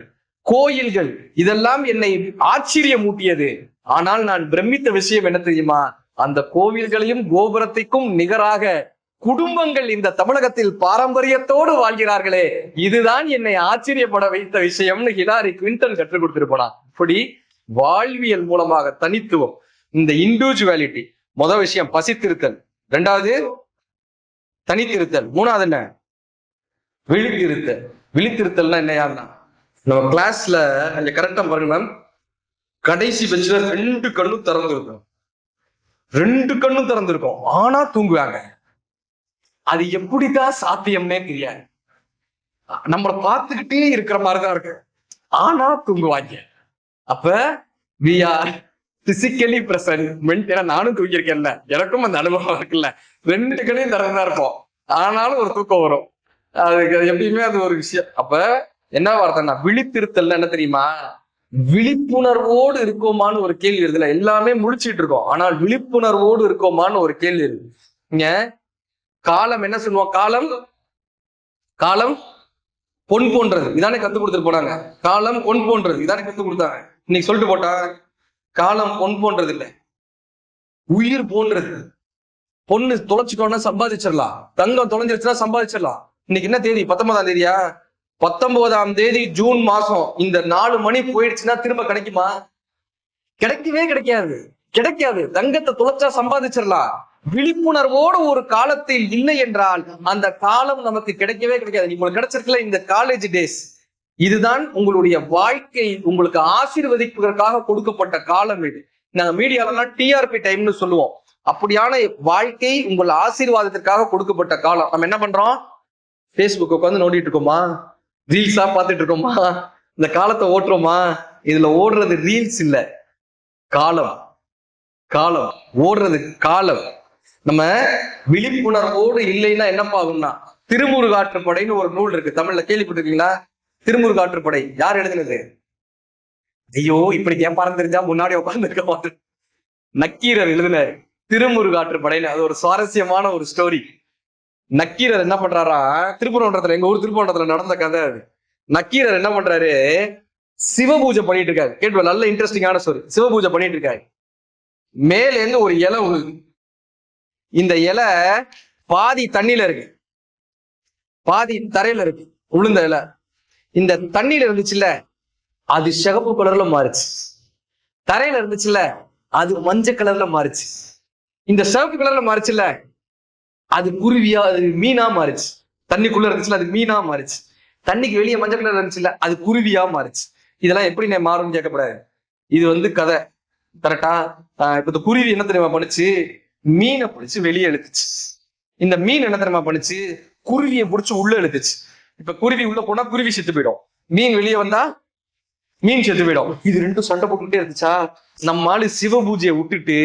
கோயில்கள், இதெல்லாம் என்னை ஆச்சரியமூட்டியது. ஆனால் நான் பிரமித்த விஷயம் என்ன தெரியுமா? அந்த கோவில்களையும் கோபுரத்தைக்கும் நிகராக குடும்பங்கள் இந்த தமிழகத்தில் பாரம்பரியத்தோடு வாழ்கிறார்களே, இதுதான் என்னை ஆச்சரியப்பட வைத்த விஷயம்னு ஹிலாரி கிளின்டன் கற்றுக் கொடுத்துட்டு போனான். இப்படி வாழ்வியல் மூலமாக தனித்துவம், இந்த இண்டிவிஜுவாலிட்டி. முதல் விஷயம் பசித்திருத்தல், இரண்டாவது தனித்திருத்தல், மூணாவது என்ன? விழித்திருத்தல். விழித்திருத்தல்னா என்ன? யாருன்னா நம்ம கிளாஸ்ல அந்த கரெக்டா பாருங்க மேம், கடைசி பெஞ்சில 2 கண்ணும் திறந்துருக்கும், 2 கண்ணும் திறந்திருக்கும், ஆனா தூங்குவாங்க. அது எப்படிதான் சாத்தியம்னே தெரியாது. நம்மளை பார்த்துக்கிட்டே இருக்கிற மாதிரிதான் இருக்கு, ஆனா தூங்குவாங்க. அப்ப we are physically present. ஏன்னா நானும் தூங்கியிருக்கேன்ல, எனக்கும் அந்த அனுபவம் இருக்குல்ல. 2 கண்ணையும் திறந்துதான் இருப்போம், ஆனாலும் ஒரு தூக்கம் வரும். அதுக்கு எப்பயுமே அது ஒரு விஷயம். அப்ப என்ன வார்த்தைன்னா விழித்திருத்தல் என்ன தெரியுமா? விழிப்புணர்வோடு இருக்கோமான்னு ஒரு கேள்வி இருக்குல்ல. எல்லாமே முழிச்சிட்டு இருக்கோம், ஆனால் விழிப்புணர்வோடு இருக்கோமான்னு ஒரு கேள்வி இருக்கு. இங்க காலம் என்ன சொல்லுவோம்? காலம் பொன் போன்றது, இதானே கத்து கொடுத்துட்டு போனாங்க. காலம் பொன் போன்றது, இதானே கத்து கொடுத்தாங்க. இன்னைக்கு சொல்லிட்டு போட்டா காலம் பொன் போன்றது இல்லை, உயிர் போன்றது. பொண்ணு தொலைச்சிட்டோம்னா சம்பாதிச்சிடலாம், தங்கம் தொலைஞ்சிருச்சுன்னா சம்பாதிச்சிடலாம். இன்னைக்கு என்ன தேதி? 19ஆம் தேதியா? 19ஆம் தேதி ஜூன் மாசம். இந்த 4 மணி போயிடுச்சுன்னா திரும்ப கிடைக்குமா? கிடைக்கவே கிடைக்காது. தங்கத்தை தொலைச்சா சம்பாதிச்சிடலாம். விழிப்புணர்வோடு ஒரு காலத்தில் இல்லை என்றால் அந்த காலம் நமக்கு கிடைக்கவே கிடைக்காது. உங்களுக்கு கிடைச்சிருக்கல இந்த காலேஜ் டேஸ், இதுதான் உங்களுடைய வாழ்க்கை உங்களுக்கு ஆசீர்வதிப்பதற்காக கொடுக்கப்பட்ட காலம். இது நாங்க மீடியாலாம் டிஆர்பி டைம்னு சொல்லுவோம். அப்படியான வாழ்க்கை உங்கள் ஆசீர்வாதத்திற்காக கொடுக்கப்பட்ட காலம். நம்ம என்ன பண்றோம்? பேஸ்புக் உட்காந்து நோண்டிட்டு இருக்கோமா? ரீல்ஸா பார்த்துட்டு இருக்கோமா? இந்த காலத்தை ஓட்டுறோமா? இதுல ஓடுறது ரீல்ஸ் இல்ல, காலம் ஓடுறது காலம். நம்ம விழிப்புணர்வோடு இல்லைன்னா என்னப்பா ஆகும்னா, திருமுருகாற்றுப்படைன்னு ஒரு நூல் இருக்கு, தமிழ்ல கேள்விப்பட்டிருக்கீங்களா? திருமுருகாற்றுப்படை யார் எழுதினது? ஐயோ இப்படி கேட்பாருன்னு தெரிஞ்சா முன்னாடி உட்கார்ந்து இருக்க மாட்டேன். நக்கீரர் எழுதினார் திருமுருகாற்றுப்படைன்னு. அது ஒரு சுவாரஸ்யமான ஒரு ஸ்டோரி. நக்கீரர் என்ன பண்றாரா, திருப்பரங்குன்றத்துல, எங்க ஊர் திருப்பரங்குன்றத்துல நடந்த கதை அது. நக்கீரர் என்ன பண்றாரு, சிவபூஜை பண்ணிட்டு இருக்காரு. கேட்டு நல்ல இன்ட்ரெஸ்டிங்கான ஸ்டோரி. சிவபூஜை பண்ணிட்டு இருக்காரு, மேல இருந்து ஒரு இலை உழுது. இந்த இலை பாதி தண்ணியில இருக்கு, பாதி தரையில இருக்கு. உளுந்த இலை இந்த தண்ணியில இருந்துச்சுல்ல, அது சிகப்பு கலர்ல மாறுச்சு. தரையில இருந்துச்சுல்ல, அது மஞ்சள் கலர்ல மாறுச்சு. இந்த சிவப்பு கலர்ல மாறுச்சுல்ல, அது குருவியா, அது மீனா மாறுச்சு. தண்ணிக்குள்ள இருந்துச்சுல, அது மீனா மாறுச்சு. தண்ணிக்கு வெளியே மஞ்சள் கலர் இருந்துச்சுல்ல, அது குருவியா மாறுச்சு. இதெல்லாம் எப்படி நான் மாறும்னு கேட்கக்கூடாது, இது கதை கரெக்டா? இப்ப இந்த குருவி என்ன தெரியுமா பண்ணுச்சு? மீனை பிடிச்சு வெளியே இழுத்துச்சு. இந்த மீன் என்ன தெரியுமா பண்ணுச்சு? குருவியை பிடிச்சு உள்ள இழுத்துச்சு. இப்ப குருவி உள்ள போனா குருவி செத்து போயிடும், மீன் வெளியே வந்தா மீன் செத்து போயிடும். இது ரெண்டும் சண்டை போட்டுக்கிட்டே இருந்துச்சா? நம்மால சிவ பூஜையை விட்டுட்டு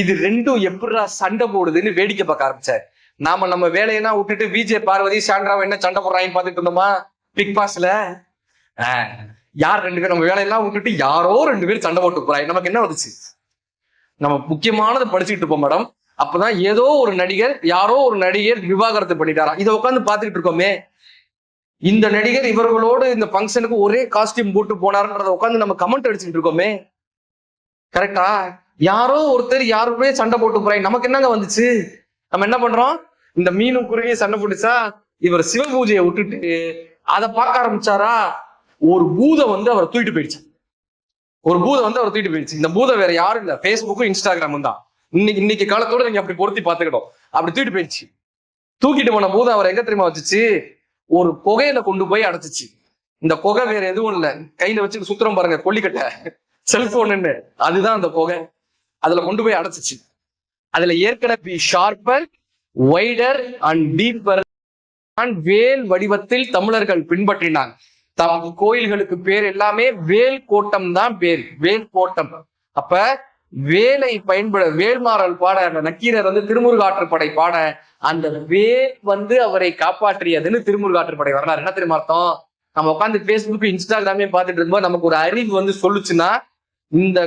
இது ரெண்டும் எப்படா சண்டை போடுதுன்னு வேடிக்கை பார்க்க ஆரம்பிச்சாரு. நம்ம வேலையெல்லாம் விட்டுட்டு விஜய் பார்வதி சாண்ட்ராவை என்ன சண்டை போடுறாங்கன்னு பார்த்துட்டு இருந்தோமா பிக் பாஸ்ல? யார் 2 பேர் நம்ம வேலையெல்லாம் விட்டுட்டு யாரோ 2 பேர் சண்டை போட்டு போறாங்க. நமக்கு என்ன வந்துச்சு? நம்ம முக்கியமானதை படிச்சுக்கிட்டு இருப்போம் மேடம். அப்பதான் ஏதோ ஒரு நடிகர் யாரோ ஒரு நடிகர் விவாகரத்து பண்ணிட்டாரா, இதை உட்காந்து பாத்துக்கிட்டு இருக்கோமே. இந்த நடிகர் இவர்களோடு இந்த ஃபங்க்ஷனுக்கு ஒரே காஸ்டியூம் போட்டு போனாருன்றத உட்காந்து நம்ம கமெண்ட் அடிச்சுட்டு இருக்கோமே, கரெக்டா? யாரோ ஒருத்தர் யாருமே சண்டை போட்டு போறாங்க, நமக்கு என்னங்க வந்துச்சு? நம்ம என்ன பண்றோம்? இந்த மீனும் குருவியும் சண்டை போட்டுச்சா, இவர் சிவ பூஜையை விட்டுட்டு அதை பார்க்க ஆரம்பிச்சாரா, ஒரு பூதம் வந்து அவரை தூக்கிட்டு போயிடுச்சு. ஒரு பூதம் வந்து அவர் தூக்கிட்டு போயிடுச்சு. இந்த பூதம் வேற யாரும் இல்ல, பேஸ்புக்கும் இன்ஸ்டாகிராமும் தான். இன்னைக்கு காலத்தோட நீங்க அப்படி பொருத்தி பார்த்துக்கிட்டோம். அப்படி தூக்கிட்டு போயிடுச்சு. தூக்கிட்டு போன பூதம் அவர் எங்க தெரியுமா வச்சுச்சு? ஒரு புகையில கொண்டு போய் அடைச்சிச்சு. இந்த புகை வேற எதுவும் இல்ல, கையில வச்சு சுத்துறோம் பாருங்க கொல்லிக்கட்டை, செல்போன்னு, அதுதான் அந்த புகை. அதுல கொண்டு போய் அடைச்சிச்சு. அதுல ஏற்கனவே ஷார்ப்பர், வைடர் அண்ட் டீப்பர் வேல் வடிவத்தில் தமிழர்கள் பின்பற்றினாங்க. கோயில்களுக்கு பேர் எல்லாமே வேல் கோட்டம் தான் பேர், வேல் கோட்டம். அப்ப வேலை பயன்பட வேல்மாறல் பாட, அந்த நக்கீரர் வந்து திருமுருகாற்றுப்படை பாட, அந்த வேல் வந்து அவரை காப்பாற்றியதுன்னு திருமுருகாற்றுப்படை வரலாறு. என்ன தெரியுமா அர்த்தம்? நம்ம உட்காந்து பேஸ்புக் இன்ஸ்டாகிராமே பார்த்துட்டு இருக்கும்போது நமக்கு ஒரு அறிவு வந்து சொல்லுச்சுன்னா, இந்த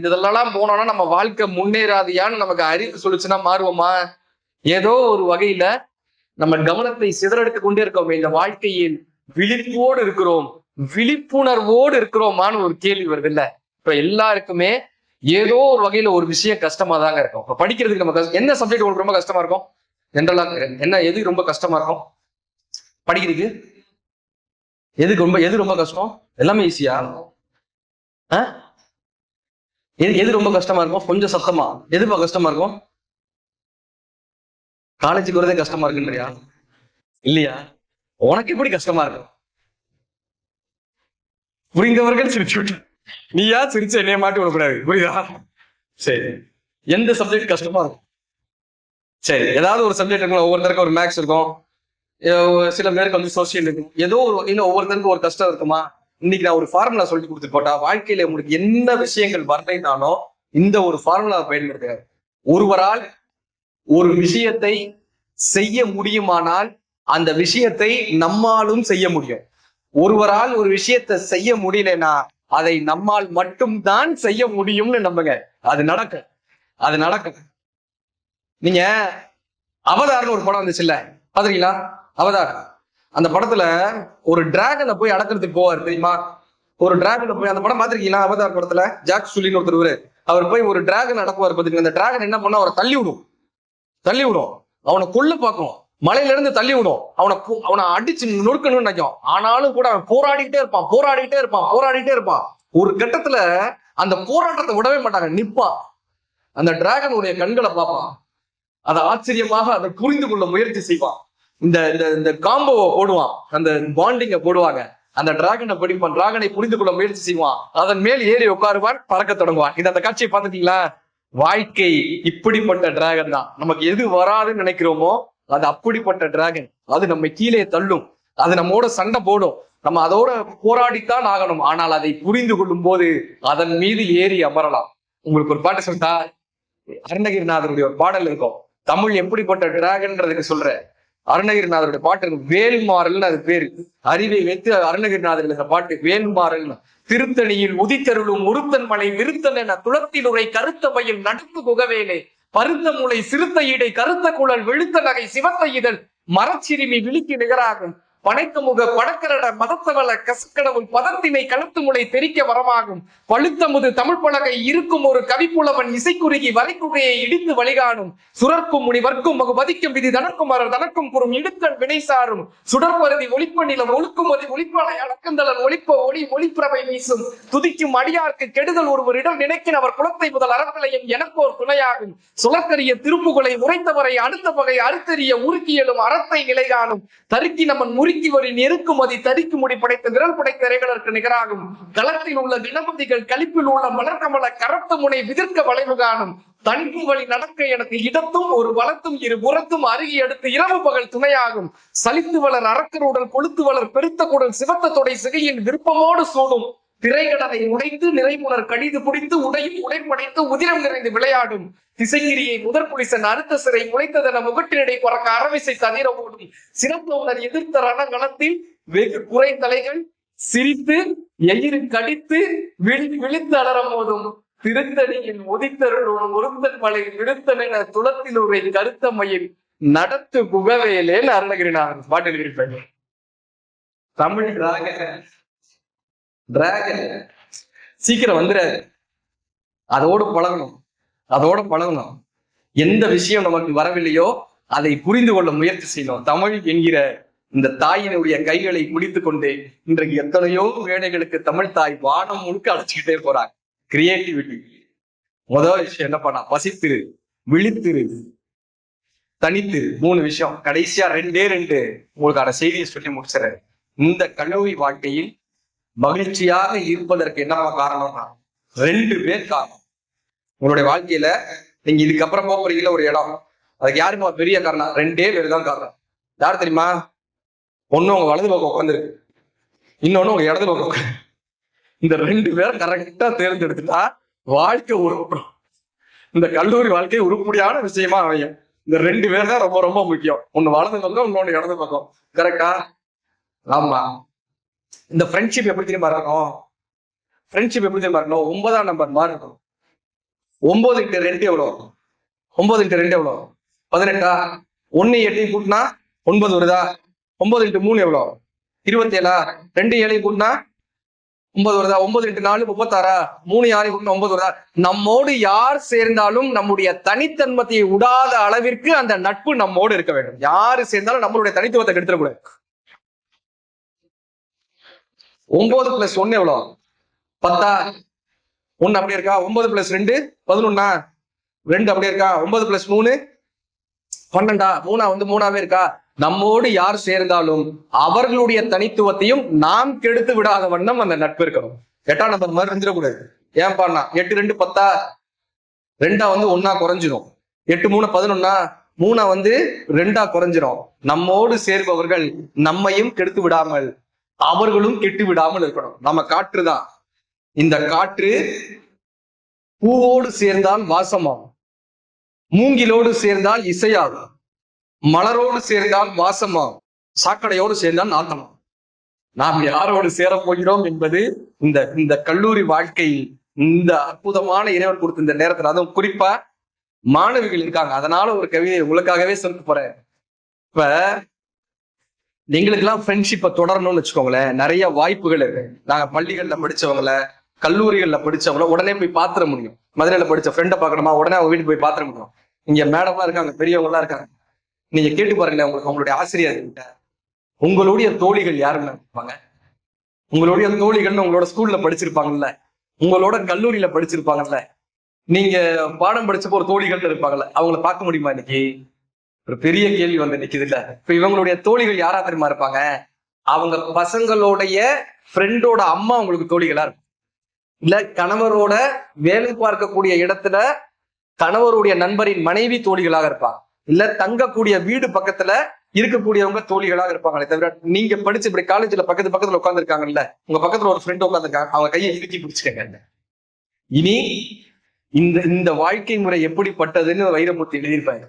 இதெல்லாம் போனோம்னா நம்ம வாழ்க்கை முன்னேறாதியான்னு நமக்கு அறிவு சொல்லுச்சுன்னா மாறுவோமா? ஏதோ ஒரு வகையில நம்ம கவனத்தை சிதறடித்துக் கொண்டே இருக்கோம். இந்த வாழ்க்கையில் விழிப்போடு இருக்கிறோம், விழிப்புணர்வோடு இருக்கிறோமான்னு ஒரு கேள்வி வருது இல்ல? இப்ப எல்லாருக்குமே ஏதோ ஒரு வகையில ஒரு விஷயம் கஷ்டமா தாங்க இருக்கும். இப்ப படிக்கிறதுக்கு நம்ம என்ன சப்ஜெக்ட் உங்களுக்கு ரொம்ப கஷ்டமா இருக்கும்? ஜென்ரலா என்ன, எது ரொம்ப கஷ்டமா இருக்கும் படிக்கிறதுக்கு? எது ரொம்ப கஷ்டம்? எல்லாமே ஈஸியா? எது ரொம்ப கஷ்டமா இருக்கும்? கொஞ்சம் சத்தமா, எதுப்பா கஷ்டமா இருக்கும்? காலேஜுக்கு வரதே கஷ்டமா இருக்குன்றியா? இல்லையா? உனக்கு எப்படி கஷ்டமா இருக்கும்? புரிந்தவர்கள் சிரிச்சு விட்டு, நீயா சிரிச்சு என்னைய மாட்டி விடக்கூடாது, புரியுதா? சரி, எந்த சப்ஜெக்ட் கஷ்டமா இருக்கும்? சரி, ஏதாவது ஒரு சப்ஜெக்ட் இருக்கும். ஒவ்வொருத்தருக்கும் ஒரு மேக்ஸ் இருக்கும், சில பேருக்கு வந்து சோசியல் இருக்கும், ஏதோ ஒரு இன்னும் ஒவ்வொருத்தருக்கும் ஒரு கஷ்டம் இருக்குமா? இன்னைக்கு நான் ஒரு ஃபார்முலா சொல்லி கொடுத்துட்டு போட்டா, வாழ்க்கையில உங்களுக்கு என்ன விஷயங்கள் வரலைனாலும் இந்த ஒரு ஃபார்முலாவை பயன்படுத்த. ஒருவரால் ஒரு விஷயத்தை செய்ய முடியுமானால் அந்த விஷயத்தை நம்மாலும் செய்ய முடியும். ஒருவரால் ஒரு விஷயத்தை செய்ய முடியலன்னா அதை நம்மால் மட்டும்தான் செய்ய முடியும்னு நம்புங்க. அது நடக்கும், அது நடக்கும். நீங்க அவதார்னு ஒரு படம் வந்துச்சுல்ல, பாத்தீங்களா? அவதார், அந்த படத்துல ஒரு டிராகனை போய் அடக்கிறதுக்கு போவார் தெரியுமா? ஒரு டிராகனை போய், அந்த படம் பாத்திருக்கீங்களா? அவதார் படத்துல ஜாக் சுலின்னு ஒருத்தர், அவர் போய் ஒரு டிராகன் அடக்குவார். பாத்தீங்கன்னா அந்த டிராகன் என்ன பண்ணா, அவரை தள்ளி விடும், அவனை கொல்ல பார்க்கும், மலையில இருந்து தள்ளி விடும், அவனை அடிச்சு நொறுக்கணும்னு நினைக்கும். ஆனாலும் கூட அவன் போராடிக்கிட்டே இருப்பான். ஒரு கட்டத்துல அந்த போராட்டத்தை விடவே மாட்டாங்க, நிப்பான். அந்த டிராகனுடைய கண்களை பார்ப்பான், அதை ஆச்சரியமாக அதை புரிந்து கொள்ள முயற்சி செய்வான். இந்த காம்போவை போடுவான், அந்த பாண்டிங்க போடுவாங்க. அந்த டிராகனை புரிந்து கொள்ள முயற்சி செய்வான், அதன் மேல் ஏறி உட்காருவான், பறக்க தொடங்குவான். அந்த காட்சியை பார்த்துட்டீங்களா? வாழ்க்கை இப்படிப்பட்ட டிராகன் தான். நமக்கு எது வராதுன்னு நினைக்கிறோமோ அது அப்படிப்பட்ட டிராகன். அது நம்ம கீழே தள்ளும், அது நம்மோட சண்டை போடும், நம்ம அதோட போராடித்தான் ஆகணும். ஆனால் அதை புரிந்து கொள்ளும் போது அதன் மீது ஏறி அமரலாம். உங்களுக்கு ஒரு பாட்டு சொல்லிட்டா, அருணகிரிநாதருடைய ஒரு பாடல் இருக்கும், தமிழ் எப்படிப்பட்ட டிராகன்றதுக்கு சொல்ற. அருணகிரிநாதருடைய பாட்டு வேல்மாறல்னு அது பேரு. அறிவை வைத்து அருணகிரிநாதர் இந்த பாட்டு வேல்மாறல். திருத்தணியில் உதித்தருளும் ஒருத்தன் மலை விருத்தன் என துளத்தில் உரை கருத்த பயில் நடுப்பு குகவேலே பருத்த மூளை சிறுத்த ஈடை கருத்த குழல் வெளுத்த நகை சிவத்த இதழ் மரச்சிறுமி விழிக்கு நிகராகும் பனைத்த முக படக்கரட மதத்தவள கசக்கடவுள் பதத்தினை கழுத்து முளை தெரிக்க வரமாகும் பழுத்தமுது தமிழ் பலகை இருக்கும் ஒரு கவிப்புலவன் இசைக்குறுகி வரைக்குகையை இடித்து வழிகாணும் சுரர்க்கும் முனிவர்க்கும் மகு பதிக்கும் விதி தனக்கும் மரர் தனக்கும் குறும் இடுக்கண் வினைசாரும் சுடற்பருதி ஒளிப்ப நிலம் ஒழுக்குமதி ஒளிப்பலை அடக்கந்தளன் ஒளிப்ப ஒளி ஒளிப்பிரபை வீசும் துதிக்கும் அடியார்க்கு கெடுதல் ஒருவரிடம் நினைக்கின் அவர் குலத்தை முதல் அறக்கலையும் எனக்கோர் துணையாகும் சுழற்கரிய திருப்புகளை உரைத்தவரை அடுத்த பகை அறுத்தறிய உருக்கியலும் அறத்தை நிலைகாணும் தருக்கி நம்மன் முறுக்கி வரி நெருக்குமதி தரிக்கு முடி படைத்த விரல் படைத்த இறைகளுக்கு நிகராகும் களத்தில் உள்ள கணபதிகள் கழிப்பில் உள்ள மலர்கமல கரத்து முனை விதிர்க்க வளைவு காணும் தனிப்பு வழி நடக்க எனக்கு இடத்தும் ஒரு வளத்தும் இரு புறத்தும் அருகி எடுத்து இரவு பகல் துணையாகும் சலித்து வளர் அரக்கருடன் கொளுத்து வளர் பெருத்த குடல் சிவத்த தொடை சிகையின் விருப்பமோடு சூடும் திரைகடனை உடைத்து நிறைமுனர் கடிது பிடித்து உடையும் உடைப்படைத்து உதிரம் நிறைந்து விளையாடும் திசைகிரியை முதற்புலிசன் அறுத்த சிறை முளைத்ததென முகட்டினடை பறக்க அரவிசை தனிர ஓடும் சிறந்தோனர் எதிர்த்த ரணங்களத்தில் வெகு குறை தலைகள் சிரித்து எயிறு கடித்து விழித்து அலறம் போதும் திருத்தணியில் உதித்தருளும் ஒருத்தன் மலை விடுத்தன் என துளத்தில் உரை கருத்தமையில் நடத்து புகவேலேன்னு அருணகிரிநாதன் பாட்டு எழுதியிருப்பாங்க. தமிழ் டிராகன். டிராகன் சீக்கிரம் வந்துடாது. அதோடு பழகணும், அதோட பழகணும். எந்த விஷயம் நமக்கு வரவில்லையோ அதை புரிந்து கொள்ள முயற்சி செய்யணும். தமிழ் என்கிற இந்த தாயினுடைய கைகளை பிடித்து கொண்டு இன்றைக்கு எத்தனையோ வேலைகளுக்கு தமிழ் தாய் வானம் முழுக்க அழைச்சிக்கிட்டே போறாங்க. கிரியேட்டிவிட்டி. முதல் விஷயம் என்ன பண்ணா, பசித்திரு, விழித்திரு, தனித்து. 3 விஷயம். கடைசியா 2 உங்களுக்கான செய்தியை சொல்லி முடிச்சுறேன். இந்த கல்லூரி வாழ்க்கையில் மகிழ்ச்சியாக இருப்பதற்கு என்ன காரணம்னா 2 பேர் காரணம். உங்களுடைய வாழ்க்கையில நீங்க இதுக்கப்புறம் போறீங்களா ஒரு இடம், அதுக்கு யாருமா பெரிய காரணம்? 2 பேர் தான் காரணம். யார் தெரியுமா? ஒண்ணு உங்க வலது பக்கம் உட்காந்துருக்கு, இன்னொன்னு உங்க இடது பக்கம் உட்காந்து. இந்த 2 பேரை கரெக்டா தேர்ந்தெடுத்துட்டா வாழ்க்கை உருப்படும். இந்த கல்லூரி வாழ்க்கை உருப்படியான விஷயமா அமையும். இந்த 2 பேர் தான் ரொம்ப ரொம்ப முக்கியம். ஒண்ணு வலது பக்கம், இன்னொன்னு இடது பக்கம். கரெக்டா? ஆமா. இந்த ஃப்ரெண்ட்ஷிப் எப்படி தெரியுமா இருக்கணும்? ஃப்ரெண்ட்ஷிப் எப்படி தெரியுமா இருக்கணும்? 9ஆம் நம்பர் மாதிரி இருக்கும். 9 × 2 எவ்வளவு? 9 × 2 எவ்வளவு? 18ஆ? 1 8 கூட்டினா 9 வருதா? 9 × 3 எவ்வளவு? 27ஆ? 2 7 கூட்டினா 9 வருதா? 9 × 4 36ஆ? 3 6 கூட்டினா 9 வருதா? நம்மோடு யார் சேர்ந்தாலும் நம்முடைய தனித்தன்மத்தை விடாத அளவிற்கு அந்த நட்பு நம்மோடு இருக்க வேண்டும். யாரு சேர்ந்தாலும் நம்மளுடைய தனித்துவத்தை கெடுத்துடக்கூடாது. 9 + 1 எவ்வளவு? 10ஆ? 1 அப்படியே இருக்கா? 9 + 2 11ஆ? 2 அப்படியே இருக்கா? 9 + 3 12ஆ? 3 வந்து 3ஆவே இருக்கா? நம்மோடு யார் சேர்ந்தாலும் அவர்களுடைய தனித்துவத்தையும் நாம் கெடுத்து விடாத வண்ணம் அந்த நட்பு இருக்கணும். 8ஆம் நம்பர் மாதிரி இருந்துடக்கூடாது. ஏன் பாருனா 8 2 10ஆ? 2ஆ வந்து 1ஆ குறைஞ்சிரும். 8 3 11ஆ? 3ஆ வந்து 2ஆ குறைஞ்சிரும். நம்மோடு சேர்பவர்கள் நம்மையும் கெடுத்து விடாமல் அவர்களும் கெட்டு விடாமல் இருக்கணும். நம்ம காற்றுதான். இந்த காற்று பூவோடு சேர்ந்தால் வாசமாகும், மூங்கிலோடு சேர்ந்தால் இசையாகும், மலரோடு சேர்ந்தால் வாசமாகும், சாக்கடையோடு சேர்ந்தால் நாட்டமாகும். நாம் யாரோடு சேர போகிறோம் என்பது இந்த இந்த கல்லூரி வாழ்க்கையில் இந்த அற்புதமான இறைவன் கொடுத்த இந்த நேரத்தில், அதுவும் குறிப்பா மாணவிகள் இருக்காங்க. அதனால ஒரு கவிதை உங்களுக்காகவே சொல்ல போறேன். இப்ப எங்களுக்கெல்லாம் ஃப்ரெண்ட்ஷிப்பை தொடரணும்னு வச்சுக்கோங்களேன், நிறைய வாய்ப்புகள் இருக்கு. நாங்க பள்ளிகள்ல படிச்சவங்கள, கல்லூரிகள்ல படிச்சவங்கள உடனே போய் பாத்திர முடியும். மதுரையில படிச்ச ஃப்ரெண்டை பார்க்கணுமா, உடனே அவங்க வீட்டுக்கு போய் பாத்திர முடியும். இங்க மேடம்லாம் இருக்காங்க, பெரியவங்க எல்லாம் இருக்காங்க. நீங்க கேட்டு பாருங்களேன், உங்களுக்கு உங்களுடைய ஆசிரியர் கிட்ட உங்களுடைய தோழிகள் யாருன்னு இருப்பாங்க? உங்களுடைய தோழிகள்னு உங்களோட ஸ்கூல்ல படிச்சிருப்பாங்கல்ல, உங்களோட கல்லூரியில படிச்சிருப்பாங்கல்ல, நீங்க பாடம் படிச்சப்போ ஒரு தோழிகள் இருப்பாங்கல்ல, அவங்கள பார்க்க முடியுமா? இன்னைக்கு ஒரு பெரிய கேள்வி வந்து நிக்குது இல்ல. இப்ப இவங்களுடைய தோழிகள் யாரா தெரியுமா இருப்பாங்க? அவங்க பசங்களுடைய ஃப்ரெண்டோட அம்மா உங்களுக்கு தோழிகளா இருக்கும். இல்ல கணவரோட வேலை பார்க்கக்கூடிய இடத்துல கணவருடைய நண்பரின் மனைவி தோழிகளாக இருப்பாங்க. இல்ல தங்கக்கூடிய வீடு பக்கத்துல இருக்கக்கூடியவங்க தோழிகளாக இருப்பாங்களே தவிர, நீங்க படிச்சு இப்படி காலேஜ்ல பக்கத்துல உட்கார்ந்து இருக்காங்கல்ல, உங்க பக்கத்துல ஒரு ஃப்ரெண்ட் உட்காந்துருக்காங்க, அவங்க கையை இறுக்கி பிடிச்சுக்கங்க. இனி இந்த இந்த வாழ்க்கை முறை எப்படிப்பட்டதுன்னு வைரமுத்து எழுதியிருப்பாங்க.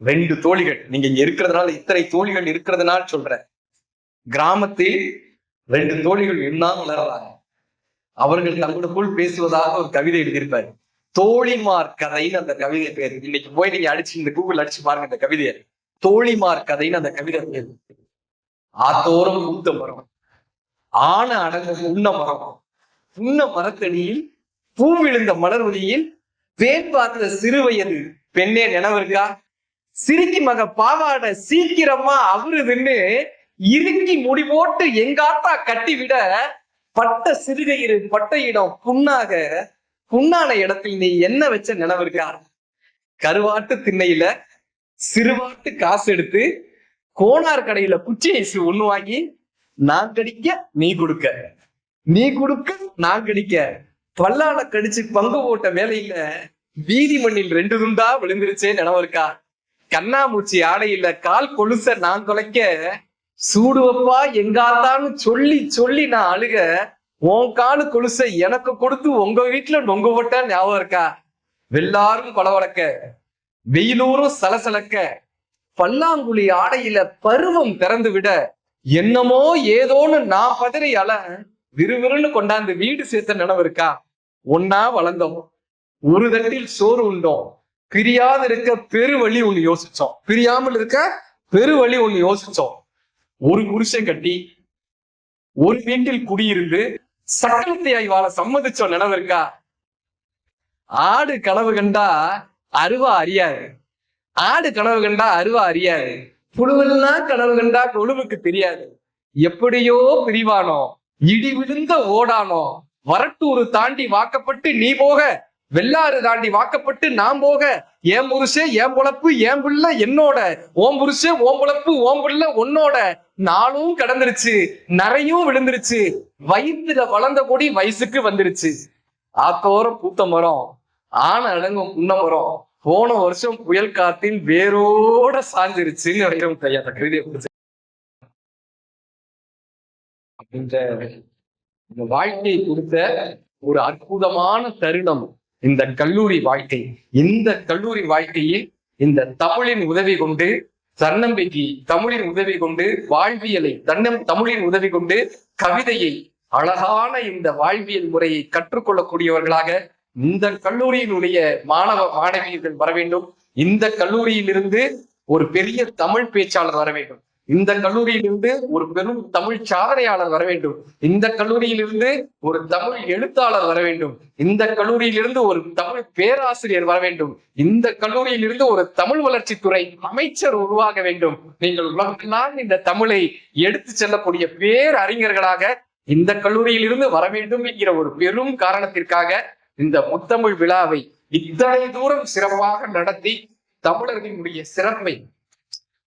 2 தோழிகள். நீங்க இங்க இருக்கிறதுனால, இத்தனை தோழிகள் இருக்கிறதுனால சொல்றேன். கிராமத்தில் 2 தோழிகள் என்ன வளர்றாங்க, அவர்கள் தங்களுக்குள் பேசுவதாக ஒரு கவிதை எழுதியிருப்பாரு. தோழிமார் கதைன்னு அந்த கவிதை பேரு. இன்னைக்கு போய் நீங்க அடிச்சு இந்த கூகுள் அடிச்சு பாருங்க அந்த கவிதையை. தோழிமார் கதைன்னு அந்த கவிதை பேரு. ஆத்தோரம் பூத்த மரம், ஆன அடங்க உண்ண மரம், உண்ண மரத்தடியில் பூ விழுந்த மலர்வழியில் பேன் பார்த்த சிறு வயது பெண்ணே நினைவு இருக்கா? சிரிக்கி மக பாவாடை சீக்கிரமா அவருதுன்னு இறுக்கி முடி போட்டு எங்காத்தா கட்டி விட பட்ட சிறுகயிறு பட்ட இடம் புண்ணாக, புண்ணான இடத்தில் நீ என்ன வச்ச நினைவு இருக்கா? கருவாட்டு திண்ணையில சிறுவாட்டு காசு எடுத்து கோனார் கடையில குச்சி ஐசு ஒண்ணு வாங்கி நான் கடிக்க நீ கொடுக்க, நீ கொடுக்க நான் கடிக்க, பல்லால கடிச்சு பங்கு போட்ட வேலையில வீதி மண்ணில் 2 துண்டா விழுந்துருச்சே நினைவு இருக்கா? கண்ணாமூச்சி ஆடையில கால் கொலுச நான் தொலைக்க சூடு வைப்பா எங்காத்தான்னு சொல்லி சொல்லி நான் அழுக, உன் காலு கொலுச எனக்கு கொடுத்து உங்க வீட்டுல நொங்க போட்டா ஞாபகம் இருக்கா? வெள்ளாரும் பளவளக்க, வெயிலூரும் சலசலக்க, பல்லாங்குழி ஆடையில பருவம் திறந்து விட என்னமோ ஏதோன்னு நான் பதறி அல விறுவிறுன்னு கொண்டாந்து வீடு சேர்த்த நினைவு இருக்கா? ஒன்னா வளர்ந்தோம், ஒரு தட்டில் சோறு உண்டோம், பிரியாது இருக்க பெருவழி ஒண்ணு யோசிச்சோம், பிரியாமல் இருக்க பெருவழி ஒண்ணு யோசிச்சோம். ஒரு புருஷன் கட்டி ஒரு வீட்டில் குடியிருந்து சக்கரத்தையாய் வாழ சம்மதிச்சோம் நினைவு இருக்கா? ஆடு கனவு கண்டா அருவா அறியாது, ஆடு கனவு கண்டா அருவா அறியாது, புழுவெல்லாம் கனவு கண்டா கொழுவுக்கு தெரியாது. எப்படியோ பிரிவானோ, இடி விழுந்த ஓடானோ, வரட்டூர் தாண்டி வாக்கப்பட்டு நீ போக, வெள்ளாறு தாண்டி வாக்கப்பட்டு நாம் போக, ஏன் புருஷன் ஏன் பொழப்பு ஏன் பிள்ளை என்னோட, ஓம் புருஷன் ஓம் பொழப்பு ஓம் பிள்ளை உன்னோட, நாளும் கடந்துருச்சு நரையும் விழுந்துருச்சு, வயிற்றுல வளர்ந்த கொடி வயசுக்கு வந்துருச்சு, ஆத்தோரம் பூத்த மரம் ஆன அடங்கும் புன்ன மரம் போன வருஷம் புயல் காத்தில் வேரோட சாஞ்சிருச்சுன்னு வைரம் கையா கவிதையை பிடிச்ச இந்த வாழ்க்கையை கொடுத்த ஒரு அற்புதமான தருணம் இந்த கல்லூரி வாழ்க்கை. இந்த கல்லூரி வாழ்க்கையில் இந்த தமிழின் உதவி கொண்டு தன்னம்பிக்கை, தமிழின் உதவி கொண்டு வாழ்வியலை, தமிழின் உதவி கொண்டு கவிதையை, அழகான இந்த வாழ்வியல் முறையை கற்றுக்கொள்ளக்கூடியவர்களாக இந்த கல்லூரியினுடைய மாணவ மாணவியர்கள் வர வேண்டும். இந்த கல்லூரியிலிருந்து ஒரு பெரிய தமிழ் பேச்சாளர் வர வேண்டும். இந்த கல்லூரியிலிருந்து ஒரு பெரும் தமிழ் சாதனையாளர் வர வேண்டும். இந்த கல்லூரியிலிருந்து ஒரு தமிழ் எழுத்தாளர் வர வேண்டும். இந்த கல்லூரியிலிருந்து ஒரு தமிழ் பேராசிரியர் வர வேண்டும். இந்த கல்லூரியிலிருந்து ஒரு தமிழ் வளர்ச்சித்துறை அமைச்சர் உருவாக வேண்டும். நீங்கள் உலகெல்லாம் இந்த தமிழை எடுத்து செல்லக்கூடிய பேரறிஞர்களாக இந்த கல்லூரியிலிருந்து வர வேண்டும் என்கிற ஒரு பெரும் காரணத்திற்காக இந்த முத்தமிழ் விழாவை இத்தனை தூரம் சிறப்பாக நடத்தி தமிழர்களுடைய சிறப்பை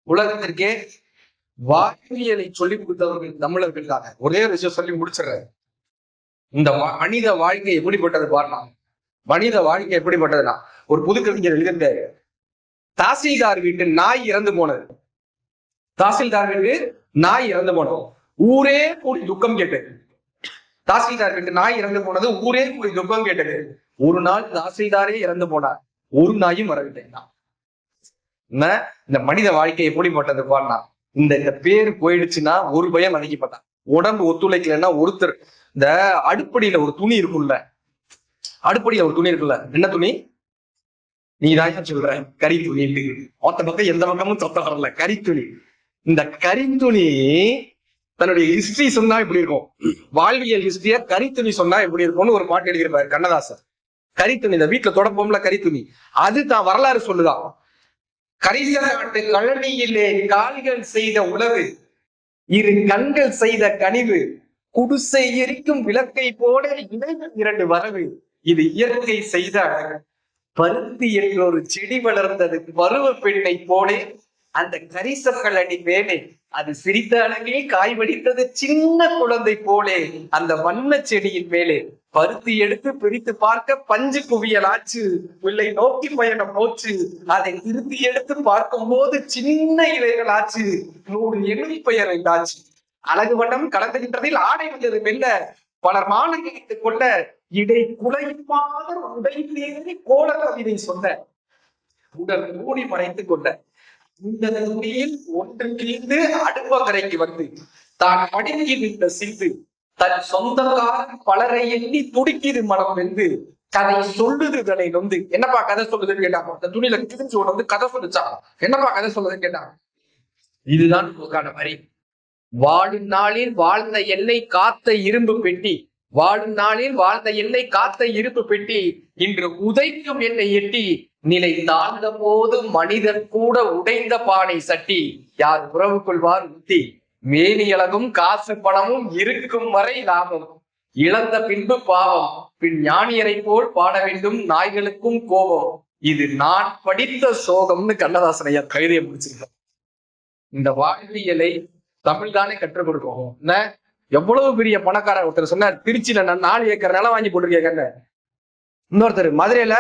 உலகத்திற்கே வாழ்வியலை சொல்லிக் கொடுத்தவர்கள் தமிழர்கள் தாங்க. ஒரே ஒரு விஷயம் சொல்லி முடிச்சிடுறேன். இந்த மனித வாழ்க்கை எப்படிப்பட்டது பாருனா, மனித வாழ்க்கை எப்படிப்பட்டதுன்னா, ஒரு புது கவிஞர் எழுதியிருந்தாரு, தாசில்தார் வீட்டு நாய் இறந்து போனது, தாசில்தார் வீட்டு நாய் இறந்து போனது, ஊரே கூடி துக்கம் கேட்டது. தாசில்தார் வீட்டு நாய் இறந்து போனது, ஊரே கூடி துக்கம் கேட்டது. ஒரு நாள் தாசில்தாரே இறந்து போனார், ஒரு நாயும் வரவில்லை. இந்த மனித வாழ்க்கை எப்படிப்பட்டது பாருனா, இந்த பேரு போயிடுச்சுன்னா ஒரு பயம் அடங்கிப்பட்டான். உடம்பு ஒத்துழைக்கலன்னா ஒருத்தர், இந்த அடுப்படியில ஒரு துணி இருக்குல்ல, அடுப்படியில ஒரு துணி இருக்குல்ல, என்ன துணி? நீ தான் சொல்ற கறி துணி. மொத்த பக்கம் எந்த பக்கமும் சொத்த வரல, கறி துணி. இந்த கறி துணி தன்னுடைய ஹிஸ்டரி சொன்னா இப்படி இருக்கும், வாழ்வியல் ஹிஸ்டரிய கறி துணி சொன்னா எப்படி இருக்கும்னு ஒரு பாட்டு எழுதியிருப்பாரு கண்ணதாசன். கறி துணி, இந்த வீட்டுல தொடப்போம்ல கறி துணி, அது தான் வரலாறு சொல்லுதான். கரிசநாட்டு கழனியிலே கால்கள் செய்த உழவு, இரு கண்கள் செய்த கனிவு, குடிசை எரிக்கும் விளக்கை போல இரண்டு வரவு, இது இயற்கை செய்த அழகு. பருத்தி என்ற ஒரு செடி வளர்ந்தது பருவ பெண்ணை போலே, அந்த கரிசக்கள் அடி மேலே அது சிரித்த அழகில் காய் வடித்தது சின்ன குழந்தை போலே, அந்த வண்ண செடியின் மேலே பருத்தி எடுத்து பிரித்து பார்க்க பஞ்சு குவியல் ஆச்சு, பிள்ளை நோக்கி பயணம் போச்சு, அதை திருத்தி எடுத்து பார்க்கும் போது சின்ன இலைகள் ஆச்சு, 100 எண்ணி பெயர் ஆச்சு, அழகு வண்ணம் கலந்துகின்றதில் ஆடை வந்தது மெல்ல, பலர் மானகித்துக் கொண்ட இடை குலைப்பாத உடை தேடி கோல கவிதை சொன்ன, உடல் மூடி மறைத்துக் கொண்ட இந்த துணியில் ஒன்று கிழிந்து அடுப்பகரைக்கு வந்து தான் மடங்கி நின்ற சிந்து, தன் சொந்தக்காரன் பலரை எண்ணி துடிக்கிது மனம் வெந்து, கதை சொல்லுதுகளை நொந்து. என்னப்பா கதை சொல்லுதுன்னு கேட்டாங்க. அந்த துணியில கிழிஞ்சு ஒன்று வந்து கதை சொல்லுச்சா, என்னப்பா கதை சொல்லுதுன்னு கேட்டாங்க. இதுதான் உங்களுக்கான வரி. வாழும் நாளில் வாழ்ந்த எல்லை காத்த இரும்பு பெட்டி, வாழும் நாளில் வாழ்ந்த எல்லை காத்த இரும்பு பெட்டி, இன்று உதைக்கும் என்னை எட்டி, நிலை தாழ்ந்த போது மனிதன் கூட உடைந்த பானை சட்டி, யார் உறவு கொள்வார் உத்தி, மேனியழகும் காசு பணமும் இருக்கும் வரை லாபம், இழந்த பின்பு பாவம், பின் ஞானியரை போல் பாட வேண்டும் நாய்களுக்கும் கோபம், இது நான் படித்த சோகம்னு கண்ணதாசனையா கவிதையை முடிச்சிருக்கேன். இந்த வாழ்வியலை தமிழ் தானே கற்றுக் கொடுக்கும். என்ன எவ்வளவு பெரிய பணக்காரர் ஒருத்தர் சொன்னார், திருச்சியில நான் 4 ஏக்கர் நிலம் வாங்கி போட்டிருக்கேங்க, இன்னொருத்தர் மதுரையில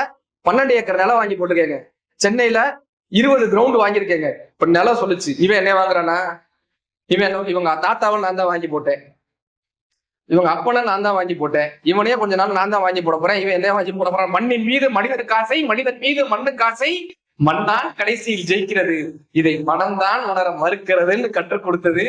12 ஏக்கர் நிலம் வாங்கி போட்டிருக்கேங்க, சென்னையில 20 கிரவுண்ட் வாங்கியிருக்கேங்க. இப்ப நிலம் சொல்லுச்சு, இவன் என்ன வாங்குறானா, இவங்க தாத்தாவை நான் தான் வாங்கி போட்டேன், இவங்க அப்பனை நான் தான் வாங்கி போட்டேன், இவனையே கொஞ்ச நாள் நான் தான் வாங்கி போட போறேன், இவன் என்ன வாங்கி போட போறான். மண்ணின் மீது மனிதனுக்கு ஆசை, மனிதன் மீது மண்ணுக்கு ஆசை, மண்ணான் கடைசியில் ஜெயிக்கிறது, இதை மனம்தான் உணர மறுக்கிறதுன்னு கற்றுக் கொடுத்தது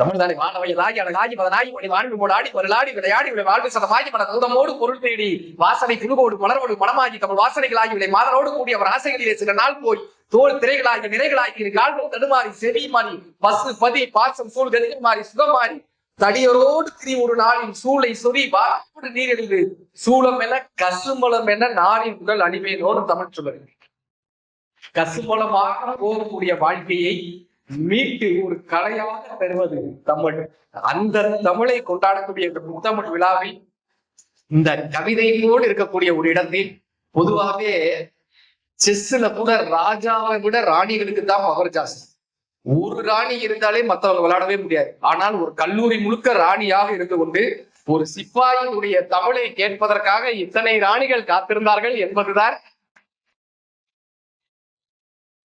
தமிழ் தானே. வானவையலாகி அழகாகி மதனாகி வாழ்வு போடாடி வரலாடி விளையாடி விளை வாழ்வு சதமாகி மன தூதமோடு பொருள் தேடி வாசனை குழுவோடு மலரோடு மனமாகி தமிழ் வாசனைகளாகி விளை மாதரோடு கூடிய அவர் ஆசைகளிலே சில நாள் போய் தோல் திரைகளாகி நிறைகளாகி கால்கள் தடுமாறி செவி மாறி பசு பதி பாசம் சூழ் கதிகள் மாறி சுகம் மாறி தடியரோடு திரி ஒரு நாளின் சூளை சொறி வாடு நீர் எழுது சூளம் என கசுமலம் என நாரின் உடல் அடிமையோடு தமிழ் சொல்லுங்க. கசுமலமாக போகக்கூடிய வாழ்க்கையை மீட்டு ஒரு கலையாக பெறுவது தமிழ். அந்த தமிழை கொண்டாடக்கூடிய முத்தமிழ் விழாவில் இந்த கவிதை போல் இருக்கக்கூடிய ஒரு இடத்தில் பொதுவாகவே செஸ்ல கூட ராஜாவை விட ராணிகளுக்கு தான் பவர் ஜாஸ்தி. ஒரு ராணி இருந்தாலே மற்றவங்க விளையாடவே முடியாது. ஆனால் ஒரு கல்லூரி முழுக்க ராணியாக இருந்து கொண்டு ஒரு சிப்பாயினுடைய தமிழை கேட்பதற்காக இத்தனை ராணிகள் காத்திருந்தார்கள் என்பதுதான்.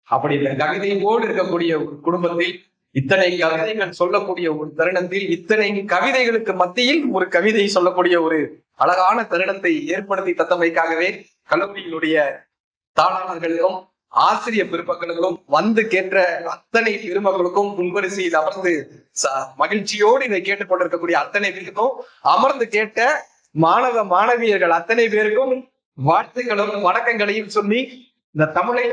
அப்படி இந்த கவிதையோடு இருக்கக்கூடிய ஒரு குடும்பத்தில் இத்தனை கவிதைகள் சொல்லக்கூடிய ஒரு தருணத்தில் இத்தனை கவிதைகளுக்கு மத்தியில் ஒரு கவிதை சொல்லக்கூடிய ஒரு அழகான தருணத்தை ஏற்படுத்தி தத்தமைக்காகவே கல்லூரியினுடைய தாளாளர்களுக்கும் ஆசிரியர் பெருமக்களுக்கும் வந்து கேட்ட அத்தனை பெருமக்களுக்கும் முன்வரிசையில் அமர்ந்து மகிழ்ச்சியோடு இதை கேட்டுக்கொண்டிருக்கக்கூடிய அத்தனை பேருக்கும் அமர்ந்து கேட்ட மாணவ மாணவியர்கள் அத்தனை பேருக்கும் வாழ்த்துக்களும் வணக்கங்களையும் சொல்லி இந்த தமிழை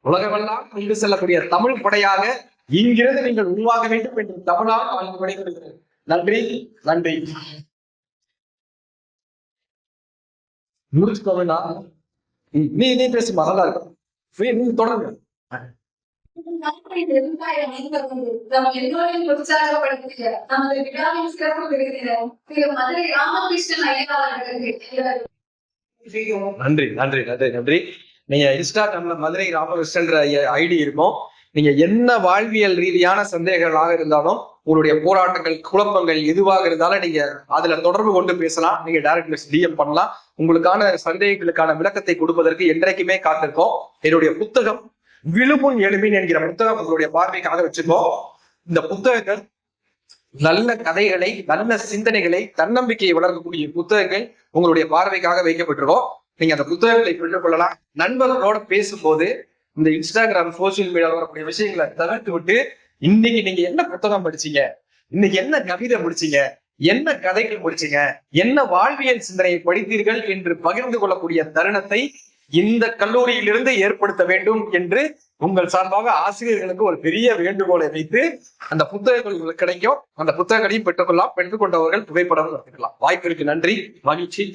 உலகமெல்லாம் கொண்டு செல்லக்கூடிய தமிழ் படையாக இங்கிருந்து நீங்கள் உருவாக வேண்டும் என்று தமிழால் வாழ்ந்து விடைபெறுகிறேன். நன்றி நன்றி. முடிச்சுக்கோவேண்டா, நீ பேசுமா, நல்லா இருக்கும், நீ தொடர்ந்து. நன்றி நன்றி நன்றி நன்றி. நீங்க இன்ஸ்டாகிராம்ல மதுரை ராமகிருஷ்ணன்ற ஐடி இருக்கும். நீங்க என்ன வாழ்வியல் ரீதியான சந்தேகங்களாக இருந்தாலும் உங்களுடைய போராட்டங்கள் குழப்பங்கள் எதுவாக இருந்தாலும் நீங்க அதுல தொடர்பு கொண்டு பேசலாம். நீங்க டைரக்ட் மெசேஜ் டிஎம் பண்ணலாம். உங்களுக்கான சந்தேகங்களுக்கான விளக்கத்தை கொடுப்பதற்கு என்றைக்குமே காத்திருக்கோம். என்னுடைய புத்தகம் விழுமுன் எழுமின் என்கிற புத்தகம் உங்களுடைய பார்வைக்காக வச்சிருக்கோம். இந்த புத்தகங்கள் நல்ல கதைகளை, நல்ல சிந்தனைகளை, தன்னம்பிக்கையை வளர்க்கக்கூடிய புத்தகங்கள் உங்களுடைய பார்வைக்காக வைக்கப்பட்டிருக்கோம். நீங்க அந்த புத்தகங்களை பெற்றுக் கொள்ளலாம். நண்பர்களோட பேசும்போது இந்த இன்ஸ்டாகிராம் சோசியல் மீடியாவில் வரக்கூடிய விஷயங்களை தவிர்த்து விட்டு இன்னைக்கு நீங்க என்ன புத்தகம் படிச்சீங்க, இன்னைக்கு என்ன கவிதை முடிச்சீங்க, என்ன கதைகள் முடிச்சீங்க, என்ன வாழ்வியல் சிந்தனையை படித்தீர்கள் என்று பகிர்ந்து கொள்ளக்கூடிய தருணத்தை இந்த கல்லூரியிலிருந்து ஏற்படுத்த வேண்டும் என்று உங்கள் சார்பாக ஆசிரியர்களுக்கு ஒரு பெரிய வேண்டுகோளை வைத்து அந்த புத்தகங்கள் உங்களுக்கு கிடைக்கும். அந்த புத்தகங்களையும் பெற்றுக்கொள்ளலாம். பெற்றுக்கொண்டவர்கள் புகைப்படம் நடத்திக்கலாம். வாய்ப்பிற்கு நன்றி, மகிழ்ச்சி.